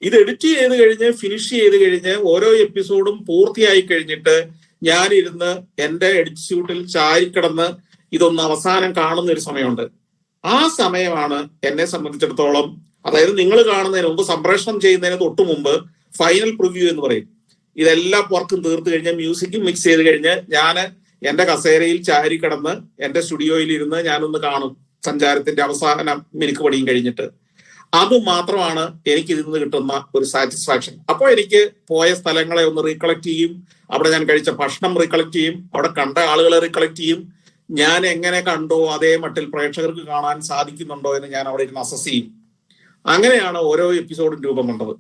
ഇത് എഡിറ്റ് ചെയ്ത് കഴിഞ്ഞ് ഫിനിഷ് ചെയ്ത് കഴിഞ്ഞ് ഓരോ എപ്പിസോഡും പൂർത്തിയായി കഴിഞ്ഞിട്ട് ഞാനിരുന്ന് എന്റെ എഡിറ്റ്യൂട്ടിൽ ചാരിക്കിടന്ന് ഇതൊന്ന് അവസാനം കാണുന്ന ഒരു സമയമുണ്ട്. ആ സമയമാണ് എന്നെ സംബന്ധിച്ചിടത്തോളം, അതായത് നിങ്ങൾ കാണുന്നതിന് മുമ്പ്, സംപ്രേഷണം ചെയ്യുന്നതിന് തൊട്ട് മുമ്പ് ഫൈനൽ പ്രിവ്യൂ എന്ന് പറയും. ഇതെല്ലാം വർക്കും തീർത്ത് കഴിഞ്ഞ് മ്യൂസിക്കും മിക്സ് ചെയ്ത് കഴിഞ്ഞ് ഞാൻ എന്റെ കസേരയിൽ ചാരി കിടന്ന് എന്റെ സ്റ്റുഡിയോയിൽ ഇരുന്ന് ഞാനൊന്ന് കാണും സഞ്ചാരത്തിന്റെ അവസാന മിനുക്ക് പണിയും കഴിഞ്ഞിട്ട്. അത് മാത്രമാണ് എനിക്ക് ഇതിൽ നിന്ന് കിട്ടുന്ന ഒരു സാറ്റിസ്ഫാക്ഷൻ. അപ്പോൾ എനിക്ക് പോയ സ്ഥലങ്ങളെ ഒന്ന് റീകളക്ട് ചെയ്യും, അവിടെ ഞാൻ കഴിച്ച ഭക്ഷണം റീകളക്ട് ചെയ്യും, അവിടെ കണ്ട ആളുകളെ റീകളക്ട് ചെയ്യും, ഞാൻ എങ്ങനെ കണ്ടോ അതേ മട്ടിൽ പ്രേക്ഷകർക്ക് കാണാൻ സാധിക്കുന്നുണ്ടോ എന്ന് ഞാൻ അവിടെ ഇരുന്ന് അസസ് ചെയ്യും. അങ്ങനെയാണ് ഓരോ എപ്പിസോഡും രൂപം കൊണ്ടത്.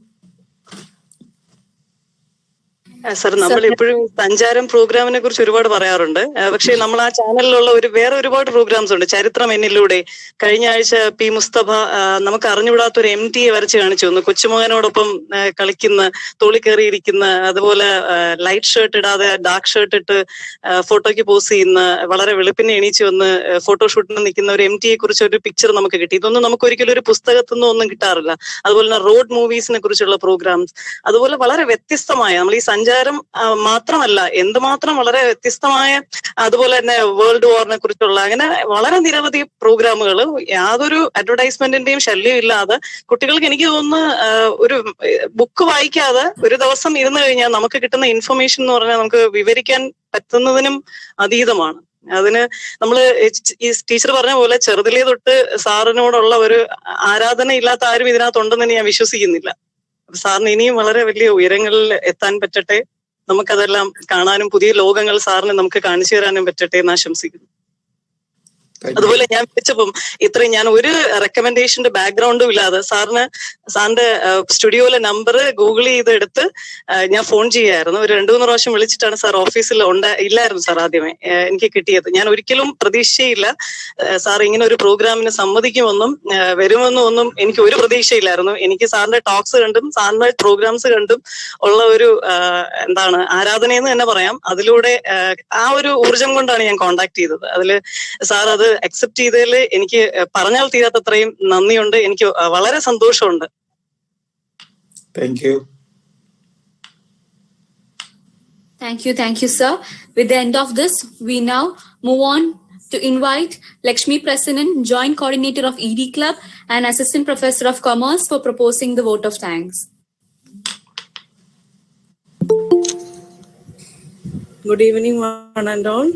സർ, നമ്മൾ എപ്പോഴും സഞ്ചാരം പ്രോഗ്രാമിനെ കുറിച്ച് ഒരുപാട് പറയാറുണ്ട്. പക്ഷെ നമ്മൾ ആ ചാനലിലുള്ള വേറെ ഒരുപാട് പ്രോഗ്രാംസ് ഉണ്ട്. ചരിത്രം എന്നിലൂടെ കഴിഞ്ഞ ആഴ്ച പി മുസ്തഫ നമുക്ക് അറിഞ്ഞുകൂടാത്ത ഒരു MT വരച്ച് കാണിച്ചു തന്നു. കൊച്ചുമകനോടൊപ്പം കളിക്കുന്ന, തോളി കയറിയിരിക്കുന്ന, അതുപോലെ ലൈറ്റ് ഷർട്ട് ഇടാതെ ഡാർക്ക് ഷർട്ട് ഇട്ട് ഫോട്ടോയ്ക്ക് പോസ് ചെയ്യുന്ന, വളരെ വെളുപ്പിനെ എണീച്ച് വന്ന് ഫോട്ടോഷൂട്ടിന് നിൽക്കുന്ന ഒരു MTയെ കുറിച്ച് ഒരു പിക്ചർ നമുക്ക് കിട്ടി. ഇതൊന്നും നമുക്ക് ഒരിക്കലും ഒരു പുസ്തകത്തിൽ നിന്നും ഒന്നും കിട്ടാറില്ല. അതുപോലെ തന്നെ റോഡ് മൂവീസിനെ കുറിച്ചുള്ള പ്രോഗ്രാംസ്, അതുപോലെ വളരെ വ്യത്യസ്തമായ, നമ്മൾ ഈ സഞ്ചാരം മാത്രമല്ല എന്തുമാത്രം വളരെ വ്യത്യസ്തമായ, അതുപോലെ തന്നെ വേൾഡ് വാറിനെ കുറിച്ചുള്ള, അങ്ങനെ വളരെ നിരവധി പ്രോഗ്രാമുകൾ യാതൊരു അഡ്വർടൈസ്മെന്റിന്റെയും ശല്യം ഇല്ലാതെ കുട്ടികൾക്ക്, എനിക്ക് തോന്നുന്നു ഒരു ബുക്ക് വായിക്കാതെ ഒരു ദിവസം ഇരുന്ന് കഴിഞ്ഞാൽ നമുക്ക് കിട്ടുന്ന ഇൻഫർമേഷൻ എന്ന് പറഞ്ഞാൽ നമുക്ക് വിവരിക്കാൻ പറ്റുന്നതിനും അതീതമാണ്. അതിന് നമ്മള് ഈ ടീച്ചർ പറഞ്ഞ പോലെ ചെറുതിലേ തൊട്ട് സാറിനോടുള്ള ഒരു ആരാധന ഇല്ലാത്ത ആരും ഇതിനകത്തുണ്ടെന്ന് ഞാൻ വിശ്വസിക്കുന്നില്ല. സാറിന് ഇനിയും വളരെ വലിയ ഉയരങ്ങളിൽ എത്താൻ പറ്റട്ടെ, നമുക്കതെല്ലാം കാണാനും പുതിയ ലോകങ്ങൾ സാറിന് നമുക്ക് കാണിച്ചു തരാനും പറ്റട്ടെ എന്ന് ആശംസിക്കുന്നു. അതുപോലെ ഞാൻ വിളിച്ചപ്പം ഇത്രയും ഞാൻ ഒരു റെക്കമെൻഡേഷന്റെ ബാക്ക്ഗ്രൗണ്ടും ഇല്ലാതെ സാറിന്റെ സ്റ്റുഡിയോയിലെ നമ്പർ ഗൂഗിൾ ചെയ്തെടുത്ത് ഞാൻ ഫോൺ ചെയ്യായിരുന്നു. ഒരു 2-3 പ്രാവശ്യം വിളിച്ചിട്ടാണ് സാർ ഓഫീസിൽ ഇല്ലായിരുന്നു സാർ ആദ്യമേ എനിക്ക് കിട്ടിയത്. ഞാൻ ഒരിക്കലും പ്രതീക്ഷയില്ല സാർ ഇങ്ങനെ ഒരു പ്രോഗ്രാമിന് സമ്മതിക്കുമെന്നും വരുമെന്നും ഒന്നും എനിക്ക് ഒരു പ്രതീക്ഷയില്ലായിരുന്നു. എനിക്ക് സാറിന്റെ ടോക്സ് കണ്ടും സാറിന്റെ പ്രോഗ്രാംസ് കണ്ടും ഉള്ള ഒരു ആരാധനയെന്ന് തന്നെ പറയാം. അതിലൂടെ ആ ഒരു ഊർജം കൊണ്ടാണ് ഞാൻ കോണ്ടാക്ട് ചെയ്തത്. അതില് സാർ അത് അക്സെപ്റ്റ് ചെയ്തതിൽ എനിക്ക് പറഞ്ഞാൽ തീരാത്തത്രയും നന്ദിയുണ്ട്. എനിക്ക് വളരെ സന്തോഷമുണ്ട്. Thank you. Thank you, sir. With the end of this, we now move on to invite Lakshmi Prasannan, Joint Coordinator of ED Club and Assistant Professor of Commerce, for proposing the vote of thanks. Good evening, one and all.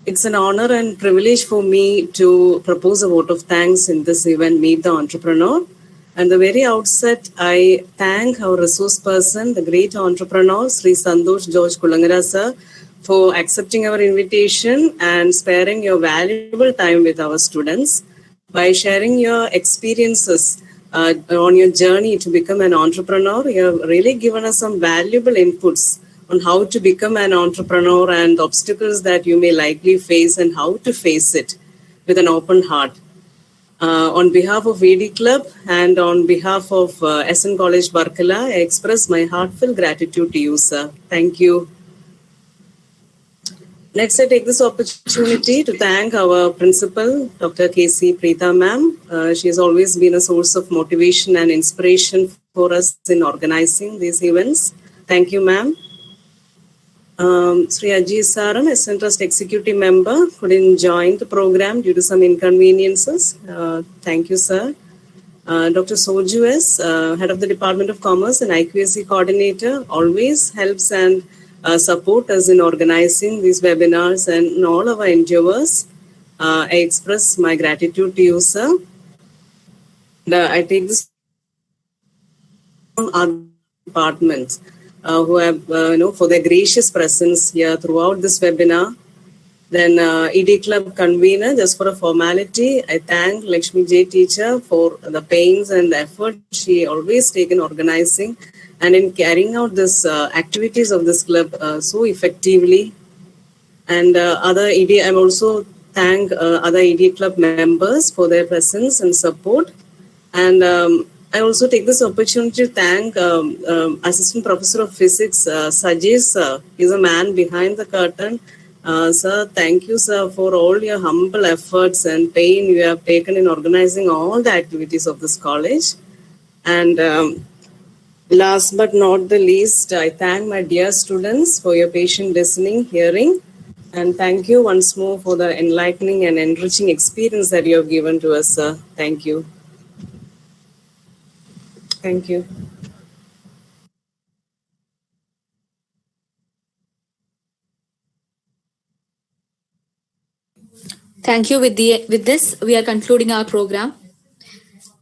It's an honor and privilege for me to propose a vote of thanks in this event, Meet the Entrepreneur. At the very outset, I thank our resource person, the great entrepreneur, Sri Santosh George Kulangara sir, for accepting our invitation and sparing your valuable time with our students. By sharing your experiences on your journey to become an entrepreneur, you have really given us some valuable inputs on how to become an entrepreneur and obstacles that you may likely face and how to face it with an open heart. On behalf of ED Club and on behalf of SN College Barkala, I express my heartfelt gratitude to you, sir. Thank you. Next, I take this opportunity to thank our principal, Dr. K.C. Preetha ma'am. She has always been a source of motivation and inspiration for us in organizing these events. Thank you, ma'am. Sri Ajit Saran, SN Trust Executive Member, couldn't join the program due to some inconveniences. Thank you, sir. Dr. Soju S, Head of the Department of Commerce and IQAC Coordinator, always helps and support us in organizing these webinars and in all our endeavors. I express my gratitude to you, sir. I take this from our departments. Who have, for their gracious presence here throughout this webinar. Then ED Club convener, just for a formality, I thank Lakshmi J teacher for the pains and the effort she always taken organizing and in carrying out this activities of this club so effectively. And other ED, I'm also thank other ED Club members for their presence and support. And I also take this opportunity to thank Assistant Professor of Physics, Sajid sir. He's a man behind the curtain. Sir, thank you, sir, for all your humble efforts and pain you have taken in organizing all the activities of this college. And last but not the least, I thank my dear students for your patient listening, hearing. And thank you once more for the enlightening and enriching experience that you have given to us, sir. Thank you. Thank you. Thank you. With this, we are concluding our program.